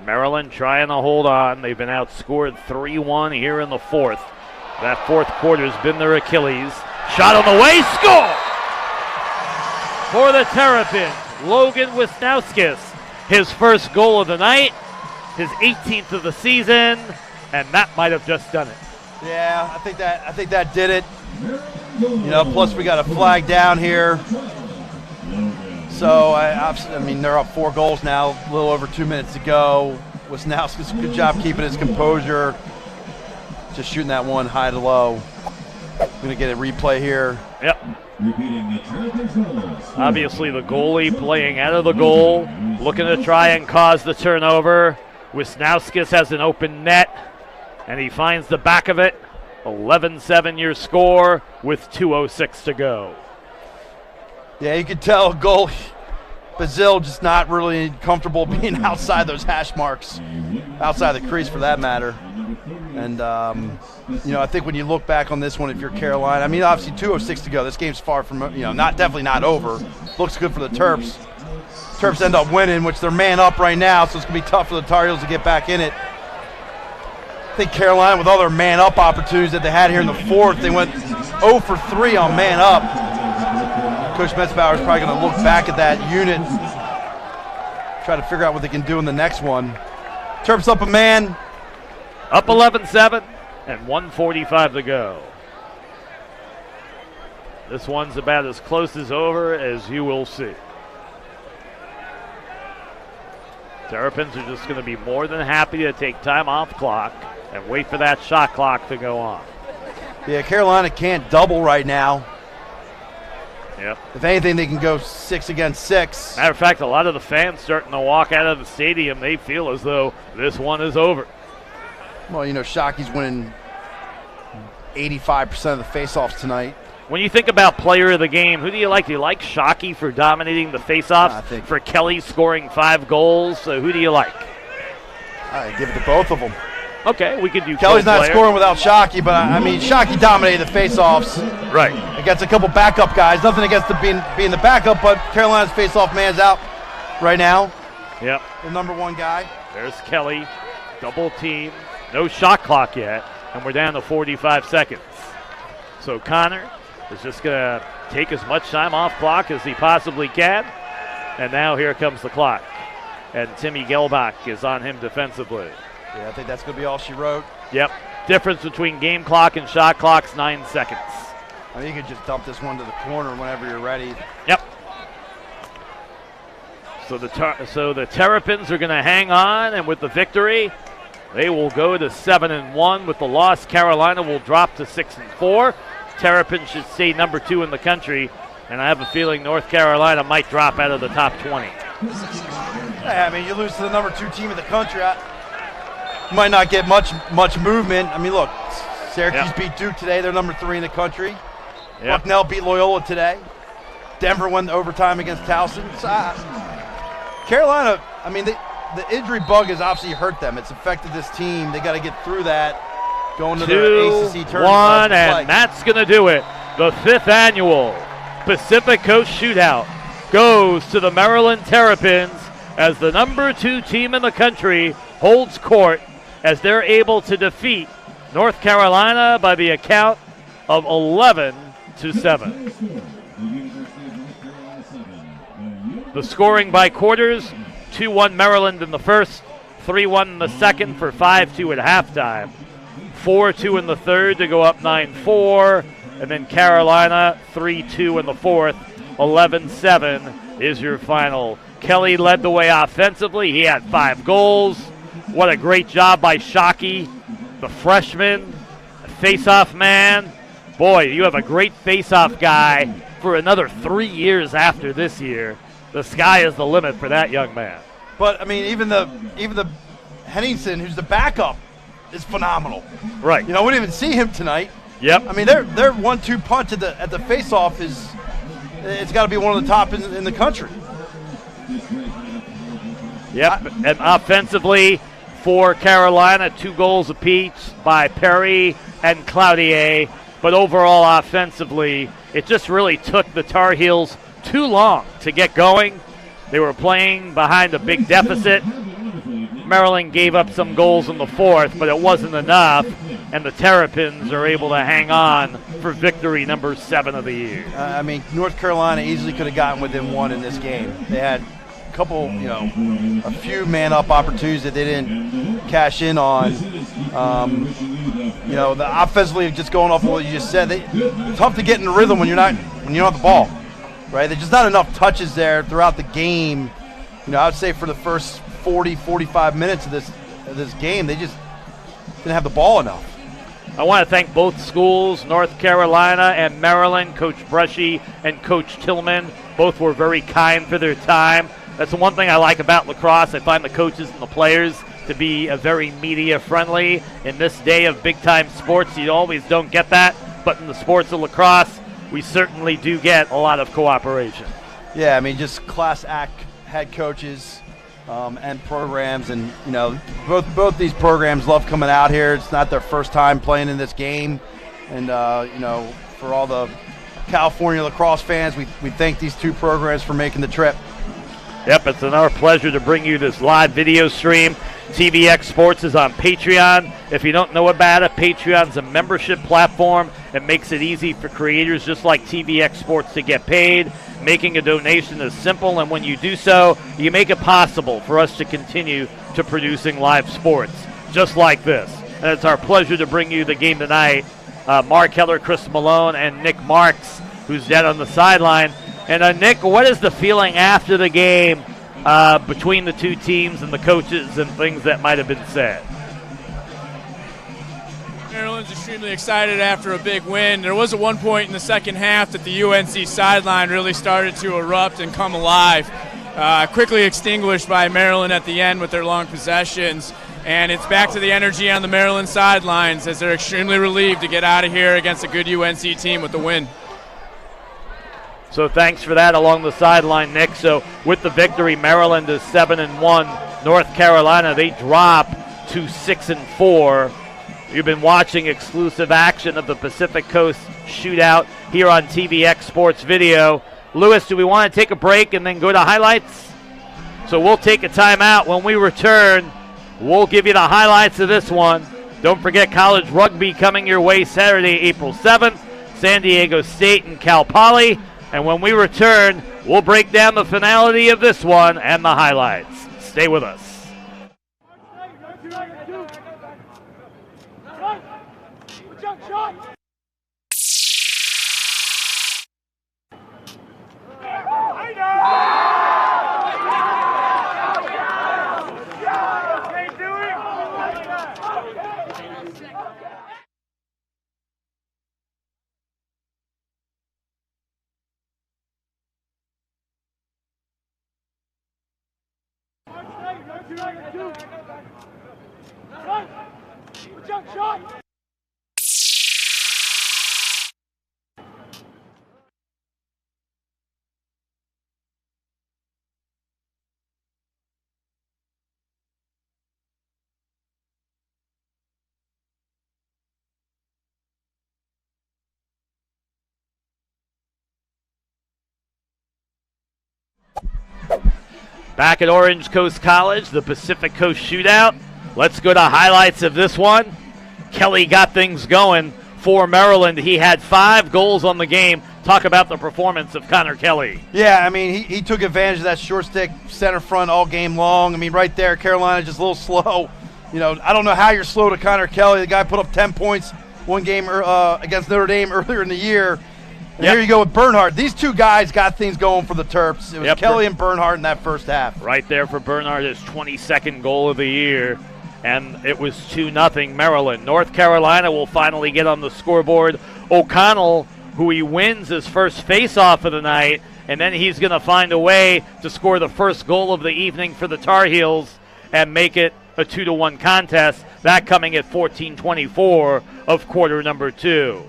Maryland trying to hold on. They've been outscored 3-1 here in the fourth. That fourth quarter's been their Achilles. Shot on the way, score! For the Terrapins, Logan Wisnowskis. His first goal of the night, his 18th of the season, and that might have just done it. yeah, I think that did it. Plus we got a flag down here. So I mean they're up 4 goals now, a little over 2 minutes to go. Wisnowski's good job keeping his composure. Just shooting that one high to low. Gonna get a replay here. Yep. Obviously the goalie playing out of the goal, looking to try and cause the turnover. Wisnowskis has an open net, and he finds the back of it. 11-7 your score with 2:06 to go. Yeah, you could tell goalie Bassel just not really comfortable being outside those hash marks, outside the crease for that matter. And, I think when you look back on this one, if you're Carolina, I mean, obviously 2:06 to go. This game's far from, definitely not over. Looks good for the Terps. Terps end up winning, which they're man up right now, so it's going to be tough for the Tar Heels to get back in it. I think Carolina, with all their man up opportunities that they had here in the fourth, they went 0 for 3 on man up. Coach Metzbauer is probably going to look back at that unit, try to figure out what they can do in the next one. Terps up a man. Up 11-7 and 1:45 to go. This one's about as close as over as you will see. Terrapins are just going to be more than happy to take time off clock and wait for that shot clock to go on. Yeah, Carolina can't double right now. Yep. If anything, they can go 6 against 6. Matter of fact, a lot of the fans starting to walk out of the stadium. They feel as though this one is over. Well, Shockey's winning 85% of the faceoffs tonight. When you think about player of the game, who do you like? Do you like Shockey for dominating the faceoffs? For Kelly scoring 5 goals? So who do you like? I give it to both of them. Okay, we could do Kelly's not scoring without Shockey, but I mean, Shockey dominated the faceoffs. Right. Against a couple backup guys. Nothing against being the backup, but Carolina's faceoff man's out right now. Yep. The number 1 guy. There's Kelly. Double team. No shot clock yet, and we're down to 45 seconds. So Connor is just going to take as much time off clock as he possibly can. And now here comes the clock. And Timmy Gelbach is on him defensively. Yeah, I think that's going to be all she wrote. Yep. Difference between game clock and shot clock's 9 seconds. I mean, you could just dump this one to the corner whenever you're ready. Yep. So the Terrapins are going to hang on, and with the victory, they will go to 7-1. With the loss, Carolina will drop to 6-4. Terrapins should stay number 2 in the country, and I have a feeling North Carolina might drop out of the top 20. Yeah, I mean, you lose to the number 2 team in the country, you might not get much movement. I mean, look, Syracuse beat Duke today. They're number 3 in the country. Bucknell beat Loyola today. Denver won the overtime against Towson. So, Carolina, I mean, the injury bug has obviously hurt them. It's affected this team. They got to get through that. Going to the ACC tournament. 2-1, and that's going to do it. The 5th annual Pacific Coast Shootout goes to the Maryland Terrapins as the number 2 team in the country holds court as they're able to defeat North Carolina by the account of 11-7. The scoring by quarters, 2-1 Maryland in the first, 3-1 in the second for 5-2 at halftime. 4-2 in the third to go up 9-4, and then Carolina 3-2 in the fourth, 11-7 is your final. Kelly led the way offensively. He had 5 goals. What a great job by Shockey, the freshman, face-off man. Boy, you have a great face-off guy for another 3 years after this year. The sky is the limit for that young man. But I mean, even the Henningsen, who's the backup, is phenomenal. Right. We didn't even see him tonight. Yep. I mean, their 1-2 punch at the face-off it's got to be one of the top in the country. Yep. And offensively for Carolina, 2 goals apiece by Perry and Cloutier. But overall, offensively, it just really took the Tar Heels too long to get going. They were playing behind a big deficit. Maryland gave up some goals in the fourth, but it wasn't enough, and the Terrapins are able to hang on for victory number 7 of the year. I mean, North Carolina easily could have gotten within 1 in this game. They had a couple, a few man-up opportunities that they didn't cash in on. The offensively, just going off of what you just said, it's tough to get in the rhythm when you don't have the ball, right? There's just not enough touches there throughout the game. I would say for the first 40, 45 minutes of this game, they just didn't have the ball enough. I want to thank both schools, North Carolina and Maryland, Coach Brushy and Coach Tillman. Both were very kind for their time. That's the one thing I like about lacrosse. I find the coaches and the players to be very media-friendly. In this day of big-time sports, you always don't get that. But in the sports of lacrosse, we certainly do get a lot of cooperation. Yeah, I mean, just class act head coaches and programs. And, both these programs love coming out here. It's not their first time playing in this game. And, for all the California lacrosse fans, we thank these two programs for making the trip. Yep, it's our pleasure to bring you this live video stream. TVX Sports is on Patreon. If you don't know about it, Patreon's a membership platform. It makes it easy for creators just like TVX Sports to get paid. Making a donation is simple, and when you do so, you make it possible for us to continue to producing live sports just like this. And it's our pleasure to bring you the game tonight. Mark Heller, Chris Malone, and Nick Marks, who's dead on the sideline. And Nick, what is the feeling after the game between the two teams and the coaches and things that might have been said? Maryland's extremely excited after a big win. There was at one point in the second half that the UNC sideline really started to erupt and come alive. Quickly extinguished by Maryland at the end with their long possessions. And it's back to the energy on the Maryland sidelines as they're extremely relieved to get out of here against a good UNC team with the win. So thanks for that along the sideline, Nick. So with the victory, Maryland is 7-1. North Carolina, they drop to 6-4. You've been watching exclusive action of the Pacific Coast Shootout here on TVX Sports Video. Lewis, do we want to take a break and then go to highlights? So we'll take a timeout. When we return, we'll give you the highlights of this one. Don't forget college rugby coming your way Saturday, April 7th. San Diego State and Cal Poly. And when we return, we'll break down the finality of this one and the highlights. Stay with us. Back at Orange Coast College, the Pacific Coast Shootout. Let's go to highlights of this one. Kelly got things going for Maryland. He had 5 goals on the game. Talk about the performance of Connor Kelly. Yeah, I mean, he took advantage of that short stick center front all game long. I mean, right there, Carolina just a little slow. I don't know how you're slow to Connor Kelly. The guy put up 10 points one game against Notre Dame earlier in the year. And Here you go with Bernhardt. These two guys got things going for the Terps. It was Kelly and Bernhardt in that first half. Right there for Bernhardt, his 22nd goal of the year. And it was 2-0 Maryland. North Carolina will finally get on the scoreboard. O'Connell, who he wins his first face-off of the night, and then he's going to find a way to score the first goal of the evening for the Tar Heels and make it a 2-1 contest. That coming at 14:24 of quarter number 2.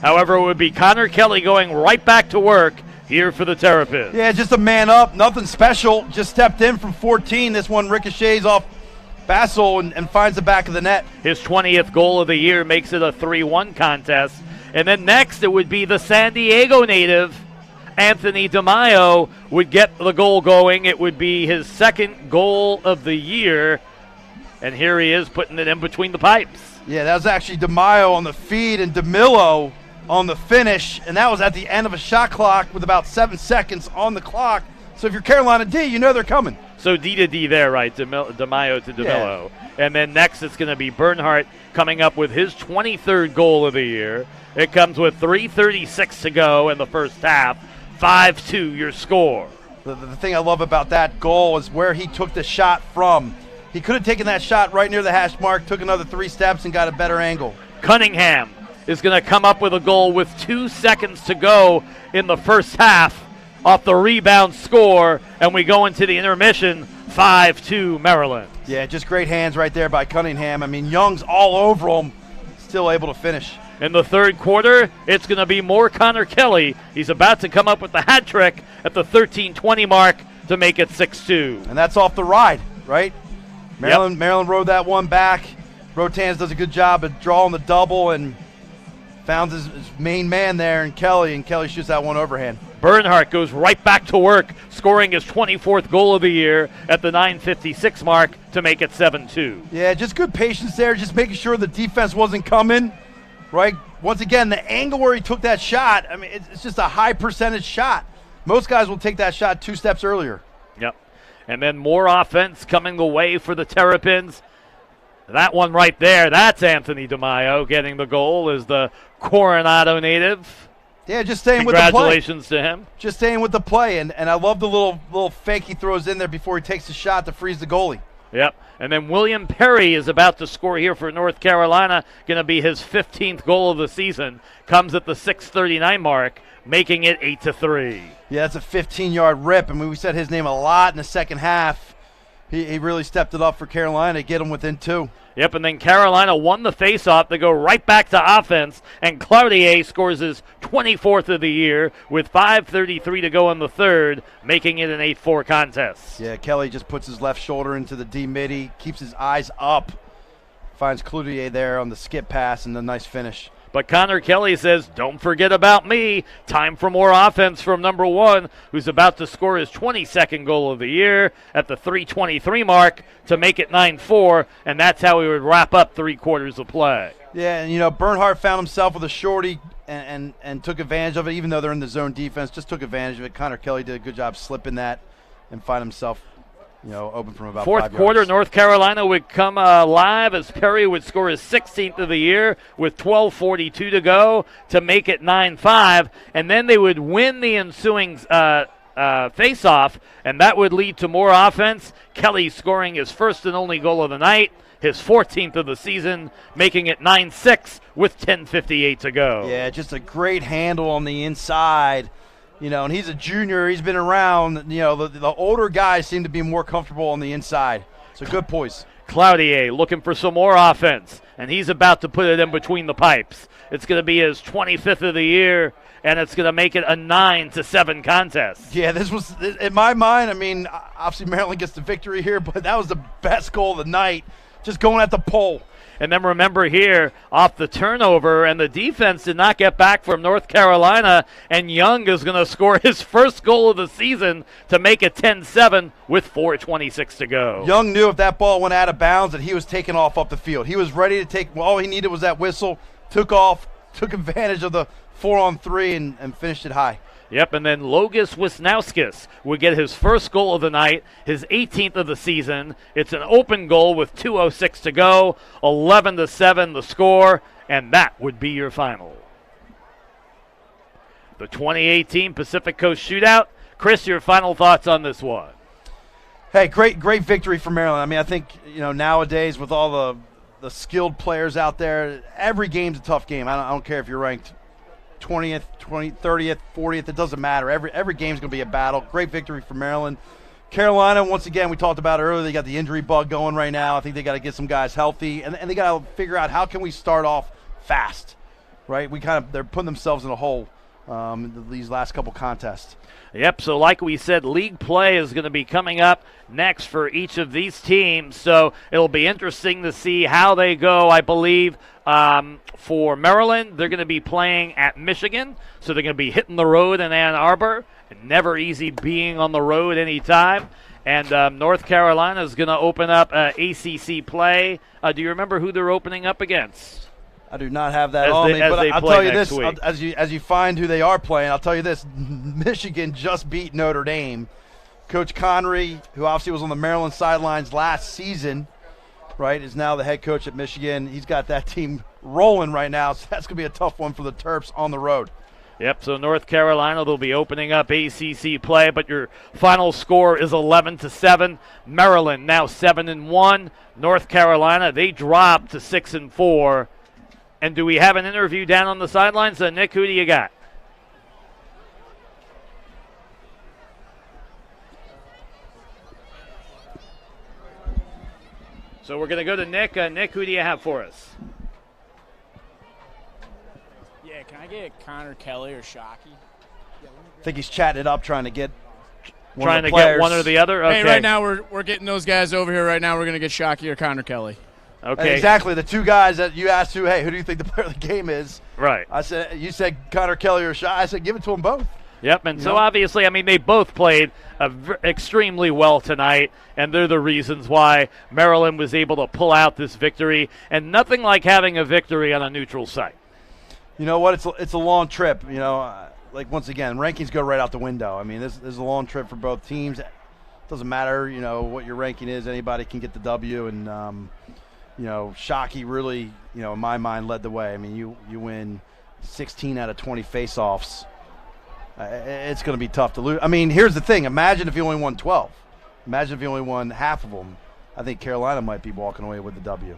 However, it would be Connor Kelly going right back to work here for the Terrapins. Yeah, just a man up, nothing special. Just stepped in from 14. This one ricochets off Bassel and finds the back of the net. His 20th goal of the year makes it a 3-1 contest. And then next it would be the San Diego native, Anthony Demillo, would get the goal going. It would be his second goal of the year. And here he is putting it in between the pipes. Yeah, that was actually Demillo on the feed and Demillo on the finish, and that was at the end of a shot clock with about 7 seconds on the clock. So if you're Carolina D, you know they're coming. So D to D there, right? Demillo to Demillo. Yeah. And then next it's going to be Bernhardt coming up with his 23rd goal of the year. It comes with 3:36 to go in the first half. 5-2 your score. The thing I love about that goal is where he took the shot from. He could have taken that shot right near the hash mark, took another 3 steps, and got a better angle. Cunningham is going to come up with a goal with 2 seconds to go in the first half off the rebound score, and we go into the intermission, 5-2 Maryland. Yeah, just great hands right there by Cunningham. I mean, Young's all over him, still able to finish. In the third quarter, it's going to be more Connor Kelly. He's about to come up with the hat trick at the 13:20 mark to make it 6-2. And that's off the ride, right? Maryland rode that one back. Rotans does a good job of drawing the double and found his main man there in Kelly, and Kelly shoots that one overhand. Bernhardt goes right back to work, scoring his 24th goal of the year at the 9:56 mark to make it 7-2. Yeah, just good patience there, just making sure the defense wasn't coming, right? Once again, the angle where he took that shot, I mean, it's just a high percentage shot. Most guys will take that shot 2 steps earlier. Yep. And then more offense coming the way for the Terrapins. That one right there, that's Anthony Demillo getting the goal as the Coronado native. Yeah, just staying with the play. Congratulations to him. Just staying with the play, and I love the little fake he throws in there before he takes the shot to freeze the goalie. Yep. And then William Perry is about to score here for North Carolina. Going to be his 15th goal of the season. Comes at the 6:39 mark, making it 8-3. Yeah, that's a 15-yard rip. I mean, we said his name a lot in the second half. He really stepped it up for Carolina to get him within 2. Yep, and then Carolina won the faceoff. They go right back to offense, and Cloutier scores his 24th of the year with 5:33 to go in the third, making it an 8-4 contest. Yeah, Kelly just puts his left shoulder into the D-midi, keeps his eyes up, finds Cloutier there on the skip pass, and a nice finish. But Connor Kelly says, don't forget about me. Time for more offense from number 1, who's about to score his 22nd goal of the year at the 3:23 mark to make it 9-4, and that's how we would wrap up 3 quarters of play. Yeah, and Bernhardt found himself with a shorty and took advantage of it, even though they're in the zone defense, just took advantage of it. Connor Kelly did a good job slipping that and find himself open from about 5 yards. Fourth quarter, North Carolina would come live as Perry would score his 16th of the year with 12:42 to go to make it 9-5, and then they would win the ensuing face-off, and that would lead to more offense. Kelly scoring his first and only goal of the night, his 14th of the season, making it 9-6 with 10:58 to go. Yeah, just a great handle on the inside. And he's a junior. He's been around. The older guys seem to be more comfortable on the inside. So good poise. Cloutier looking for some more offense, and he's about to put it in between the pipes. It's going to be his 25th of the year, and it's going to make it a 9-7 contest. Yeah, this was, in my mind, I mean, obviously Maryland gets the victory here, but that was the best goal of the night, just going at the pole. And then remember here, off the turnover, and the defense did not get back from North Carolina, and Young is going to score his first goal of the season to make it 10-7 with 4:26 to go. Young knew if that ball went out of bounds that he was taking off up the field. He was ready to take, all he needed was that whistle, took off, took advantage of the 4-on-3 and finished it high. Yep, and then Logis Wisnauskas would get his first goal of the night, his 18th of the season. It's an open goal with 2:06 to go, 11-7 the score, and that would be your final. The 2018 Pacific Coast Shootout. Chris, your final thoughts on this one? Hey, great victory for Maryland. I mean, I think, nowadays with all the skilled players out there, every game's a tough game. I don't care if you're ranked 20th, 30th, 40th, it doesn't matter. Every game's going to be a battle. Great victory for Maryland. Carolina, once again, we talked about earlier, they got the injury bug going right now. I think they got to get some guys healthy, and they got to figure out how can we start off fast, right? They're putting themselves in a hole these last couple contests. Yep, so like we said, league play is going to be coming up next for each of these teams, so it'll be interesting to see how they go. I believe for Maryland, they're going to be playing at Michigan, so they're going to be hitting the road in Ann Arbor. Never easy being on the road anytime. And North Carolina is going to open up ACC play. Do you remember who they're opening up against? I do not have that on me, but I'll tell you this, as you find who they are playing, I'll tell you this, Michigan just beat Notre Dame. Coach Connery, who obviously was on the Maryland sidelines last season, right, is now the head coach at Michigan. He's got that team rolling right now, so that's going to be a tough one for the Terps on the road. Yep, so North Carolina, they'll be opening up ACC play, but your final score is 11-7. Maryland now 7-1. North Carolina, they dropped to 6-4. And do we have an interview down on the sidelines? Nick, who do you got? So we're going to go to Nick. Nick, who do you have for us? Yeah, can I get Connor Kelly or Shockey? I think he's chatting it up, trying to get one or the other? Okay. Hey, right now we're getting those guys over here right now. We're going to get Shockey or Connor Kelly. Okay. Exactly. The two guys that you asked who do you think the player of the game is? Right. You said Connor Kelly or Shockey. I said give it to them both. Yep, and so obviously, I mean, they both played extremely well tonight, and they're the reasons why Maryland was able to pull out this victory, and nothing like having a victory on a neutral site. You know what? It's a long trip. Like once again, rankings go right out the window. I mean, this is a long trip for both teams. It doesn't matter, what your ranking is. Anybody can get the W, and Shockey really, in my mind, led the way. I mean, you win 16 out of 20 face-offs. It's going to be tough to lose. I mean, here's the thing. Imagine if you only won 12. Imagine if you only won half of them. I think Carolina might be walking away with the W.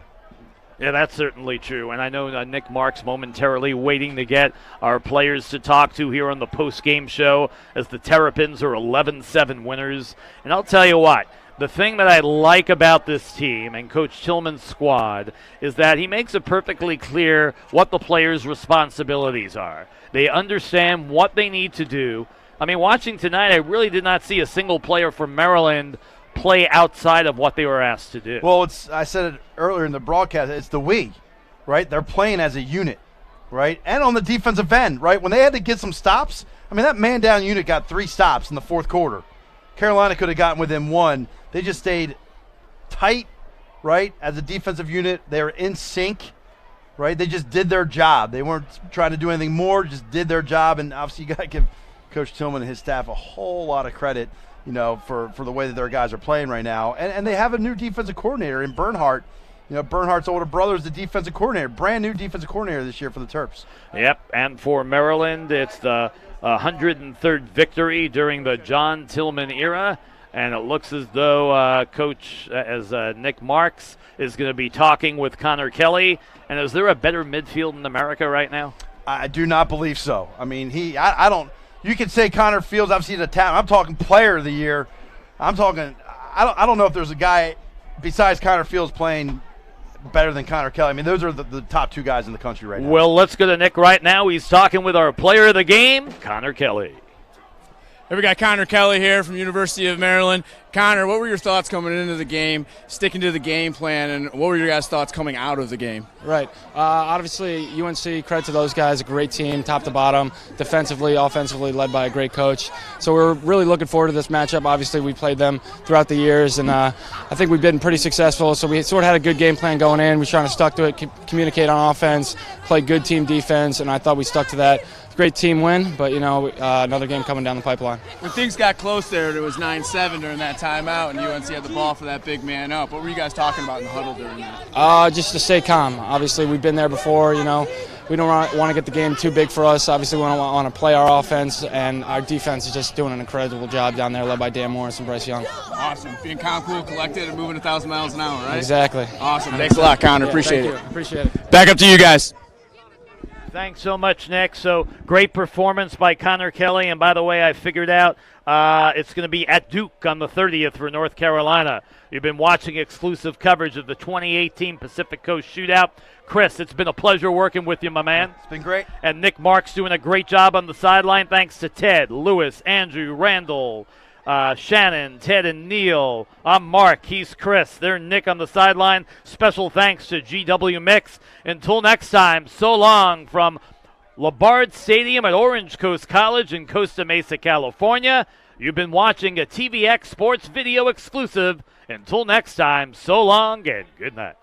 Yeah, that's certainly true. And I know Nick Marks momentarily waiting to get our players to talk to here on the post-game show as the Terrapins are 11-7 winners. And I'll tell you what, the thing that I like about this team and Coach Tillman's squad is that he makes it perfectly clear what the players' responsibilities are. They understand what they need to do. I mean, watching tonight, I really did not see a single player from Maryland play outside of what they were asked to do. Well, I said it earlier in the broadcast, it's the we, right? They're playing as a unit, right? And on the defensive end, right? When they had to get some stops, I mean, that man-down unit got 3 stops in the fourth quarter. Carolina could have gotten within 1. They just stayed tight, right? As a defensive unit, they were in sync, right? They just did their job. They weren't trying to do anything more, just did their job. And obviously you got to give Coach Tillman and his staff a whole lot of credit, for the way that their guys are playing right now. And they have a new defensive coordinator in Bernhardt. Bernhardt's older brother is the defensive coordinator, brand new defensive coordinator this year for the Terps. Yep, and for Maryland, it's the 103rd victory during the John Tillman era. And it looks as though Nick Marks is going to be talking with Connor Kelly. And is there a better midfield in America right now? I do not believe so. I mean, I don't. You can say Connor Fields, obviously, the talent. I'm talking player of the year. I'm talking. I don't know if there's a guy besides Connor Fields playing better than Connor Kelly. I mean, those are the top 2 guys in the country right now. Well, let's go to Nick right now. He's talking with our player of the game, Connor Kelly. Hey, we got Connor Kelly here from University of Maryland. Connor, what were your thoughts coming into the game, sticking to the game plan, and what were your guys' thoughts coming out of the game? Right. Obviously, UNC, credit to those guys, a great team, top to bottom, defensively, offensively, led by a great coach. So we're really looking forward to this matchup. Obviously, we played them throughout the years, and I think we've been pretty successful. So we sort of had a good game plan going in. We're trying to stuck to it, communicate on offense, play good team defense, and I thought we stuck to that. Great team win, but, another game coming down the pipeline. When things got close there, it was 9-7 during that timeout, and UNC had the ball for that big man up. What were you guys talking about in the huddle during that? Just to stay calm. Obviously, we've been there before, We don't want to get the game too big for us. Obviously, we want to play our offense, and our defense is just doing an incredible job down there, led by Dan Morris and Bryce Young. Awesome. Being calm, cool, collected, and moving 1,000 miles an hour, right? Exactly. Awesome. Thanks a lot, Connor. Appreciate it. Appreciate it. Back up to you guys. Thanks so much, Nick. So great performance by Connor Kelly. And by the way, I figured out it's going to be at Duke on the 30th for North Carolina. You've been watching exclusive coverage of the 2018 Pacific Coast Shootout. Chris, it's been a pleasure working with you, my man. It's been great. And Nick Marks doing a great job on the sideline. Thanks to Ted, Lewis, Andrew, Randall, Shannon, Ted, and Neil. I'm Mark. He's Chris. They're Nick on the sideline. Special thanks to GW Mix. Until next time, so long from LaBard Stadium at Orange Coast College in Costa Mesa, California. You've been watching a TVX Sports Video exclusive. Until next time, so long and good night.